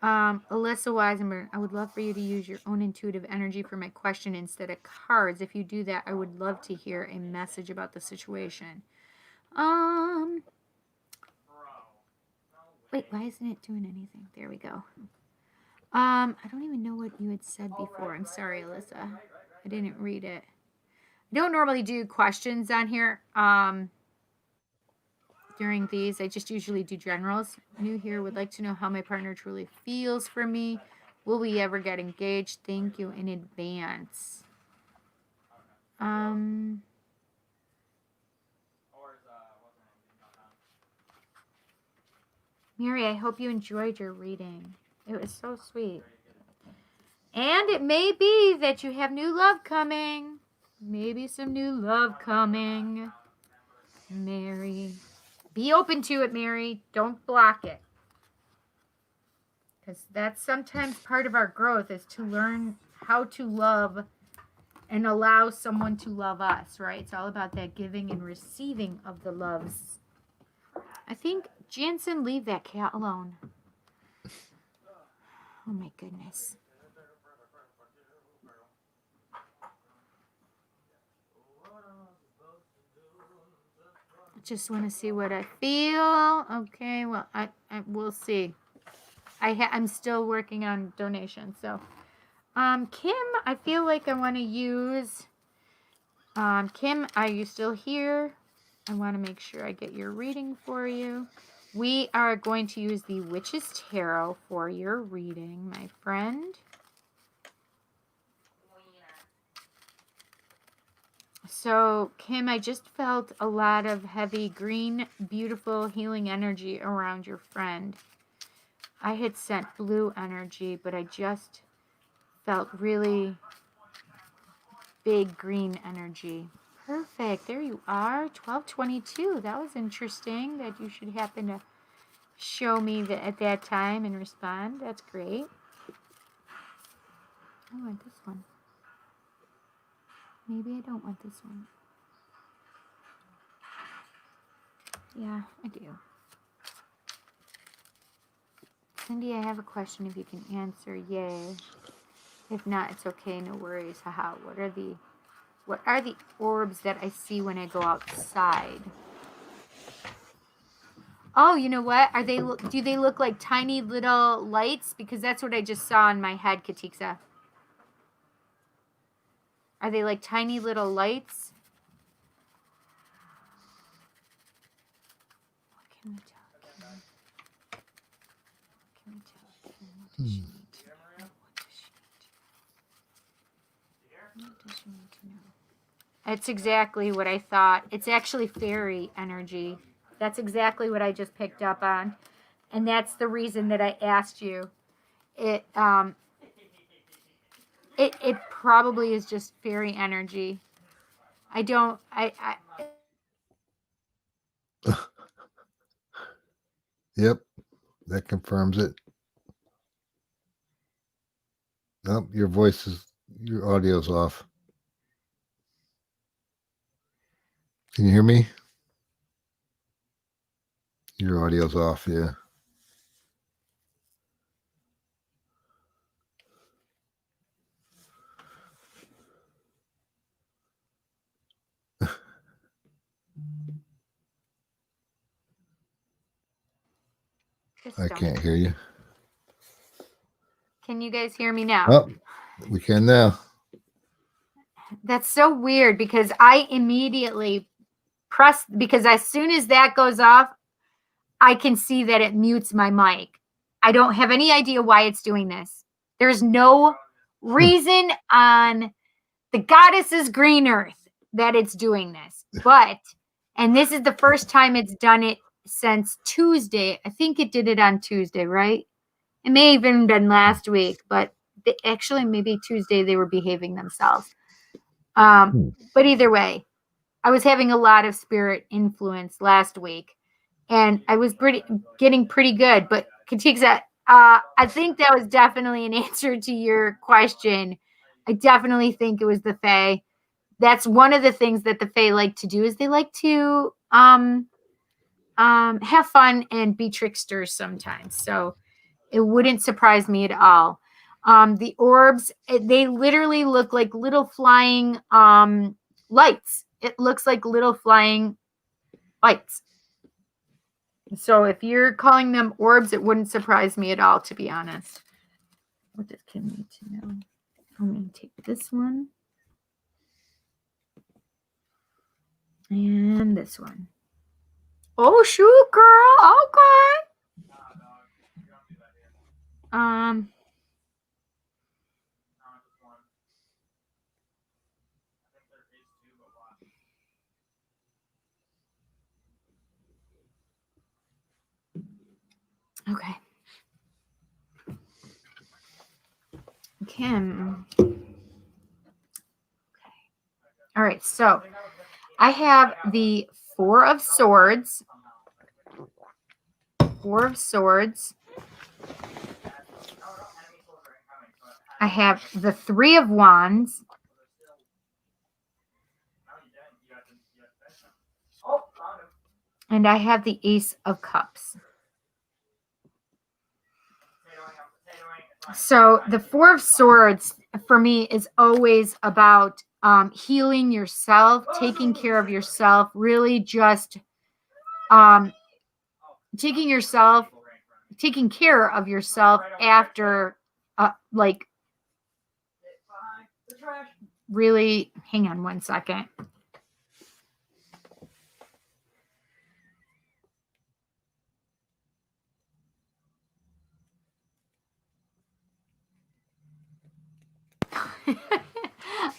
Alyssa Weisenberg, I would love for you to use your own intuitive energy for my question instead of cards. If you do that, I would love to hear a message about the situation. Wait, why isn't it doing anything? There we go. I don't even know what you had said before. I'm sorry, Alyssa. I didn't read it. I don't normally do questions on here during these. I just usually do generals. New here, would like to know how my partner truly feels for me. Will we ever get engaged? Thank you in advance. Mary, I hope you enjoyed your reading. It was so sweet. And it may be that you have new love coming. Maybe some new love coming. Mary. Be open to it, Mary. Don't block it. Because that's sometimes part of our growth, is to learn how to love and allow someone to love us, right? It's all about that giving and receiving of the loves. I think, Jansen, leave that cat alone. Oh my goodness. I just want to see what I feel. Okay, well, I we'll see. I'm still working on donations. So, Kim, I feel like I want to use. Kim, are you still here? I want to make sure I get your reading for you. We are going to use the Witch's Tarot for your reading, my friend. So, Kim, I just felt a lot of heavy green, beautiful healing energy around your friend. I had sent blue energy, but I just felt really big green energy. Perfect. There you are. 1222. That was interesting that you should happen to show me that at that time and respond. That's great. I want this one. Maybe I don't want this one. Yeah, I do. Cindy, I have a question if you can answer. Yay. If not, it's okay. No worries. Haha. What are the orbs that I see when I go outside? Oh, you know what? Do they look like tiny little lights? Because that's what I just saw in my head, Katiksa. Are they like tiny little lights? What can we tell Kim? What can we tell Kim? What does she need to know? What does she need to know? That's exactly what I thought. It's actually fairy energy. That's exactly what I just picked up on. And that's the reason that I asked you. It probably is just fairy energy. Yep, that confirms it. Nope, your audio's off. Can you hear me? Your audio's off, yeah. Just I don't. can't hear you. Can you guys hear me now? Oh, we can now. That's so weird because I immediately press, because as soon as that goes off, I can see that it mutes my mic. I don't have any idea why it's doing this. There's no reason on the goddess's green earth that it's doing this. But, and this is the first time it's done it since Tuesday. I think it did it on Tuesday, right? It may have even been last week, but actually maybe Tuesday they were behaving themselves. But either way, I was having a lot of spirit influence last week, and I was getting pretty good. But Katiksa, I think that was definitely an answer to your question. I definitely think it was the Fae. That's one of the things that the Fae like to do, is they like to have fun and be tricksters sometimes. So it wouldn't surprise me at all. The orbs, they literally look like little flying lights. It looks like little flying lights. So if you're calling them orbs, it wouldn't surprise me at all, to be honest. What does Kim need to know? I'm going to take this one. And this one. Oh, shoot, girl. Okay. Okay. Kim. Okay. All right. So I have the Four of Swords. Four of Swords. I have the Three of Wands. And I have the Ace of Cups. So the Four of Swords for me is always about healing yourself, taking care of yourself, really just taking care of yourself after like really, hang on one second.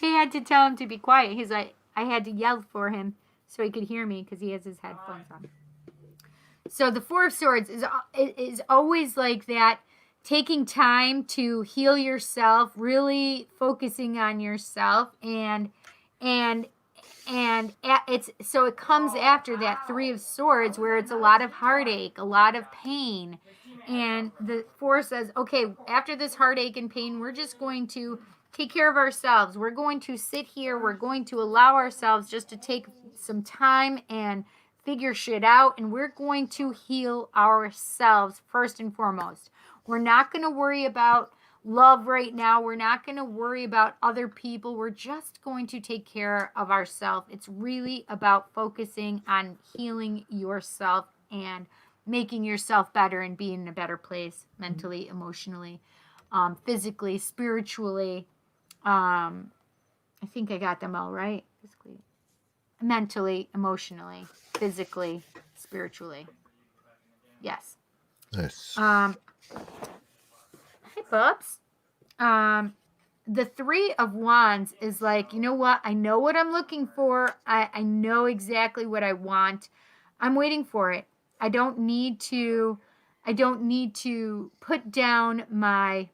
I had to tell him to be quiet. He's like, I had to yell for him so he could hear me because he has his headphones on. So the Four of Swords is always like that, taking time to heal yourself, really focusing on yourself, and it's so it comes after that Three of Swords where it's a lot of heartache, a lot of pain, and the Four says, okay, after this heartache and pain, we're just going to take care of ourselves. We're going to sit here. We're going to allow ourselves just to take some time and figure shit out, and we're going to heal ourselves first and foremost. We're not going to worry about love right now. We're not going to worry about other people. We're just going to take care of ourselves. It's really about focusing on healing yourself and making yourself better and being in a better place mentally, emotionally, physically, spiritually. I think I got them all right. Physically, mentally, emotionally, physically, spiritually. Yes. Nice. Hey, Bubs. The Three of Wands is like, you know what? I know what I'm looking for. I know exactly what I want. I'm waiting for it. I don't need to put down my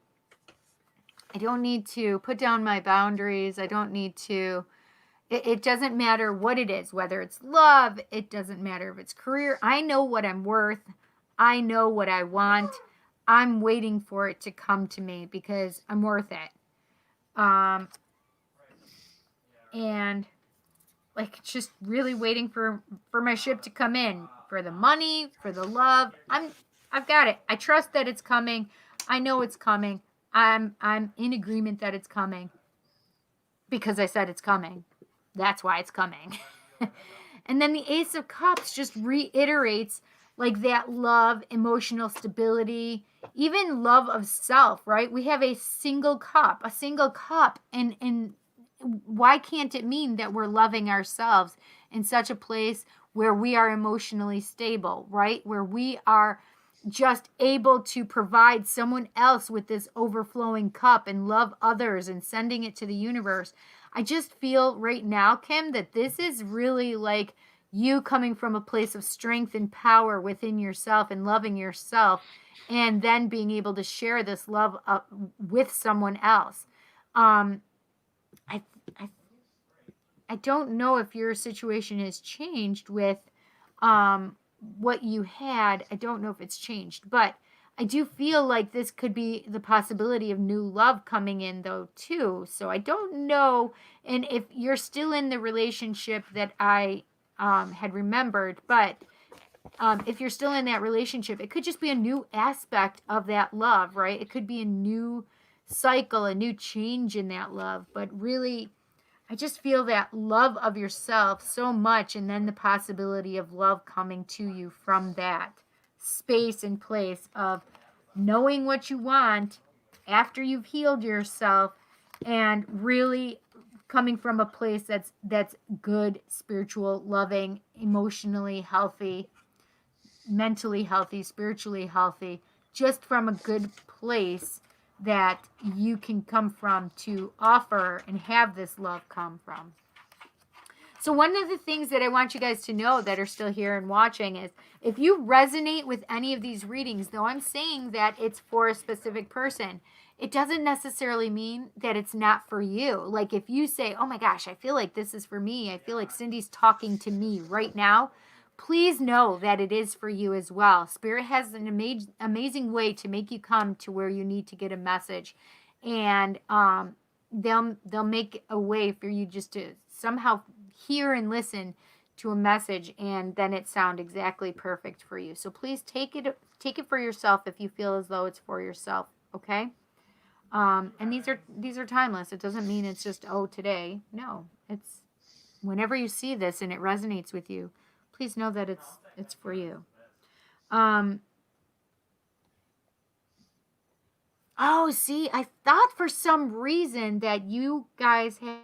boundaries. I don't need to. It doesn't matter what it is, whether it's love. It doesn't matter if it's career. I know what I'm worth. I know what I want. I'm waiting for it to come to me because I'm worth it. And like just really waiting for my ship to come in, for the money, for the love. I've got it. I trust that it's coming. I know it's coming. I'm in agreement that it's coming because I said it's coming. That's why it's coming. And then the Ace of Cups just reiterates like that love, emotional stability, even love of self, right? We have a single cup, and why can't it mean that we're loving ourselves in such a place where we are emotionally stable, right? Where we are just able to provide someone else with this overflowing cup and love others and sending it to the universe. I just feel right now, Kim, that this is really like you coming from a place of strength and power within yourself and loving yourself, and then being able to share this love with someone else. I, I I don't know if your situation has changed with what you had. I don't know if it's changed, but I do feel like this could be the possibility of new love coming in, though, too. So I don't know. And if you're still in the relationship that I had remembered, but if you're still in that relationship, it could just be a new aspect of that love, right? It could be a new cycle, a new change in that love. But really, I just feel that love of yourself so much, and then the possibility of love coming to you from that space and place of knowing what you want after you've healed yourself, and really coming from a place that's good, spiritual, loving, emotionally healthy, mentally healthy, spiritually healthy, just from a good place that you can come from to offer and have this love come from. So one of the things that I want you guys to know that are still here and watching is, if you resonate with any of these readings, though I'm saying that it's for a specific person, it doesn't necessarily mean that it's not for you. Like if you say, oh my gosh, I feel like this is for me, I feel like Cindy's talking to me right now, please know that it is for you as well. Spirit has an amazing way to make you come to where you need to get a message. And they'll make a way for you just to somehow hear and listen to a message, and then it sound exactly perfect for you. So please take it for yourself if you feel as though it's for yourself, okay? And these are timeless. It doesn't mean it's just, oh, today. No, it's whenever you see this and it resonates with you, please know that it's for you. Oh, see, I thought for some reason that you guys had.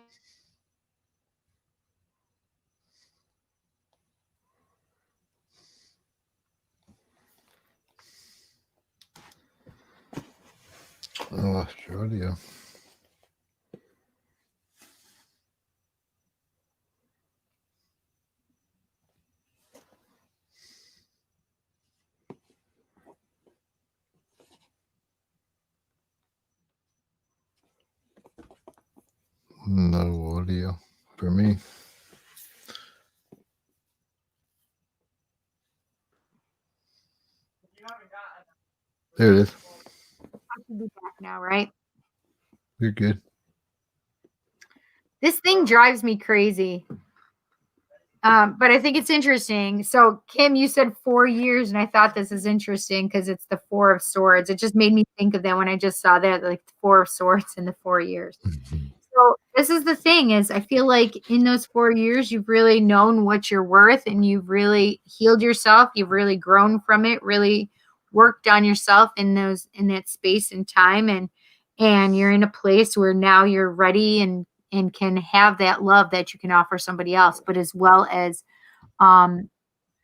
I lost your audio. No audio for me. There it is. I should be back now, right? You're good. This thing drives me crazy. But I think it's interesting. So, Kim, you said 4 years, and I thought this is interesting because it's the Four of Swords. It just made me think of that when I just saw that, like the Four of Swords in the 4 years. So this is the thing, is I feel like in those 4 years, you've really known what you're worth, and you've really healed yourself. You've really grown from it, really worked on yourself in that space and time. And you're in a place where now you're ready and can have that love that you can offer somebody else, but as well as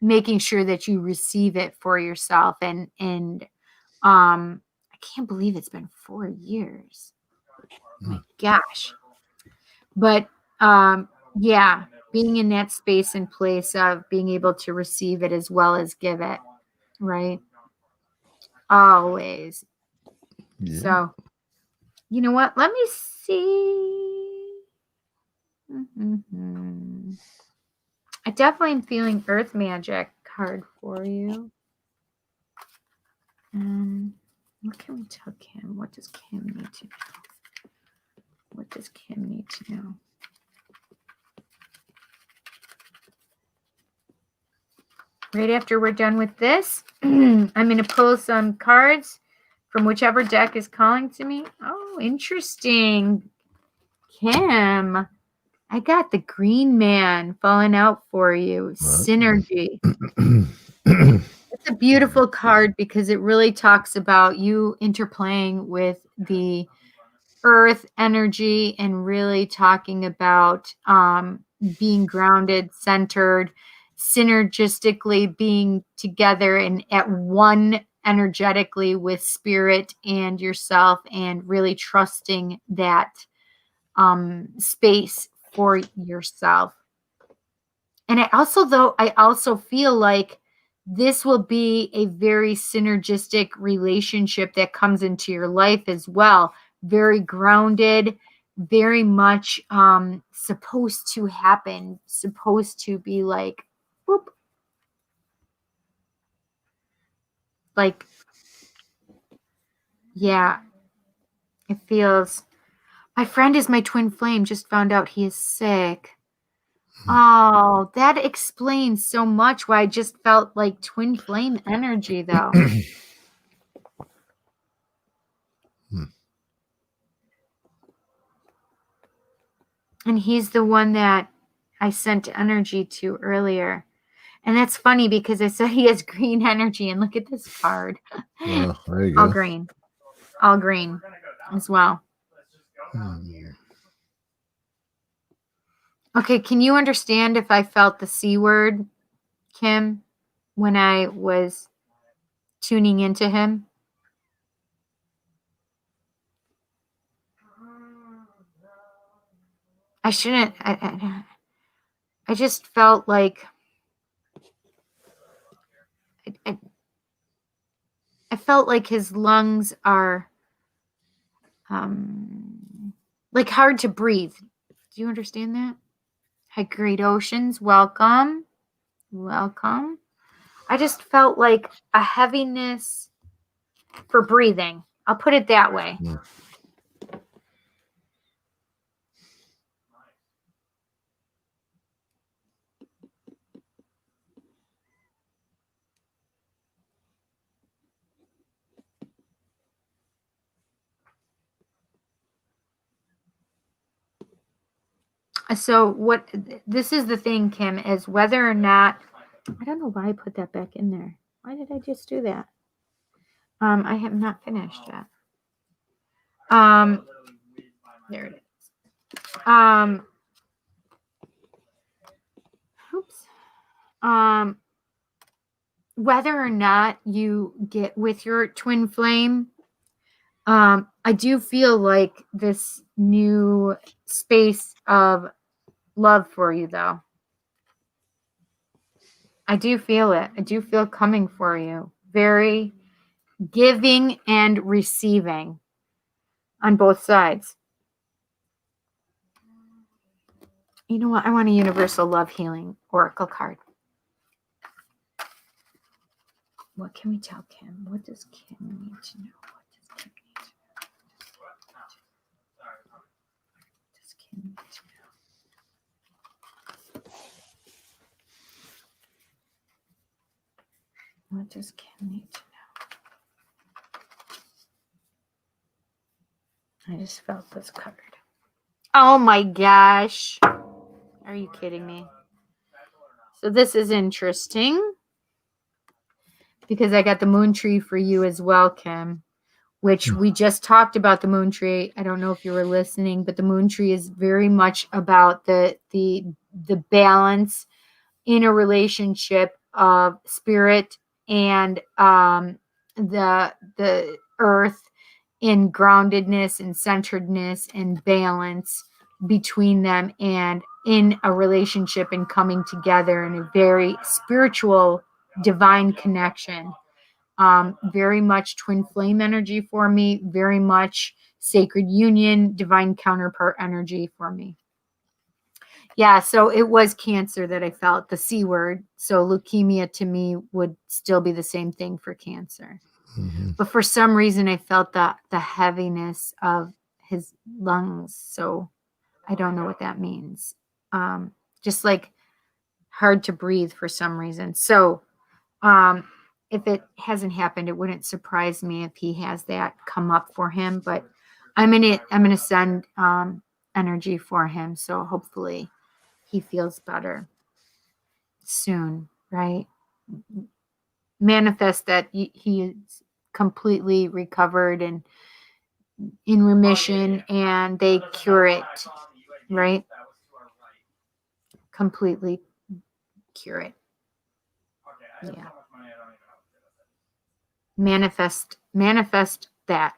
making sure that you receive it for yourself. And I can't believe it's been 4 years. Oh my gosh. But yeah, being in that space and place of being able to receive it as well as give it, right? Always. Yeah. So, you know what? Let me see. I definitely am feeling Earth Magic card for you. What can we tell Kim? What does Kim need to know? What does Kim need to know? Right after we're done with this, I'm going to pull some cards from whichever deck is calling to me. Oh, interesting. Kim, I got the Green Man falling out for you. Synergy. It's It's a beautiful card because it really talks about you interplaying with the earth energy and really talking about being grounded, centered, synergistically being together and at one energetically with spirit and yourself, and really trusting that space for yourself. And I also feel like this will be a very synergistic relationship that comes into your life as well. Very grounded, very much supposed to happen, supposed to be like, whoop. Like, yeah, it feels. My friend is my twin flame. Just found out he is sick. Oh, that explains so much why I just felt like twin flame energy, though. And he's the one that I sent energy to earlier. And that's funny because I said he has green energy. And look at this card. Well, there you All go. green. All green as well. Okay, can you understand if I felt the C word, Kim, when I was tuning into him? I shouldn't. I just felt like I felt like his lungs are like hard to breathe. Do you understand that? Hi, Great Oceans. Welcome. Welcome. I just felt like a heaviness for breathing. I'll put it that way. So what this is the thing, Kim, is whether or not, I don't know why I put that back in there. Why did I just do that? I have not finished yet. There it is. Oops. Whether or not you get with your twin flame, I do feel like this new space of love for you, though. I do feel it. I do feel coming for you. Very giving and receiving on both sides. You know what? I want a universal love healing oracle card. What can we tell Kim? What does Kim need to know? What does Kim need to know? What does Kim need to know? What does Kim need to know? I just felt this card. Oh my gosh. Are you kidding me? So this is interesting because I got the moon tree for you as well, Kim, which we just talked about the moon tree. I don't know if you were listening, but the moon tree is very much about the balance in a relationship of spirit and the earth in groundedness and centeredness and balance between them, and in a relationship and coming together in a very spiritual divine connection. Very much twin flame energy for me, very much sacred union, divine counterpart energy for me. Yeah, so it was Cancer that I felt, the C word. So leukemia to me would still be the same thing for Cancer. Mm-hmm. But for some reason, I felt the heaviness of his lungs. So I don't know what that means. Just like hard to breathe for some reason. So if it hasn't happened, it wouldn't surprise me if he has that come up for him. But I'm gonna send energy for him. So hopefully he feels better soon, right? manifest that he is completely recovered and in remission, and they cure it, right? Completely cure it. Yeah. Manifest that.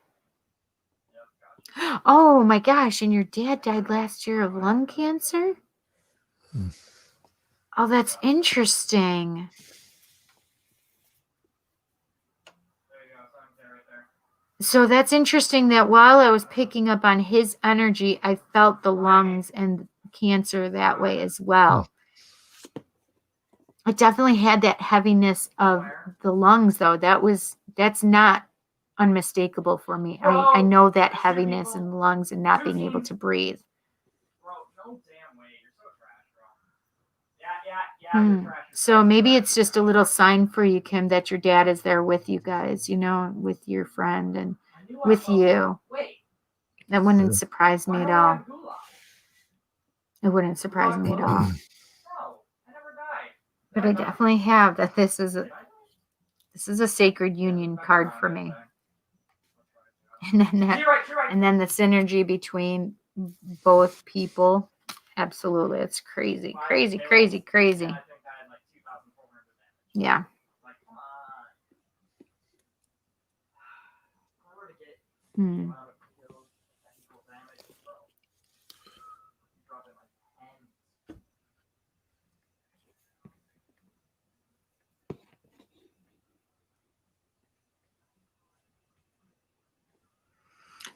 Oh my gosh, and your dad died last year of lung cancer? Oh, that's interesting. So that's interesting that while I was picking up on his energy, I felt the lungs and cancer that way as well. I definitely had that heaviness of the lungs, though. That's not unmistakable for me. I know that heaviness in the lungs and not being able to breathe. So maybe it's just a little sign for you, Kim, that your dad is there with you guys, with your friend and with you. That wouldn't surprise me at all. It wouldn't surprise me at all. But I definitely have that this is a sacred union card for me. And then the synergy between both people. Absolutely. It's crazy. Crazy, crazy, crazy. Yeah.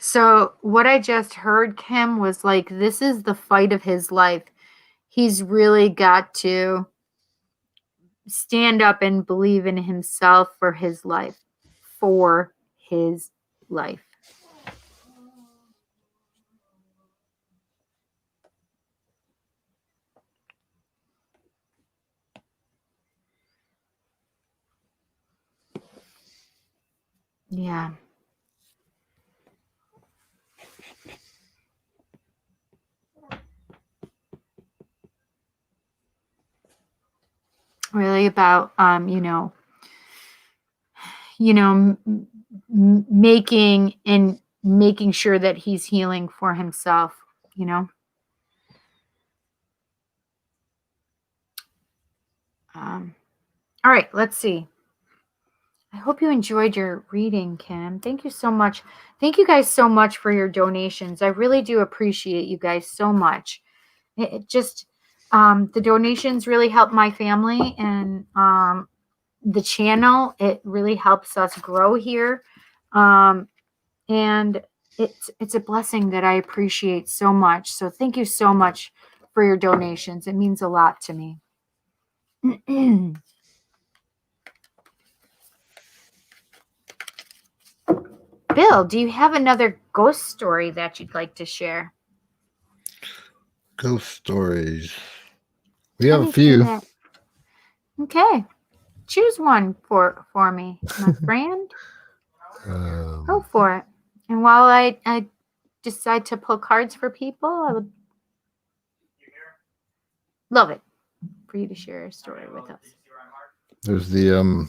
So what I just heard, Kim, was like, this is the fight of his life. He's really got to stand up and believe in himself for his life. For his life. Yeah. Really about making sure that he's healing for himself, all right, let's see. I hope you enjoyed your reading, Kim. Thank you so much. Thank you guys so much for your donations. I really do appreciate you guys so much. It just the donations really help my family and the channel. It really helps us grow here. And it's a blessing that I appreciate so much. So thank you so much for your donations. It means a lot to me. Bill, do you have another ghost story that you'd like to share? Ghost stories. We have a few. Okay. Choose one for me, my friend. Go for it. And while I decide to pull cards for people, I would love it for you to share a story with us. There's the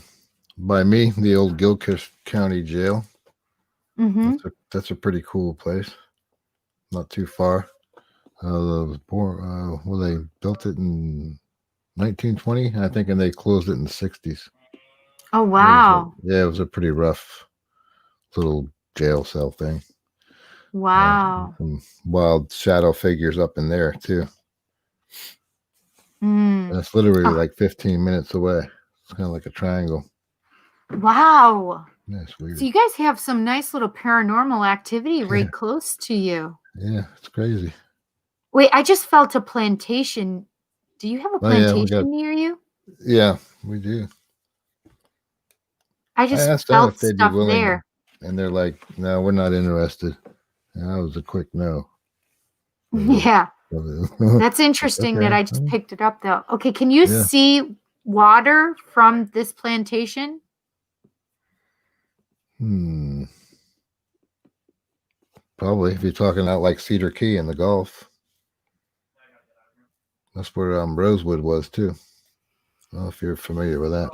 by me, the old Gilchrist County Jail. Mm-hmm. That's a pretty cool place. Not too far. Well, they built it in 1920, I think, and they closed it in the 60s. Oh, wow. It was a pretty rough little jail cell thing. Wow. Some wild shadow figures up in there, too. That's literally like 15 minutes away. It's kind of like a triangle. Wow. That's weird. So you guys have some nice little paranormal activity right close to you. Yeah, it's crazy. Wait, I just felt a plantation. Do you have a plantation near you? Yeah, we do. I just felt if they'd stuff be willing, there. And they're like, no, we're not interested. And that was a quick no. Yeah. That's interesting that I just picked it up, though. Okay, can you see water from this plantation? Probably, if you're talking out like Cedar Key in the Gulf. That's where Rosewood was, too. I don't know if you're familiar with that.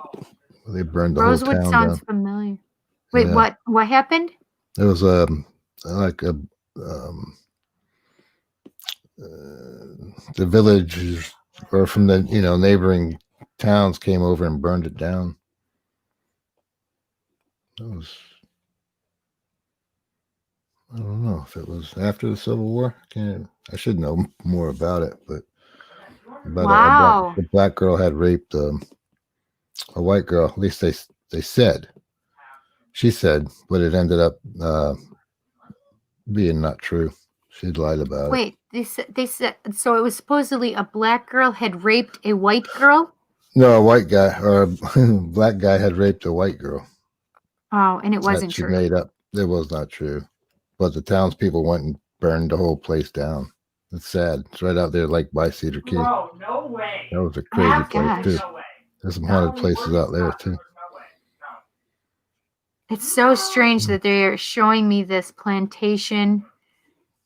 They burned the Rosewood whole town sounds down. familiar. Wait, Yeah. what happened? It was like a the village or from the neighboring towns came over and burned it down. That was, I don't know if it was after the Civil War. I should know more about it, but Wow. the black girl had raped a white girl. At least they said. She said, but it ended up being not true. She'd lied about it. Wait, they said so it was supposedly a black girl had raped a white girl? No, a white guy or a black guy had raped a white girl. Oh, and it wasn't That she true. made up. It was not true. But the townspeople went and burned the whole place down. It's sad. It's right out there, like by Cedar Key. Bro, no way. That was a crazy Oh, place gosh. too. No way. There's some haunted places out there too. No way. No. It's so strange that they're showing me this plantation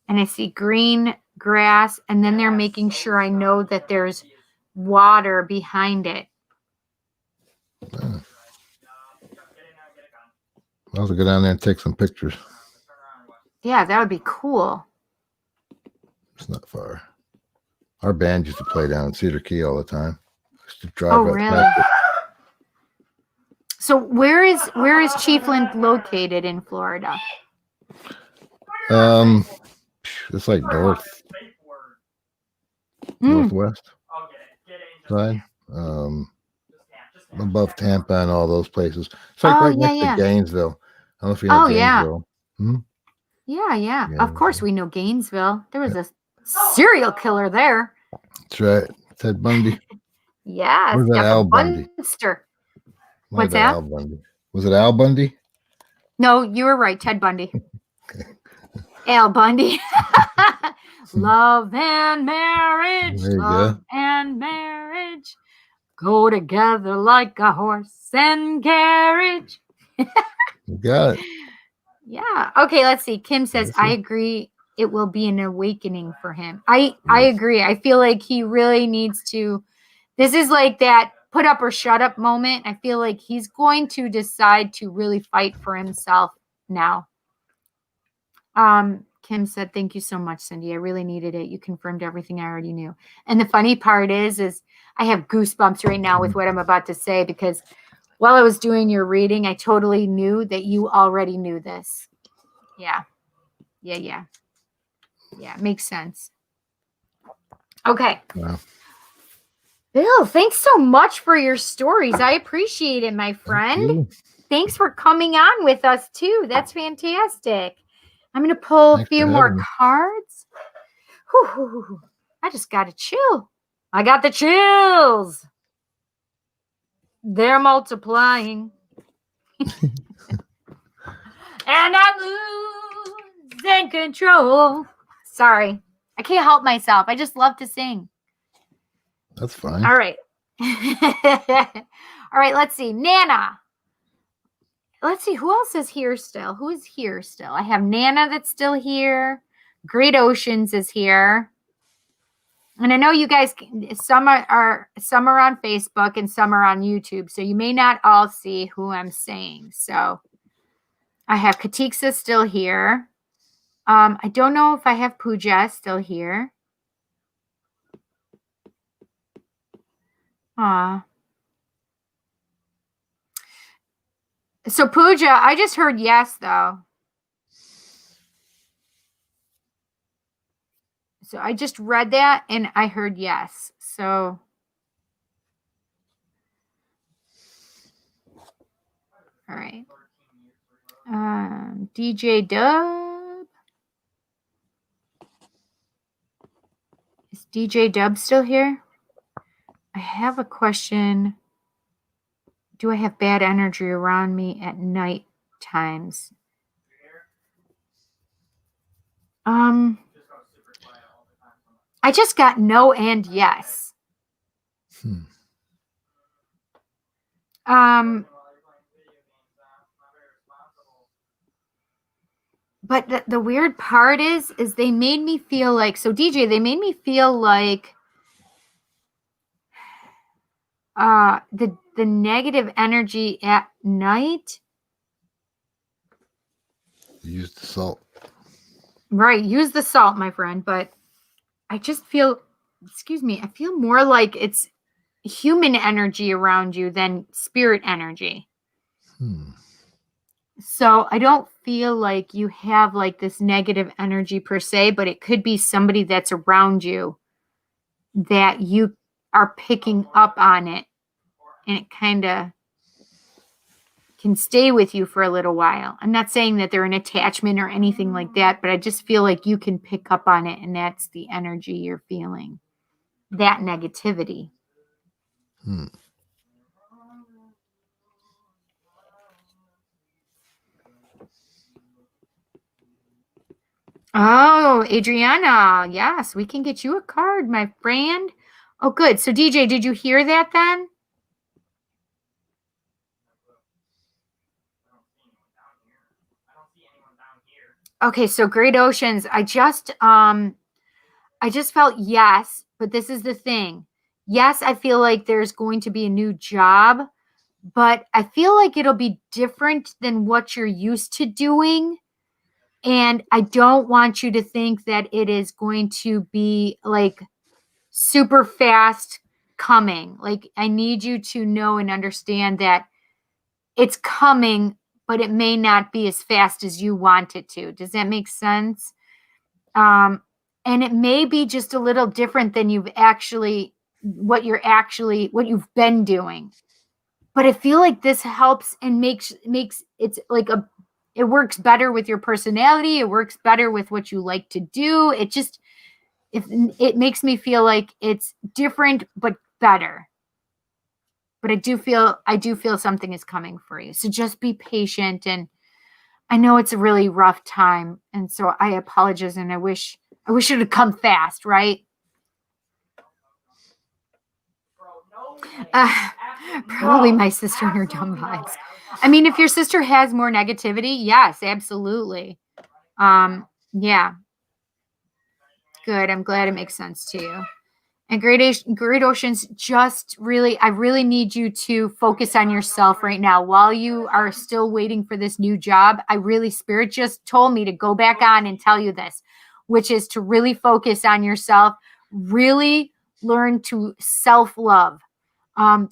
and I see green grass and then they're making sure I know that there's water behind it. I'll have to go down there and take some pictures. Yeah, that would be cool. It's not far. Our band used to play down in Cedar Key all the time. Used to drive Oh, right really? past it. So where is Chiefland located in Florida? It's like Mm. northwest side. Above Tampa and all those places. It's like Oh, right yeah, next yeah. to Gainesville. I don't know if you know Oh, yeah. Gainesville. Yeah. Of Yeah. course we know Gainesville. There was a serial killer there. That's right. Ted Bundy. Yes. Where's that Got the Al Bundy? Bunster. Might What's have been that? Al Bundy. Was it Al Bundy? No, you were right. Ted Bundy. Al Bundy. Love and marriage. There you Love and marriage go together like a horse and carriage. You got it. Yeah. Okay, let's see. Kim says, Let's see. I agree. It will be an awakening for him. I agree. I feel like he really needs to. This is like that put up or shut up moment. I feel like he's going to decide to really fight for himself now. Kim said, thank you so much, Cindy. I really needed it. You confirmed everything I already knew. And the funny part is I have goosebumps right now with what I'm about to say because while I was doing your reading, I totally knew that you already knew this. Yeah. Yeah, it makes sense. Okay. Wow. Bill, thanks so much for your stories. I appreciate it, my friend. you. Thanks for coming on with us, too. That's fantastic. I'm going to pull Thanks a few for more having me. cards. Whew, I just got to chill. I got the chills. They're multiplying. And I'm losing control. Sorry. I can't help myself. I just love to sing. That's fine. All right. All right, let's see. Nana. Let's see. Who else is here still? Who is here still? I have Nana that's still here. Great Oceans is here. And I know you guys, some are on Facebook and some are on YouTube. So you may not all see who I'm saying. So I have Katiksa still here. I don't know if I have Pooja still here. Aw. So Pooja, I just heard yes, though. So I just read that and I heard yes. So. All right. DJ Dub. Is DJ Dub still here? I have a question. Do I have bad energy around me at night times? I just got no and yes. But the weird part is they made me feel like, so DJ, they made me feel like the the negative energy at night. Use the salt. Right. Use the salt, my friend. But I just feel, I feel more like it's human energy around you than spirit energy. So I don't feel like you have like this negative energy per se, but it could be somebody that's around you that you are picking up on it, and it kind of can stay with you for a little while. I'm not saying that they're an attachment or anything like that, but I just feel like you can pick up on it, and that's the energy you're feeling, that negativity. Oh, Adriana, yes, we can get you a card, my friend. Oh, good. So, DJ, did you hear that then? Okay, so Great Oceans, I just felt yes, but this is the thing. Yes, I feel like there's going to be a new job, but I feel like it'll be different than what you're used to doing. And I don't want you to think that it is going to be like super fast coming. Like, I need you to know and understand that it's coming, but it may not be as fast as you want it to. Does that make sense? And it may be just a little different than what you've been doing. But I feel like this helps and makes it's like it works better with your personality. It works better with what you like to do. It makes me feel like it's different but better. But I do feel something is coming for you. So just be patient, and I know it's a really rough time, and so I apologize, and I wish it had come fast, right? Probably my sister and her dumb vibes. I mean, if your sister has more negativity, yes, absolutely. Yeah. Good. I'm glad it makes sense to you. And Great Oceans, I really need you to focus on yourself right now while you are still waiting for this new job. Spirit just told me to go back on and tell you this, which is to really focus on yourself, really learn to self-love.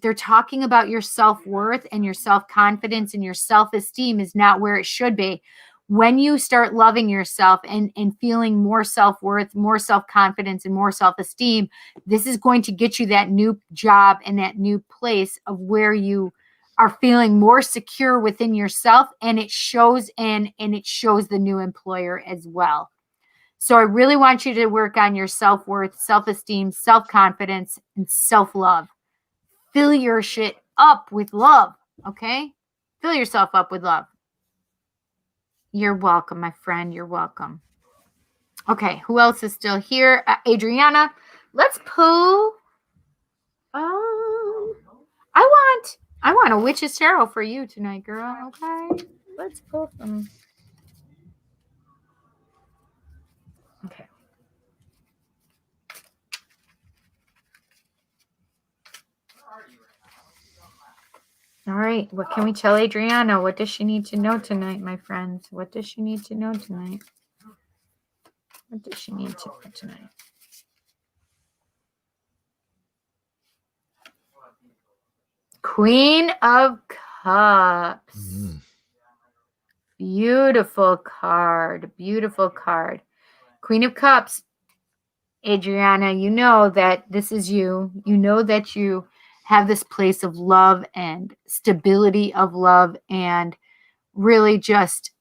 They're talking about your self-worth and your self-confidence, and your self-esteem is not where it should be. When you start loving yourself and feeling more self-worth, more self-confidence, and more self-esteem, this is going to get you that new job and that new place of where you are feeling more secure within yourself, and it shows and it shows the new employer as well. So I really want you to work on your self-worth, self-esteem, self-confidence, and self-love. Fill your shit up with love, okay? Fill yourself up with love. You're welcome, my friend. You're welcome. Okay, who else is still here? Adriana, let's pull. I want a witch's tarot for you tonight, girl. Okay, let's pull some. Okay. All right. What can we tell Adriana? What does she need to know tonight, my friends? What does she need to know tonight? What does she need to know tonight? Queen of Cups. Beautiful card. Beautiful card. Queen of Cups. Adriana, you know that this is you. You know that you have this place of love and stability of love, and really just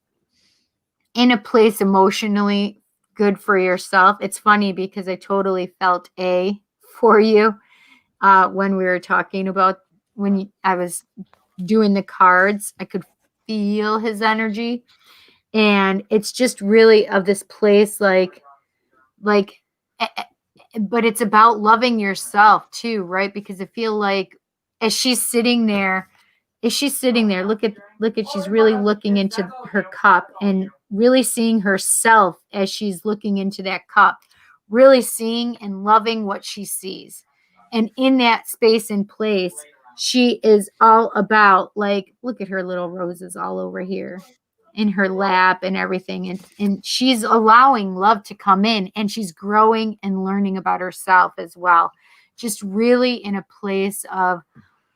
in a place emotionally good for yourself. It's funny because I totally felt for you when we were talking about I was doing the cards. I could feel his energy, and it's just really of this place like but it's about loving yourself too, right? Because I feel like as she's sitting there, look at she's really looking into her cup and really seeing herself as she's looking into that cup, really seeing and loving what she sees. And in that space and place, She is all about, like, look at her little roses all over here in her lap and everything. And she's allowing love to come in, and she's growing and learning about herself as well. Just really in a place of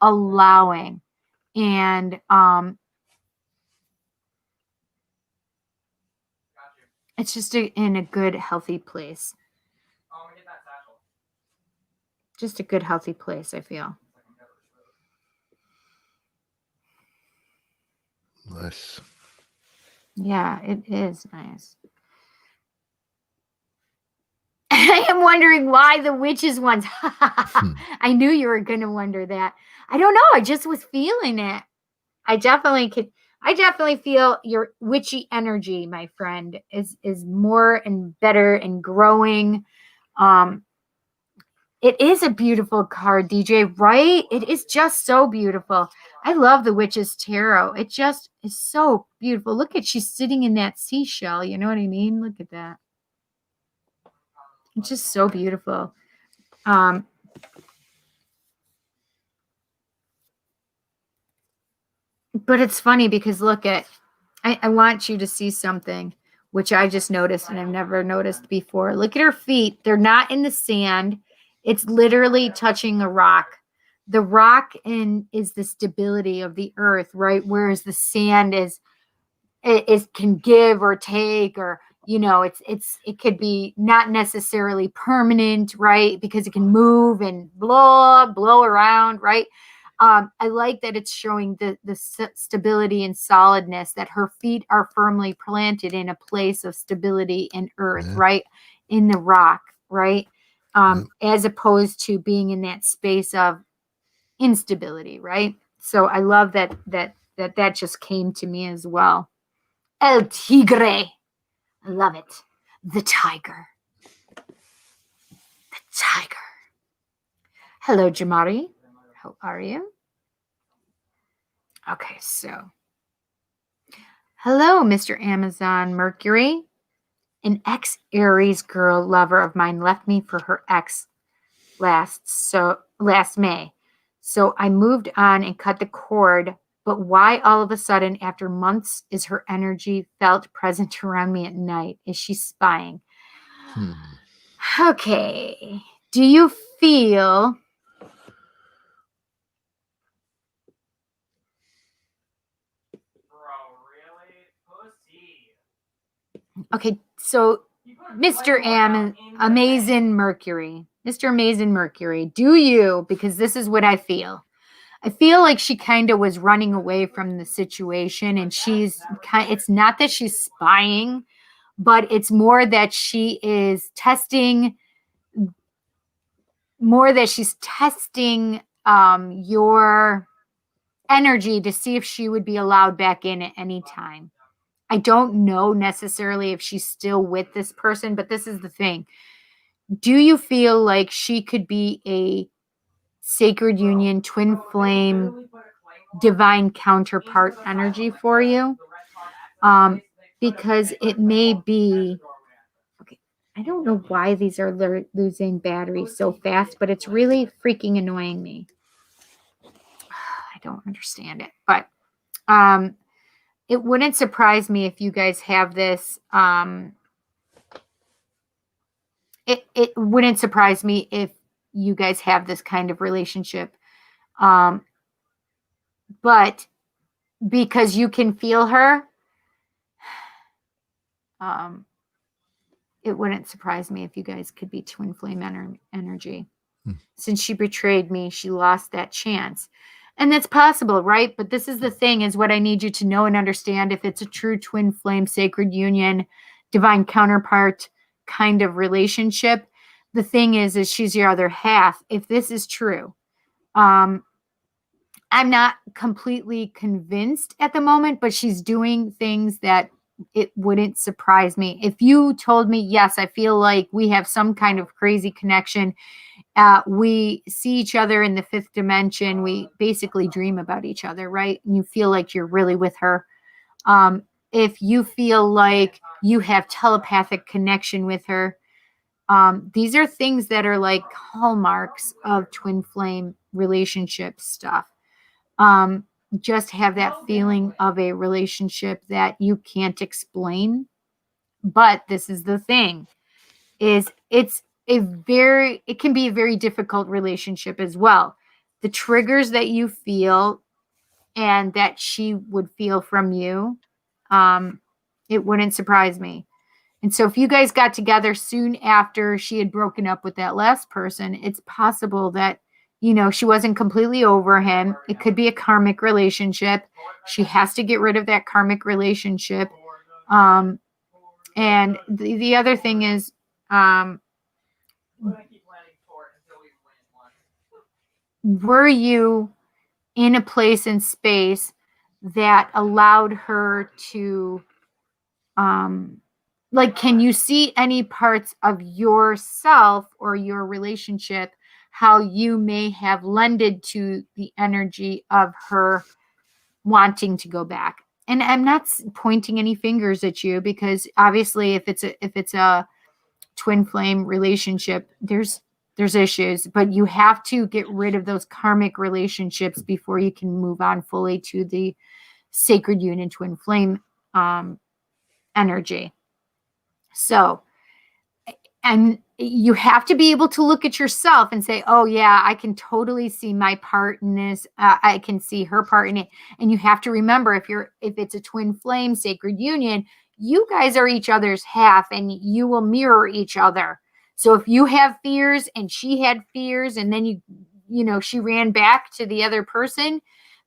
allowing. And it's just in a good, healthy place. I'm gonna get that satchel. Just a good, healthy place, I feel. Nice. Yeah, it is nice. I am wondering why the witches ones. I knew you were going to wonder that. I don't know. I just was feeling it. I definitely feel your witchy energy, my friend, is more and better and growing. It is a beautiful card, DJ, right? It is just so beautiful. I love the Witch's Tarot. It just is so beautiful. Look at, she's sitting in that seashell. You know what I mean? Look at that. It's just so beautiful. But it's funny because look at, I want you to see something, which I just noticed and I've never noticed before. Look at her feet. They're not in the sand. It's literally touching a rock. The rock is the stability of the earth, right? Whereas the sand it can give or take, or it could be not necessarily permanent, right? Because it can move and blow around, right? I like that it's showing the stability and solidness, that her feet are firmly planted in a place of stability in earth, right? In the rock, right? As opposed to being in that space of instability, right? So I love that just came to me as well. El Tigre. I love it. The tiger. The tiger. Hello, Jamari. How are you? Okay, so. Hello, Mr. Amazon Mercury. An ex-Aries girl lover of mine left me for her ex last May. So I moved on and cut the cord. But why all of a sudden, after months, is her energy felt present around me at night? Is she spying? Okay. Do you feel... Bro, really? Pussy. Okay, so Mr. Amazing Mercury. Mr. Amazing Mercury, do you, because this is what I feel. I feel like she kind of was running away from the situation, and it's not that she's spying, but it's more that she's testing your energy to see if she would be allowed back in at any time. I don't know necessarily if she's still with this person, but this is the thing. Do you feel like she could be a sacred union, twin flame, divine counterpart energy for you? Because it may be, okay, I don't know why these are losing battery so fast, but it's really freaking annoying me. I don't understand it, but it wouldn't surprise me if you guys have this. It wouldn't surprise me if you guys have this kind of relationship. But because you can feel her, it wouldn't surprise me if you guys could be twin flame energy. Since she betrayed me, she lost that chance. And that's possible, right? But this is the thing, is what I need you to know and understand. If it's a true twin flame, sacred union, divine counterpart kind of relationship, the thing is she's your other half. If this is true, I'm not completely convinced at the moment, but she's doing things that it wouldn't surprise me. If you told me, yes, I feel like we have some kind of crazy connection. We see each other in the fifth dimension. We basically dream about each other, right? And you feel like you're really with her. If you feel like you have telepathic connection with her, these are things that are like hallmarks of twin flame relationship stuff. just have that feeling of a relationship that you can't explain. But this is the thing, is it can be a very difficult relationship as well. The triggers that you feel and that she would feel from you, it wouldn't surprise me. And so if you guys got together soon after she had broken up with that last person, it's possible that, she wasn't completely over him. It could be a karmic relationship. She has to get rid of that karmic relationship. And the other thing is, were you in a place and space that allowed her to, can you see any parts of yourself or your relationship, how you may have lended to the energy of her wanting to go back? And I'm not pointing any fingers at you, because obviously if it's a twin flame relationship, there's issues, but you have to get rid of those karmic relationships before you can move on fully to the sacred union twin flame energy. So, and you have to be able to look at yourself and say, oh yeah, I can totally see my part in this. I can see her part in it. And you have to remember, if it's a twin flame sacred union, you guys are each other's half and you will mirror each other. So if you have fears and she had fears, and then she ran back to the other person,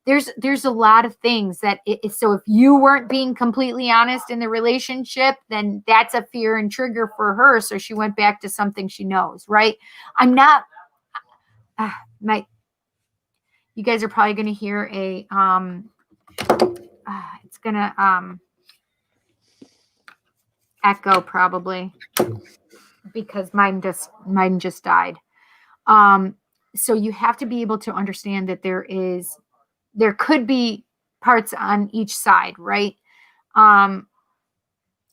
there's a lot of things that so if you weren't being completely honest in the relationship, then that's a fear and trigger for her. So she went back to something she knows, right? I'm not, you guys are probably going to hear a, it's going to echo probably, because mine just died. So you have to be able to understand that there could be parts on each side, right?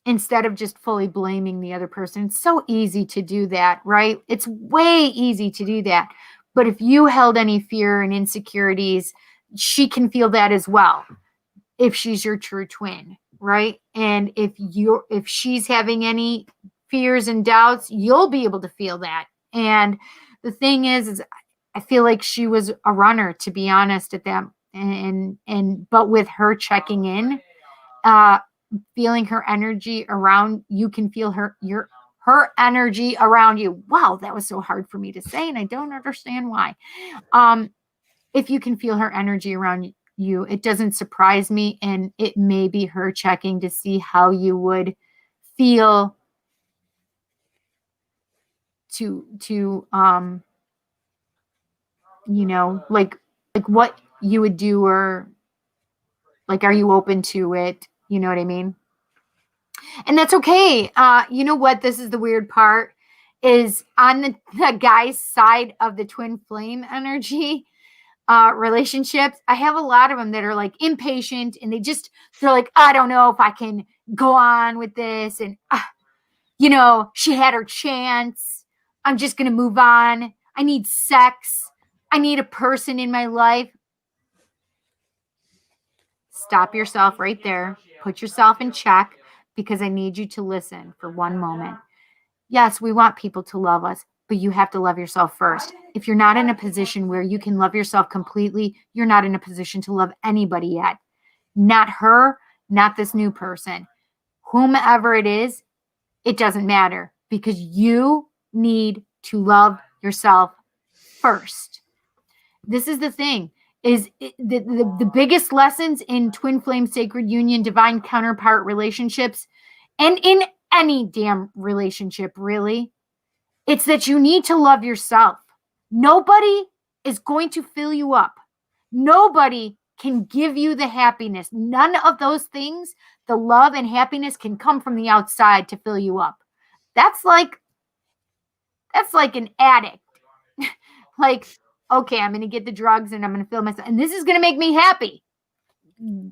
Instead of just fully blaming the other person. It's so easy to do that, right? It's way easy to do that. But if you held any fear and insecurities, she can feel that as well, if she's your true twin, right? And if she's having any fears and doubts, you'll be able to feel that. And the thing is I feel like she was a runner, to be honest, at that. But with her checking in, feeling her energy around, you can feel her energy around you. Wow, that was so hard for me to say, and I don't understand why. If you can feel her energy around you, it doesn't surprise me, and it may be her checking to see how you would feel to like what you would do, or like, are you open to it? You know what I mean? And that's okay. You know what? This is the weird part, is on the guy's side of the twin flame energy relationships, I have a lot of them that are like impatient, and they're like, I don't know if I can go on with this. And, she had her chance. I'm just going to move on. I need sex. I need a person in my life. Stop yourself right there. Put yourself in check, because I need you to listen for one moment. Yes, we want people to love us, but you have to love yourself first. If you're not in a position where you can love yourself completely, you're not in a position to love anybody yet. Not her, not this new person. Whomever it is, it doesn't matter, because you need to love yourself first. This is the thing. The biggest lessons in twin flame sacred union divine counterpart relationships, and in any damn relationship really, it's that you need to love yourself. Nobody is going to fill you up. Nobody can give you the happiness. None of those things, the love and happiness, can come from the outside to fill you up. That's like an addict. Like, okay, I'm going to get the drugs and I'm going to feel myself, and this is going to make me happy.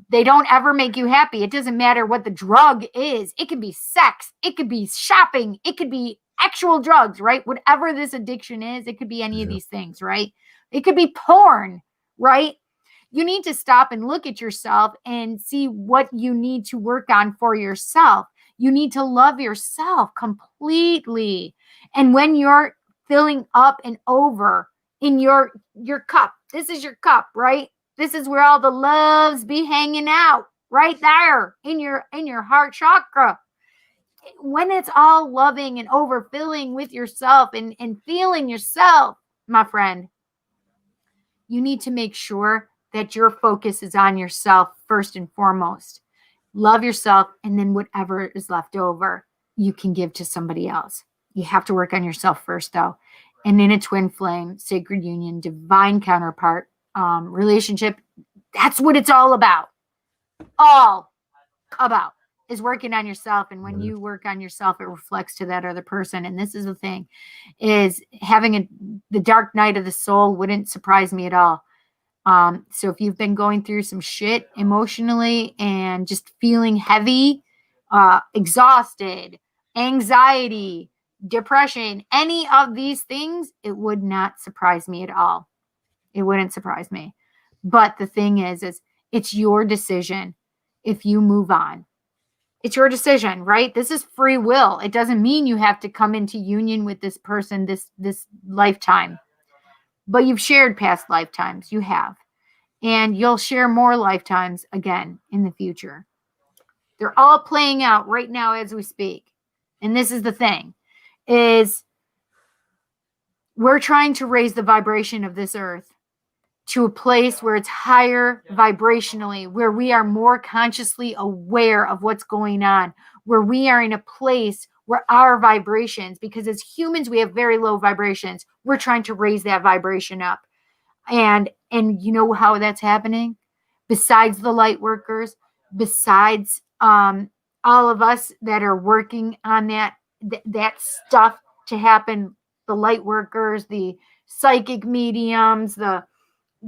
They don't ever make you happy. It doesn't matter what the drug is. It could be sex. It could be shopping. It could be actual drugs, right? Whatever this addiction is, it could be any of these things, right? It could be porn, right? You need to stop and look at yourself and see what you need to work on for yourself. You need to love yourself completely. And when you're filling up and over in your cup, this is your cup, right? This is where all the loves be hanging out, right there in your heart chakra. When it's all loving and overfilling with yourself and feeling yourself, my friend, you need to make sure that your focus is on yourself first and foremost. Love yourself, and then whatever is left over, you can give to somebody else. You have to work on yourself first, though. And in a twin flame, sacred union, divine counterpart relationship, that's what it's all about. All about is working on yourself. And when you work on yourself, it reflects to that other person. And this is the thing, is having the dark night of the soul wouldn't surprise me at all. So if you've been going through some shit emotionally and just feeling heavy, exhausted, anxiety, depression, any of these things, it would not surprise me at all. It wouldn't surprise me. But the thing is it's your decision if you move on. It's your decision, right? This is free will. It doesn't mean you have to come into union with this person this lifetime. But you've shared past lifetimes. You have. And you'll share more lifetimes again in the future. They're all playing out right now as we speak. And this is the thing, is we're trying to raise the vibration of this earth to a place where it's higher vibrationally, where we are more consciously aware of what's going on, where we are in a place where our vibrations, because as humans, we have very low vibrations. We're trying to raise that vibration up. And you know how that's happening? Besides the light workers, besides all of us that are working on that stuff to happen, the light workers, the psychic mediums, the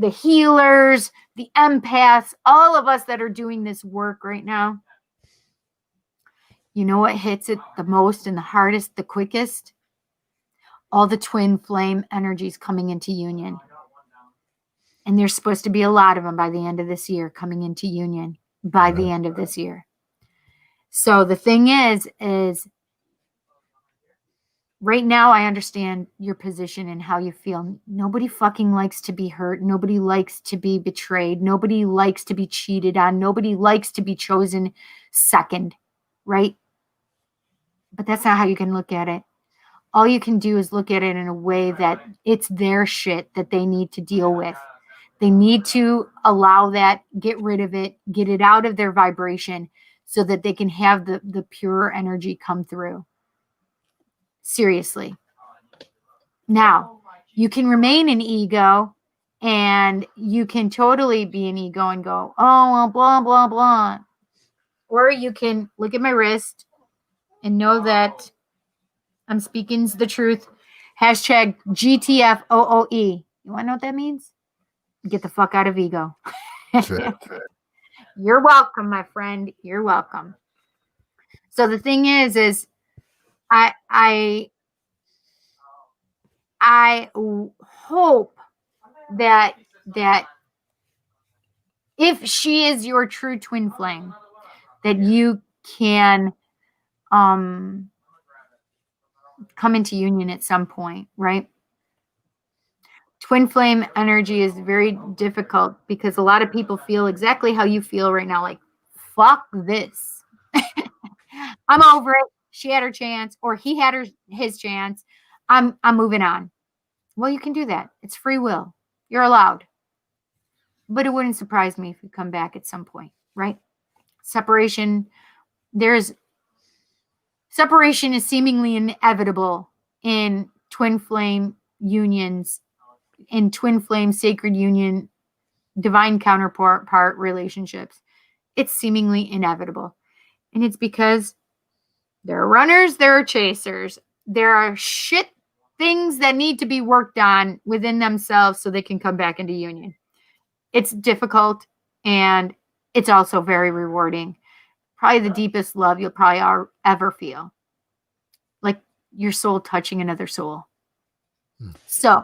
healers, the empaths, all of us that are doing this work right now. You know what hits it the most and the hardest, the quickest? All the twin flame energies coming into union. And there's supposed to be a lot of them by the end of this year coming into union by the end of this year. So the thing is right now I understand your position and how you feel. Nobody fucking likes to be hurt. Nobody likes to be betrayed. Nobody likes to be cheated on. Nobody likes to be chosen second, right? But that's not how you can look at it. All you can do is look at it in a way that it's their shit that they need to deal with. They need to allow that, get rid of it, get it out of their vibration so that they can have the pure energy come through. Seriously. Now, you can remain an ego and you can totally be an ego and go, oh, well, blah, blah, blah. Or you can look at my wrist and know that I'm speaking the truth. Hashtag GTFOOE. You want to know what that means? Get the fuck out of ego. You're welcome, my friend. You're welcome. So the thing is I hope that if she is your true twin flame, that you can come into union at some point, right? Twin flame energy is very difficult because a lot of people feel exactly how you feel right now, like, fuck this. I'm over it. She had her chance, or he had his chance. I'm moving on. Well, you can do that. It's free will. You're allowed. But it wouldn't surprise me if you come back at some point, right? Separation is seemingly inevitable in twin flame unions, in twin flame sacred union, divine counterpart relationships. It's seemingly inevitable. And it's because there are runners, there are chasers. There are shit things that need to be worked on within themselves so they can come back into union. It's difficult and it's also very rewarding. Probably the deepest love you'll probably ever feel. Like your soul touching another soul. So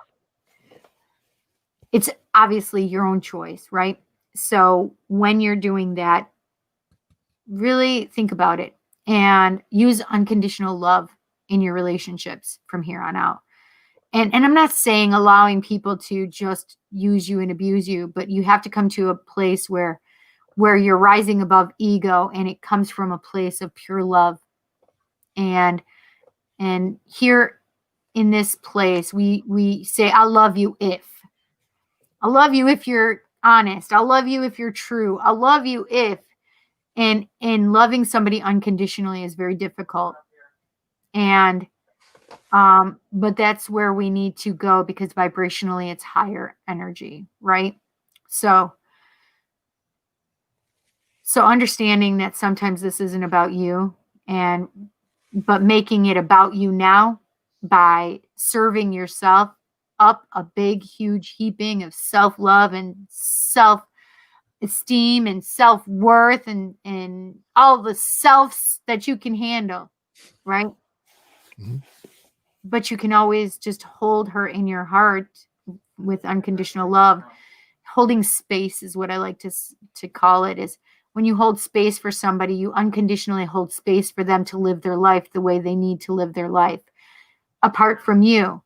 it's obviously your own choice, right? So when you're doing that, really think about it and use unconditional love in your relationships from here on out. And I'm not saying allowing people to just use you and abuse you, but you have to come to a place where you're rising above ego, and it comes from a place of pure love. And here in this place, we say, I love you if you're honest. I'll love you if you're true. I'll love you if, and loving somebody unconditionally is very difficult. And, but that's where we need to go, because vibrationally it's higher energy, right? So understanding that sometimes this isn't about you, but making it about you now by serving yourself up a big, huge heaping of self-love and self-esteem and self-worth and all the selves that you can handle, right? Mhm. But you can always just hold her in your heart with unconditional love. Holding space is what I like to call it, is when you hold space for somebody, you unconditionally hold space for them to live their life the way they need to live their life, apart from you.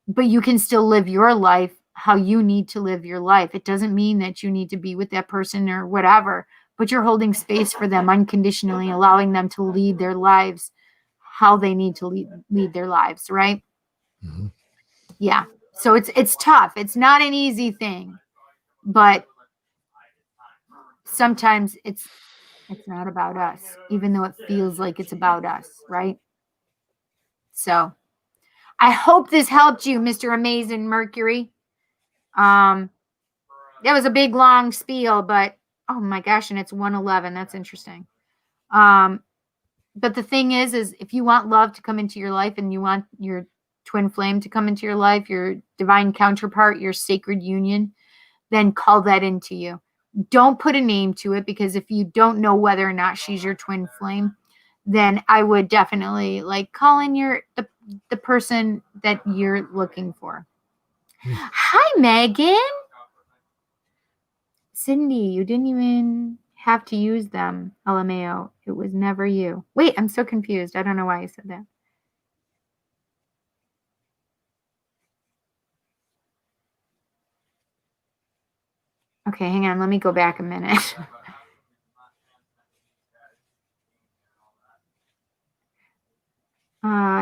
But you can still live your life how you need to live your life. It doesn't mean that you need to be with that person or whatever, but you're holding space for them unconditionally, allowing them to lead their lives how they need to lead their lives, right? Mhm. Yeah. So it's tough. It's not an easy thing, but sometimes it's not about us, even though it feels like it's about us, right? So I hope this helped you, Mr. Amazing Mercury. That was a big long spiel, but oh my gosh, and it's 1:11. That's interesting. But the thing is if you want love to come into your life, and you want your twin flame to come into your life, your divine counterpart, your sacred union, then call that into you. Don't put a name to it, because if you don't know whether or not she's your twin flame, then I would definitely call in the person that you're looking for. Hi, Megan. Cindy, you didn't even have to use them. LMAO. It was never you. Wait, I'm so confused. I don't know why you said that. Okay, hang on. Let me go back a minute.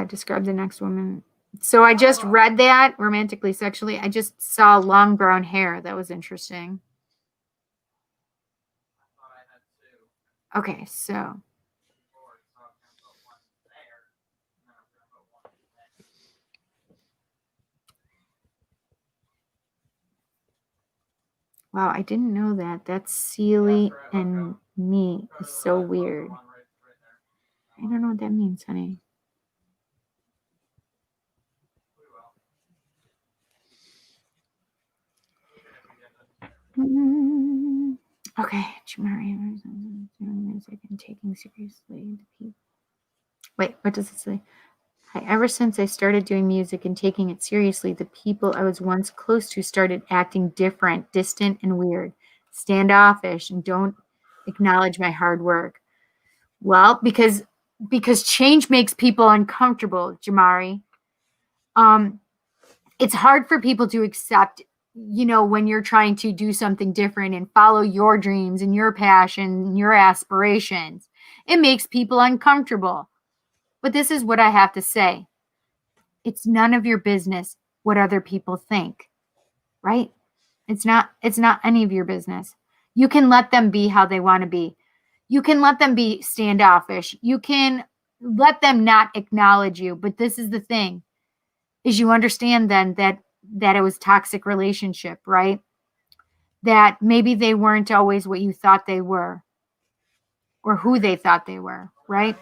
Describe the next woman. So I just read that, romantically, sexually. I just saw long brown hair. That was interesting. Okay, so. Wow, I didn't know that. That's Sealy and me. It's so weird. I don't know what that means, honey. Okay, Jamari, doing music and taking seriously the people. Wait, what does it say? Hi, ever since I started doing music and taking it seriously, the people I was once close to started acting different, distant, and weird, standoffish, and don't acknowledge my hard work. Well, because change makes people uncomfortable, Jamari. It's hard for people to accept, when you're trying to do something different and follow your dreams and your passion and your aspirations. It makes people uncomfortable. But this is what I have to say. It's none of your business what other people think, right? It's not any of your business. You can let them be how they want to be. You can let them be standoffish. You can let them not acknowledge you. But this is the thing, is you understand then that it was toxic relationship, right? That maybe they weren't always what you thought they were or who they thought they were, right?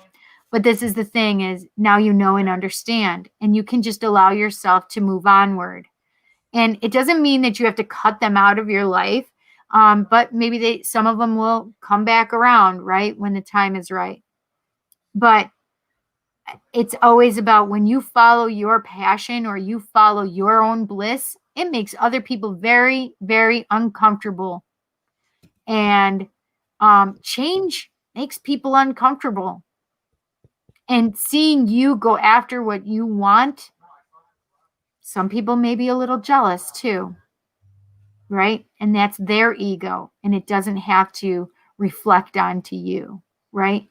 But this is the thing, is now you know and understand, and you can just allow yourself to move onward. And it doesn't mean that you have to cut them out of your life, but maybe some of them will come back around, right, when the time is right. But it's always about when you follow your passion or you follow your own bliss, it makes other people very, very uncomfortable. And change makes people uncomfortable. And seeing you go after what you want, some people may be a little jealous too, right? And that's their ego, and it doesn't have to reflect onto you, right?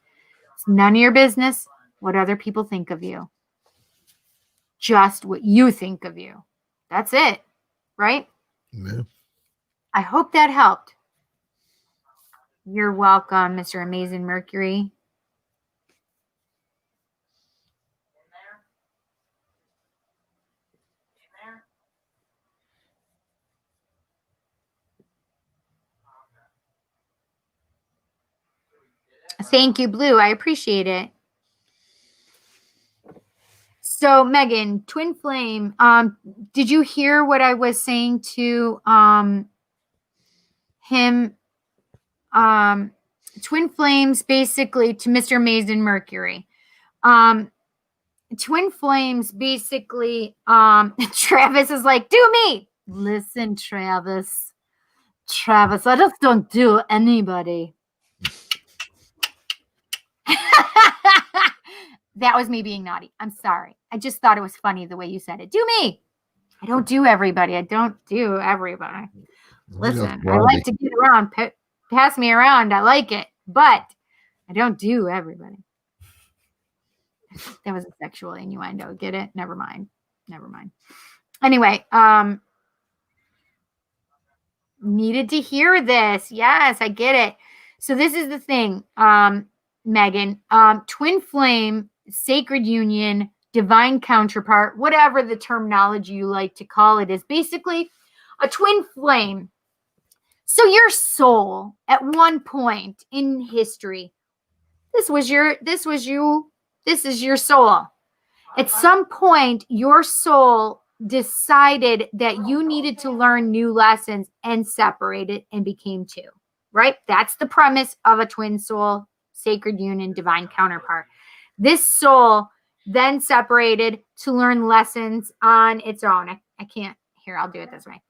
It's none of your business what other people think of you. Just what you think of you. That's it, right? Yeah. I hope that helped. You're welcome, Mr. Amazing Mercury. Thank you, Blue. I appreciate it. So, Megan, Twin Flame, did you hear what I was saying to him? Twin Flames, basically, to Mr. Amazing Mercury. Twin Flames, basically, Travis is like, do me. Listen, Travis, I just don't do anybody. That was me being naughty. I'm sorry. I just thought it was funny the way you said it. Do me. I don't do everybody. Listen, I like to get around. Pass me around. I like it. But I don't do everybody. That was a sexual innuendo. Get it? Never mind. Anyway, needed to hear this. Yes, I get it. So this is the thing, Megan. Twin flame, sacred union, divine counterpart, whatever the terminology you like to call it, is basically a twin flame. So your soul at one point in history, this is your soul. At some point, your soul decided that you needed to learn new lessons and separated and became two, right? That's the premise of a twin soul, sacred union, divine counterpart. This soul then separated to learn lessons on its own. I can't, here, I'll do it this way.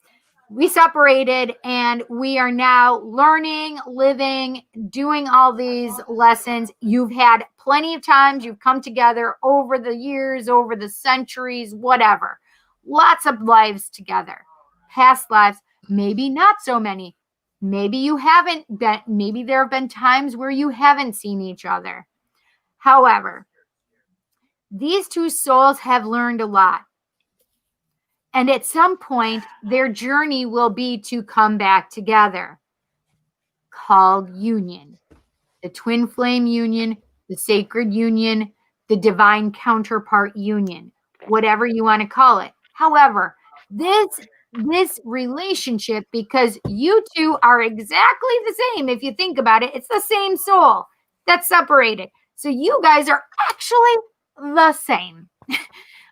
We separated and we are now learning, living, doing all these lessons. You've had plenty of times. You've come together over the years, over the centuries, whatever. Lots of lives together. Past lives, maybe not so many. Maybe you haven't been, maybe there have been times where you haven't seen each other. However, these two souls have learned a lot. And at some point, their journey will be to come back together, called union. The twin flame union, the sacred union, the divine counterpart union, whatever you want to call it. However, this relationship, because you two are exactly the same, if you think about it, it's the same soul that's separated. So you guys are actually the same.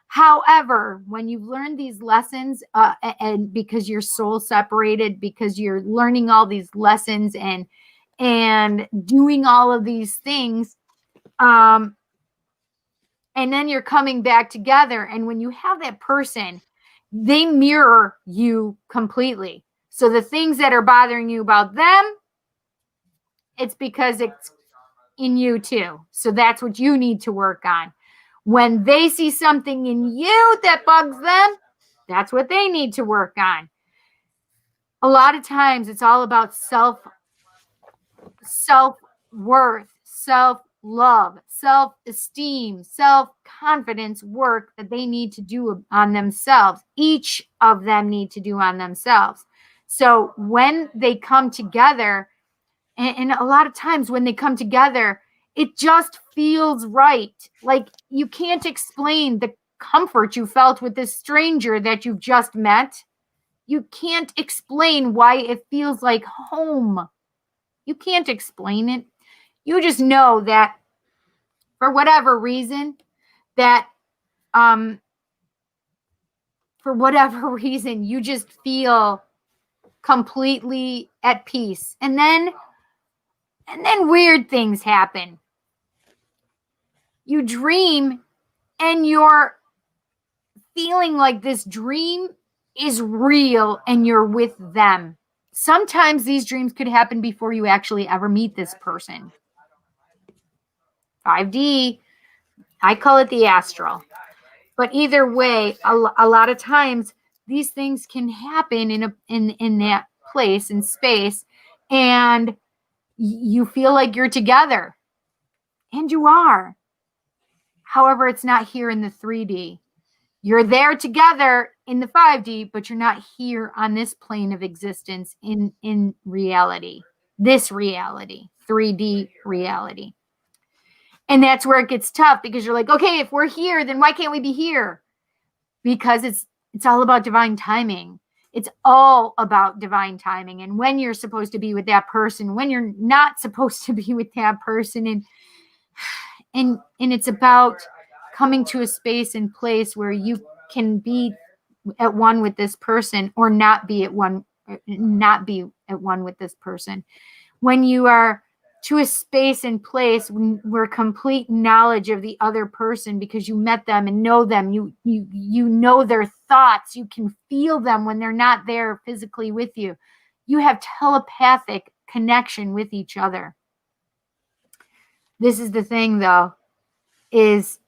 However, when you've learned these lessons, and because your soul separated, because you're learning all these lessons and doing all of these things, and then you're coming back together, and when you have that person, they mirror you completely. So the things that are bothering you about them, it's because it's in you too. So that's what you need to work on. When they see something in you that bugs them, that's what they need to work on. A lot of times it's all about self-worth, self-love, self-esteem, self-confidence work that they need to do on themselves. Each of them need to do on themselves. So when they come together, and a lot of times when they come together, it just feels right. Like you can't explain the comfort you felt with this stranger that you've just met. You can't explain why it feels like home. You can't explain it. You just know that for whatever reason, you just feel completely at peace. And then weird things happen. You dream and you're feeling like this dream is real and you're with them. Sometimes these dreams could happen before you actually ever meet this person. 5D, I call it the astral. But either way, a lot of times these things can happen in that place and space, and you feel like you're together, and you are. However, it's not here in the 3D. You're there together in the 5D, but you're not here on this plane of existence in reality, this reality, 3D reality. And that's where it gets tough, because you're like, okay, if we're here, then why can't we be here? Because it's all about divine timing. It's all about divine timing, and when you're supposed to be with that person, when you're not supposed to be with that person, and it's about coming to a space and place where you can be at one with this person, or not be at one with this person. When you are to a space and place where complete knowledge of the other person, because you met them and know them, you know their thoughts, you can feel them when they're not there physically with you. You have telepathic connection with each other. This is the thing, though, is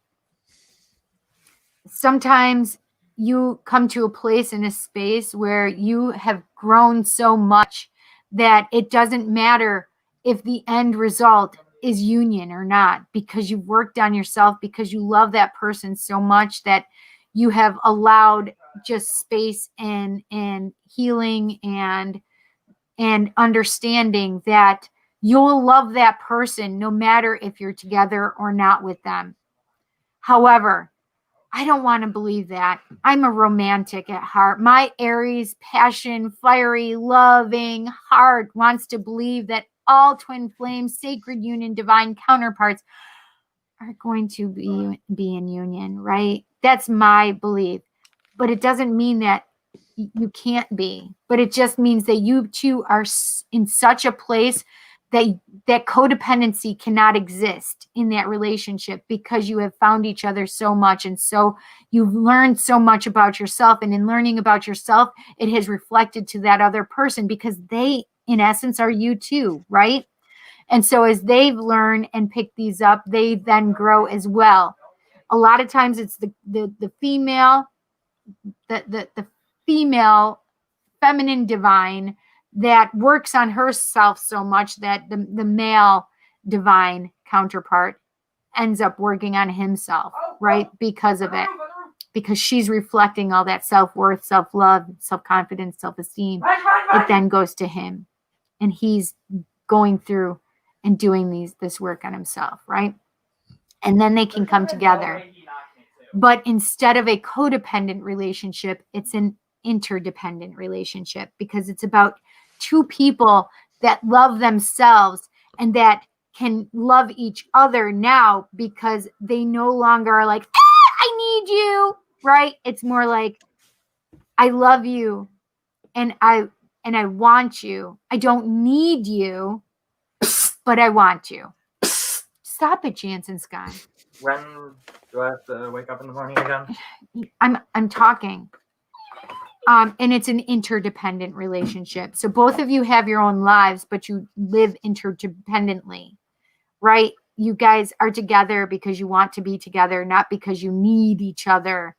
sometimes you come to a place in a space where you have grown so much that it doesn't matter if the end result is union or not, because you've worked on yourself, because you love that person so much that you have allowed just space and healing and understanding that you'll love that person no matter if you're together or not with them. However, I don't want to believe that. I'm a romantic at heart. My Aries, passion, fiery, loving heart wants to believe that all twin flames, sacred union, divine counterparts are going to be in union, right? That's my belief. But it doesn't mean that you can't be. But it just means that you two are in such a place that codependency cannot exist in that relationship, because you have found each other so much, and so you've learned so much about yourself, and in learning about yourself, it has reflected to that other person, because they in essence are you too, right? And so as they've learned and picked these up, they then grow as well. A lot of times it's the female, the female feminine divine that works on herself so much that the male divine counterpart ends up working on himself, right? Because of it. Because she's reflecting all that self-worth, self-love, self-confidence, self-esteem. It then goes to him. And he's going through and doing this work on himself, right? And then they can come together. But instead of a codependent relationship, it's an interdependent relationship, because it's about two people that love themselves and that can love each other now, because they no longer are like, I need you, right? It's more like, I love you and I want you. I don't need you, but I want you. Stop it, Jansen Sky. When do I have to wake up in the morning again? I'm talking. And it's an interdependent relationship. So both of you have your own lives, but you live interdependently, right? You guys are together because you want to be together, not because you need each other,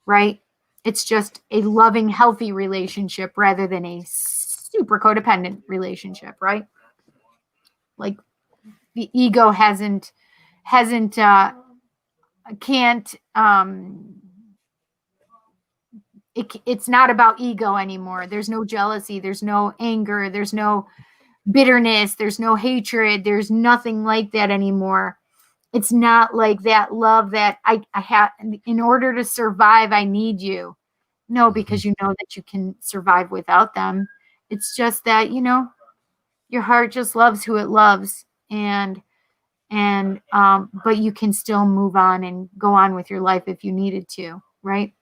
right? It's just a loving, healthy relationship rather than a super codependent relationship, right? Like the ego it's not about ego anymore. There's no jealousy. There's no anger. There's no bitterness. There's no hatred. There's nothing like that anymore. It's not like that love that I have. In order to survive, I need you. No, because you know that you can survive without them. It's just that, your heart just loves who it loves. But you can still move on and go on with your life if you needed to, right?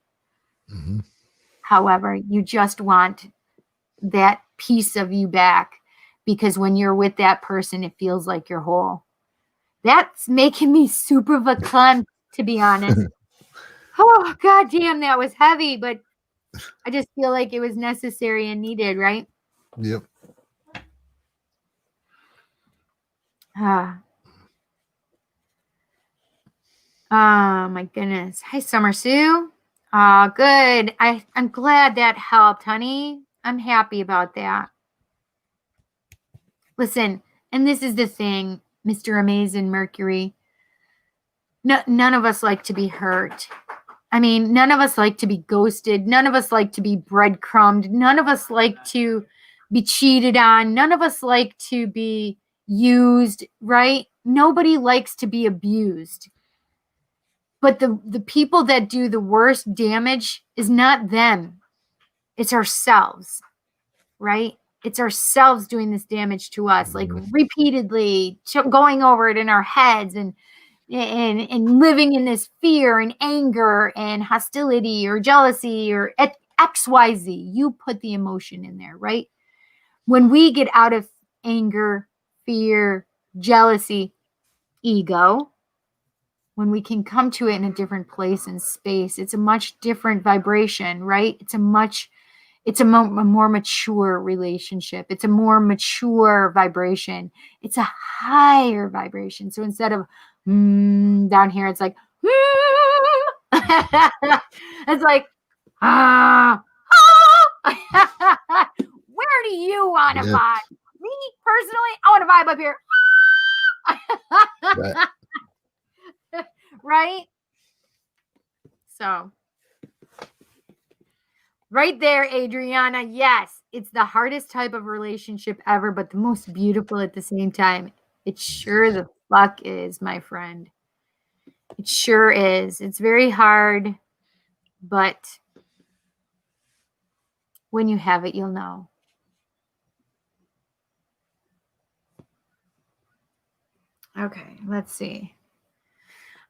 Mm-hmm. However, you just want that piece of you back, because when you're with that person, it feels like you're whole. That's making me super verklempt, to be honest. Oh, God damn, that was heavy, but I just feel like it was necessary and needed, right? Yep. Ah. Oh my goodness. Hi, Summer Sue. Good. I'm glad that helped, honey. I'm happy about that. Listen, and this is the thing, Mr. Amazing Mercury. No, none of us like to be hurt. I mean, none of us like to be ghosted. None of us like to be breadcrumbed. None of us like to be cheated on. None of us like to be used, right? Nobody likes to be abused. But the people that do the worst damage is not them. It's ourselves, right? It's ourselves doing this damage to us, like repeatedly going over it in our heads and living in this fear and anger and hostility or jealousy or XYZ. You put the emotion in there, right? When we get out of anger, fear, jealousy, ego, when we can come to it in a different place and space, it's a much different vibration, right? It's a more mature relationship. It's a more mature vibration. It's a higher vibration. So instead of down here, it's like it's like where do you want to Yes. vibe? Me personally, I want to vibe up here. Right. Right? So, right there, Adriana. Yes, it's the hardest type of relationship ever, but the most beautiful at the same time. It sure the fuck is, my friend. It sure is. It's very hard, but when you have it, you'll know. Okay, let's see.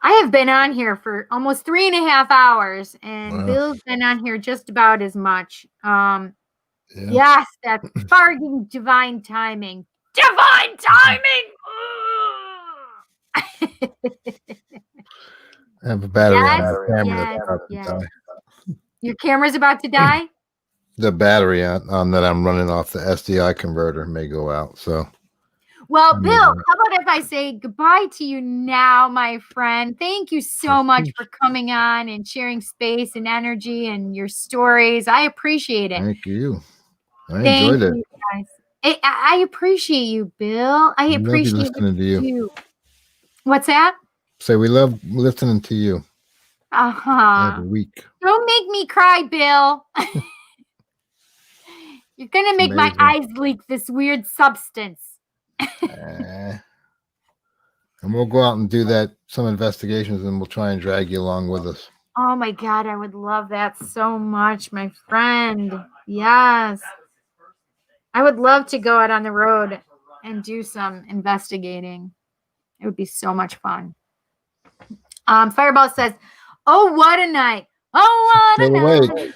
I have been on here for almost 3.5 hours, and Wow. Bill's been on here just about as much. Yeah. Yes, that's bargain divine timing. Divine timing! I have a battery on Yes, my camera yes, that's about to yes. die. Your camera's about to die? The battery on that I'm running off the SDI converter may go out. So, Well, Bill, how about if I say goodbye to you now, my friend? Thank you so much for coming on and sharing space and energy and your stories. I appreciate it. thank you. I Thank enjoyed it. you, guys. I appreciate you, Bill. I We love you appreciate what listening to you. do. What's that? Say we love listening to you every week. Don't make me cry, Bill. You're going to make my eyes leak this weird substance. And we'll go out and do some investigations, and we'll try and drag you along with us. Oh my God, I would love that so much, my friend. Yes. I would love to go out on the road and do some investigating. It would be so much fun. Fireball says, oh, what a night. Oh, what a night.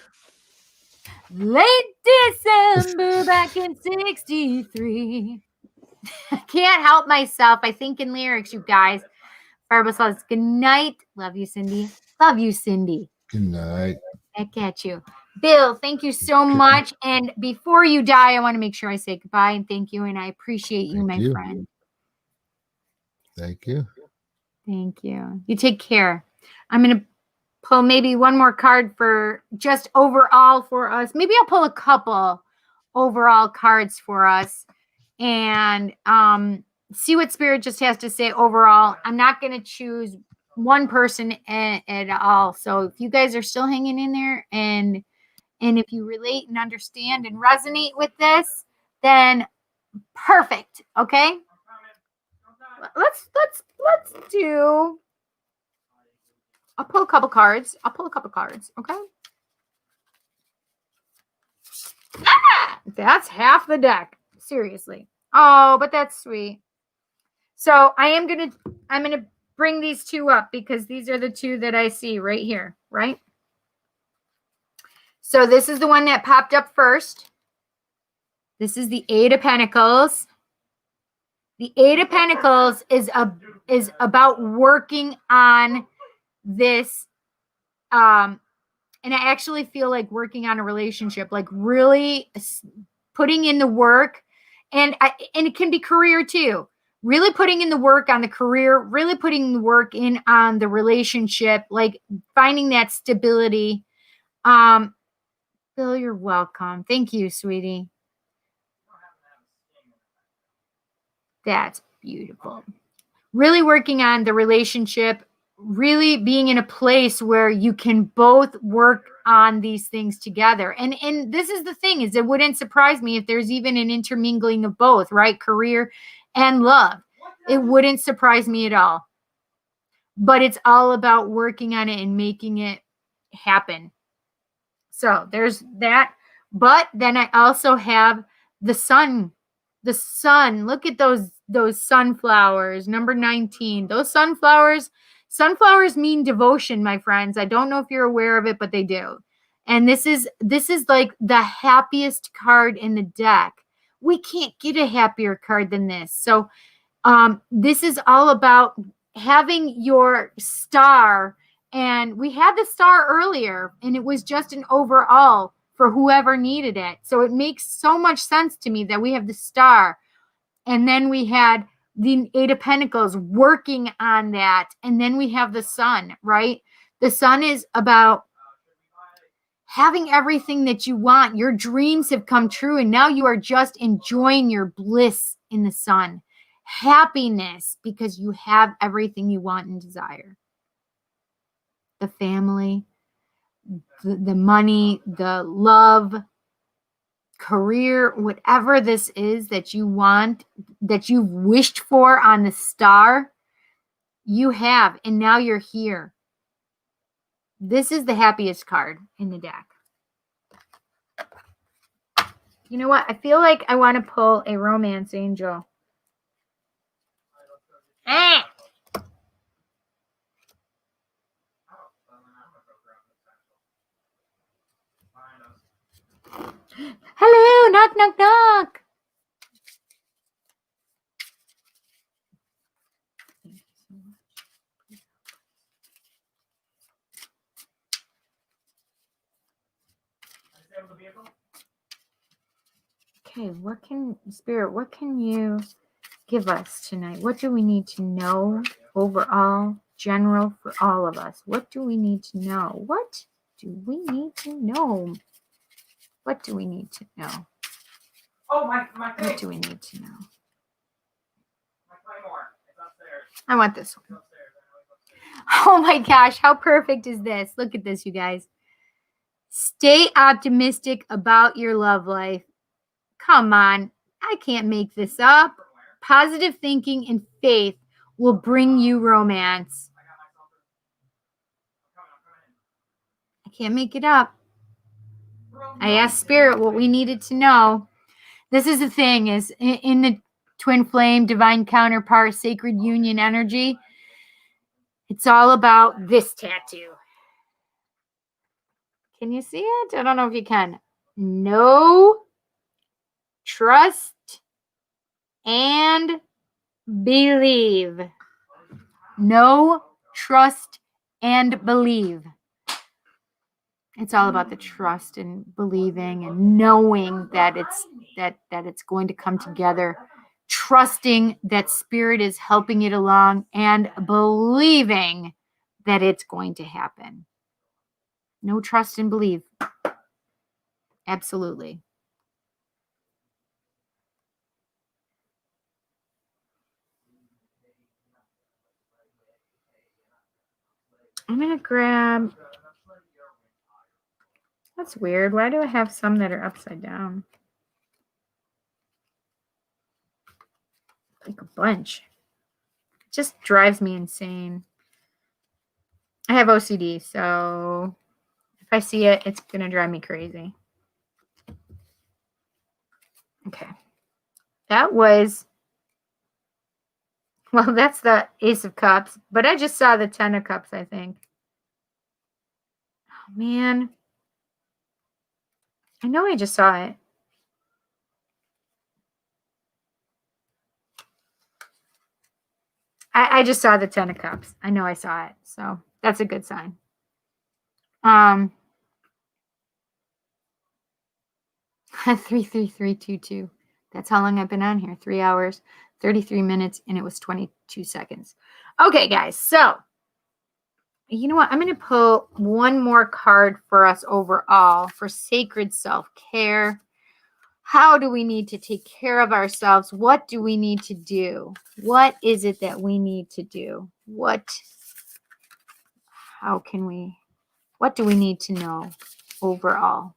Late December back in 63. I can't help myself. I think in lyrics, you guys. Fireball says, good night. Love you, Cindy. Love you, Cindy. Good night. Back at you. Bill, thank you so much. And before you die, I want to make sure I say goodbye and thank you. And I appreciate you, my friend. Thank you. Thank you. You take care. I'm going to pull maybe one more card for just overall for us. Maybe I'll pull a couple overall cards for us and see what Spirit just has to say overall. I'm not going to choose one person at all. So if you guys are still hanging in there and if you relate and understand and resonate with this, then perfect. Okay. Let's do. I'll pull a couple cards. Okay. That's half the deck. Seriously. Oh, but that's sweet. So I'm gonna bring these two up because these are the two that I see right here, right? So this is the one that popped up first. This is the Eight of Pentacles. The Eight of Pentacles is about working on this, and I actually feel like working on a relationship, like really putting in the work, and it can be career too. Really putting in the work on the career, really putting the work in on the relationship, like finding that stability. Bill, you're welcome. Thank you, sweetie. That's beautiful. Really working on the relationship, really being in a place where you can both work on these things together. And this is the thing, is it wouldn't surprise me if there's even an intermingling of both, right? Career and love. It wouldn't surprise me at all. But it's all about working on it and making it happen. So there's that. But then I also have the sun. The sun. Look at those sunflowers. Number 19. Those sunflowers mean devotion, my friends. I don't know if you're aware of it, but they do. And this is like the happiest card in the deck. We can't get a happier card than this. So this is all about having your star. And we had the star earlier, and it was just an overall for whoever needed it. So it makes so much sense to me that we have the star. And then we had the 8 of Pentacles working on that. And then we have the sun, right? The sun is about having everything that you want. Your dreams have come true, and now you are just enjoying your bliss in the sun. Happiness, because you have everything you want and desire. The family, the money, the love, career, whatever this is that you want, that you've wished for on the star, you have, and now you're here. This is the happiest card in the deck. You know what? I feel like I want to pull a romance angel. Ah! Hello, knock, knock, knock. Thank you so much. Okay, what can you give us tonight? What do we need to know overall, general, for all of us? What do we need to know? What do we need to know? What do we need to know? Oh, my What face. do we need to know? My claymore. It's upstairs. I want this It's one. upstairs. I know it's upstairs. Oh my gosh, how perfect is this? Look at this, you guys. Stay optimistic about your love life. Come on, I can't make this up. Positive thinking and faith will bring you romance. I can't make it up. I asked Spirit what we needed to know. This is the thing, is in the twin flame, divine counterpart, sacred union energy, it's all about this tattoo. Can you see it? I don't know if you can. Know, trust, and believe. Know, trust, and believe. It's all about the trust and believing and knowing that it's going to come together. Trusting that Spirit is helping it along and believing that it's going to happen. No, trust and believe. Absolutely. I'm going to grab... That's weird. Why do I have some that are upside down? Like a bunch. It just drives me insane. I have OCD, so if I see it, it's going to drive me crazy. Okay. That was... Well, that's the Ace of Cups, but I just saw the 10 of Cups, I think. Oh, man. I know I just saw it. I just saw the 10 of Cups. I know I saw it, so that's a good sign. 33322. That's how long I've been on here. 3 hours, 33 minutes, and it was 22 seconds. Okay, guys. So, you know what? I'm going to pull one more card for us overall for sacred self-care. How do we need to take care of ourselves? What do we need to do? What is it that we need to do? What do we need to know overall?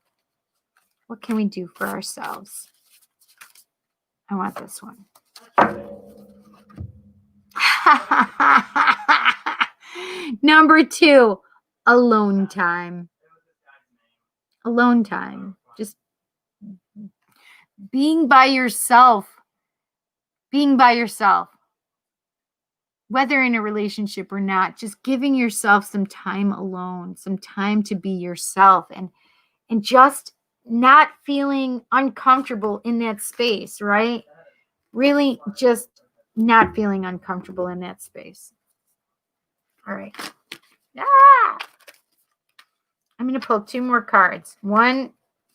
What can we do for ourselves? I want this one. Number 2, alone time. Alone time. Just being by yourself. Being by yourself. Whether in a relationship or not, just giving yourself some time alone, some time to be yourself and just not feeling uncomfortable in that space, right? Really just not feeling uncomfortable in that space. All right. I'm going to pull 2 more cards. One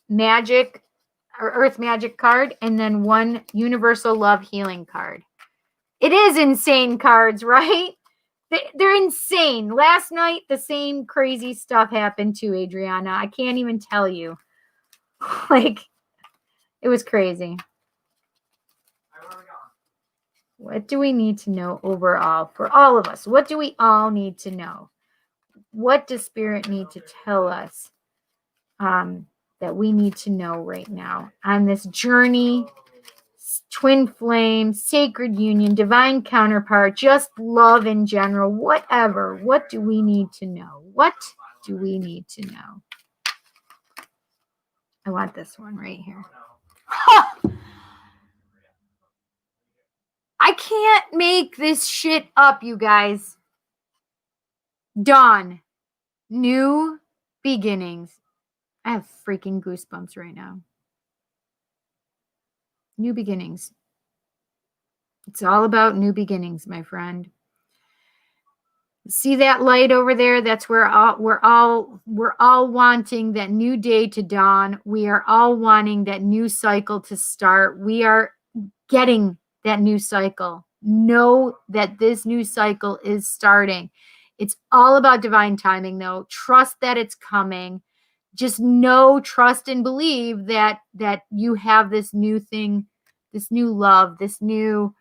magic or earth magic card and then one universal love healing card. It is insane cards, right? They're insane. Last night, the same crazy stuff happened to Adriana. I can't even tell you. Like, it was crazy. What do we need to know overall for all of us? What do we all need to know? What does Spirit need to tell us that we need to know right now on this journey? Twin flame, sacred union, divine counterpart, just love in general, whatever. What do we need to know? What do we need to know? I want this one right here. I can't make this shit up, you guys. Dawn. New beginnings. I have freaking goosebumps right now. New beginnings. It's all about new beginnings, my friend. See that light over there? That's where we're all wanting that new day to dawn. We are all wanting that new cycle to start. We are getting that new cycle. Know that this new cycle is starting. It's all about divine timing, though. Trust that it's coming. Just know, trust, and believe that you have this new thing, this new love, this new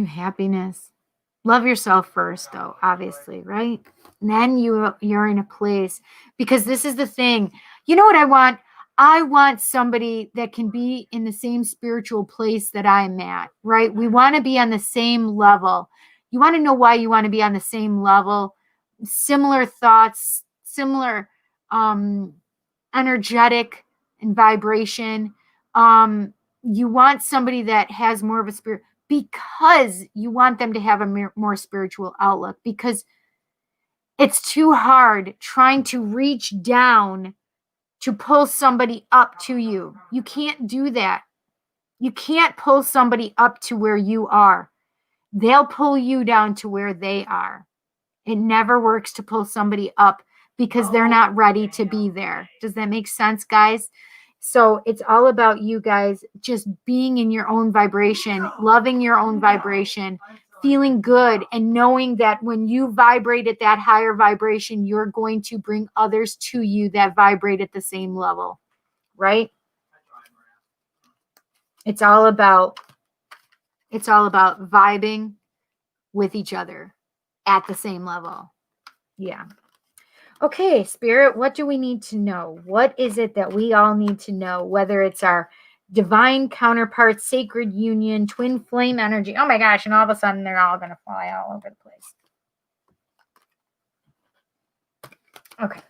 happiness. Love yourself first, though, obviously, right? And then you're in a place, because this is the thing. You know what I want? I want somebody that can be in the same spiritual place that I'm at, right? We want to be on the same level. You want to know why you want to be on the same level? Similar thoughts, similar energetic and vibration. You want somebody that has more of a spirit, because you want them to have a more spiritual outlook, because it's too hard trying to reach down to pull somebody up to you. You can't do that. You can't pull somebody up to where you are. They'll pull you down to where they are. It never works to pull somebody up because they're not ready to be there. Does that make sense, guys? So it's all about you guys just being in your own vibration, loving your own vibration, feeling good, and knowing that when you vibrate at that higher vibration, you're going to bring others to you that vibrate at the same level, right? It's all about vibing with each other at the same level. Yeah. Okay, Spirit, what do we need to know? What is it that we all need to know? Whether it's our divine counterpart, sacred union, twin flame energy. Oh my gosh, and all of a sudden they're all going to fly all over the place. Okay.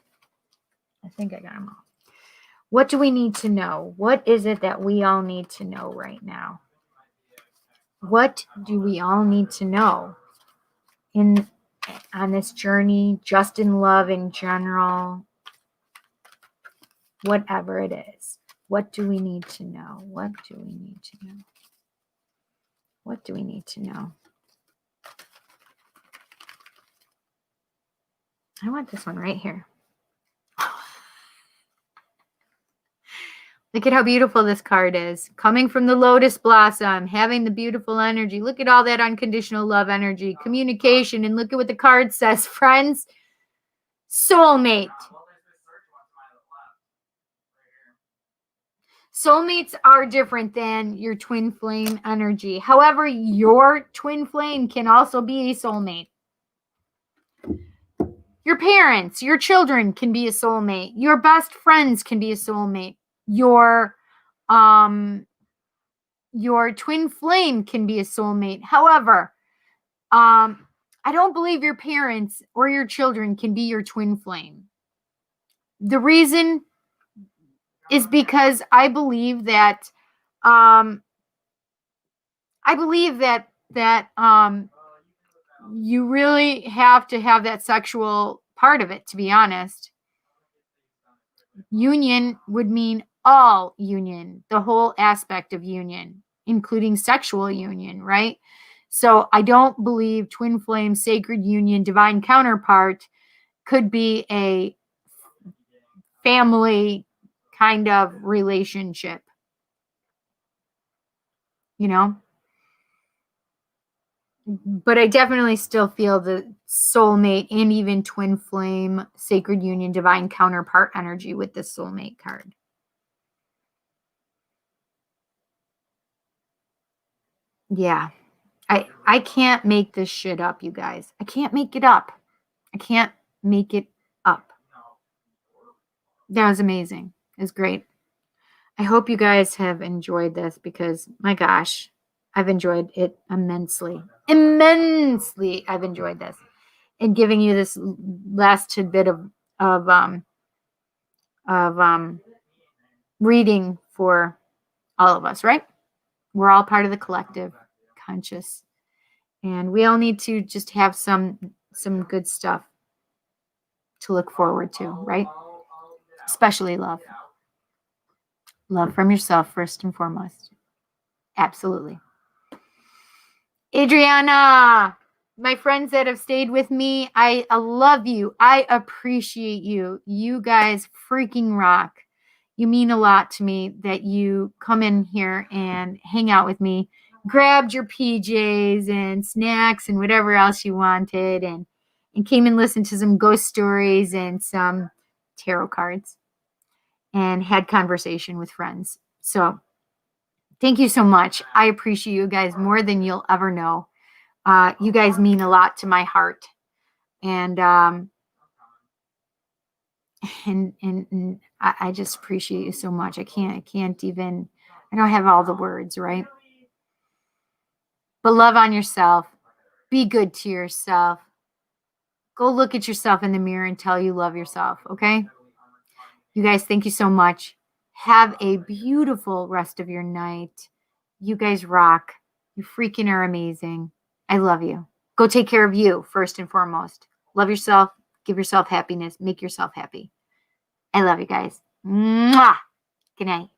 I think I got them all. What do we need to know? What is it that we all need to know right now? What do we all need to know on this journey, just in love in general, whatever it is? What do we need to know? What do we need to know? What do we need to know? I want this one right here. Look at how beautiful this card is. Coming from the lotus blossom, having the beautiful energy. Look at all that unconditional love energy, communication, and look at what the card says, friends. Soulmate. Soulmates are different than your twin flame energy. However, your twin flame can also be a soulmate. Your parents, your children can be a soulmate. Your best friends can be a soulmate. Your twin flame can be a soulmate. However, I don't believe your parents or your children can be your twin flame. The reason is because I believe that you really have to have that sexual part of it, to be honest. Union would mean all union, the whole aspect of union, including sexual union, right? So I don't believe twin flame, sacred union, divine counterpart could be a family kind of relationship, you know? But I definitely still feel the soulmate and even twin flame, sacred union, divine counterpart energy with this soulmate card. Yeah. I can't make this shit up, you guys. I can't make it up. I can't make it up. That was amazing. It was great. I hope you guys have enjoyed this because, my gosh, I've enjoyed it immensely. Immensely, I've enjoyed this. And giving you this last tidbit of reading for all of us, right? We're all part of the collective conscious. And we all need to just have some good stuff to look forward to, right? Especially love. Love from yourself first and foremost. Absolutely. Adriana, my friends that have stayed with me, I love you. I appreciate you. You guys freaking rock. You mean a lot to me that you come in here and hang out with me, grabbed your PJs and snacks and whatever else you wanted, and came and listened to some ghost stories and some tarot cards and had conversation with friends. So thank you so much. I appreciate you guys more than you'll ever know. You guys mean a lot to my heart. And I just appreciate you so much. I can't even, I don't have all the words, right? But love on yourself. Be good to yourself. Go look at yourself in the mirror and tell you love yourself, okay? You guys, thank you so much. Have a beautiful rest of your night. You guys rock. You freaking are amazing. I love you. Go take care of you first and foremost. Love yourself. Give yourself happiness. Make yourself happy. I love you guys. Mwah! Good night.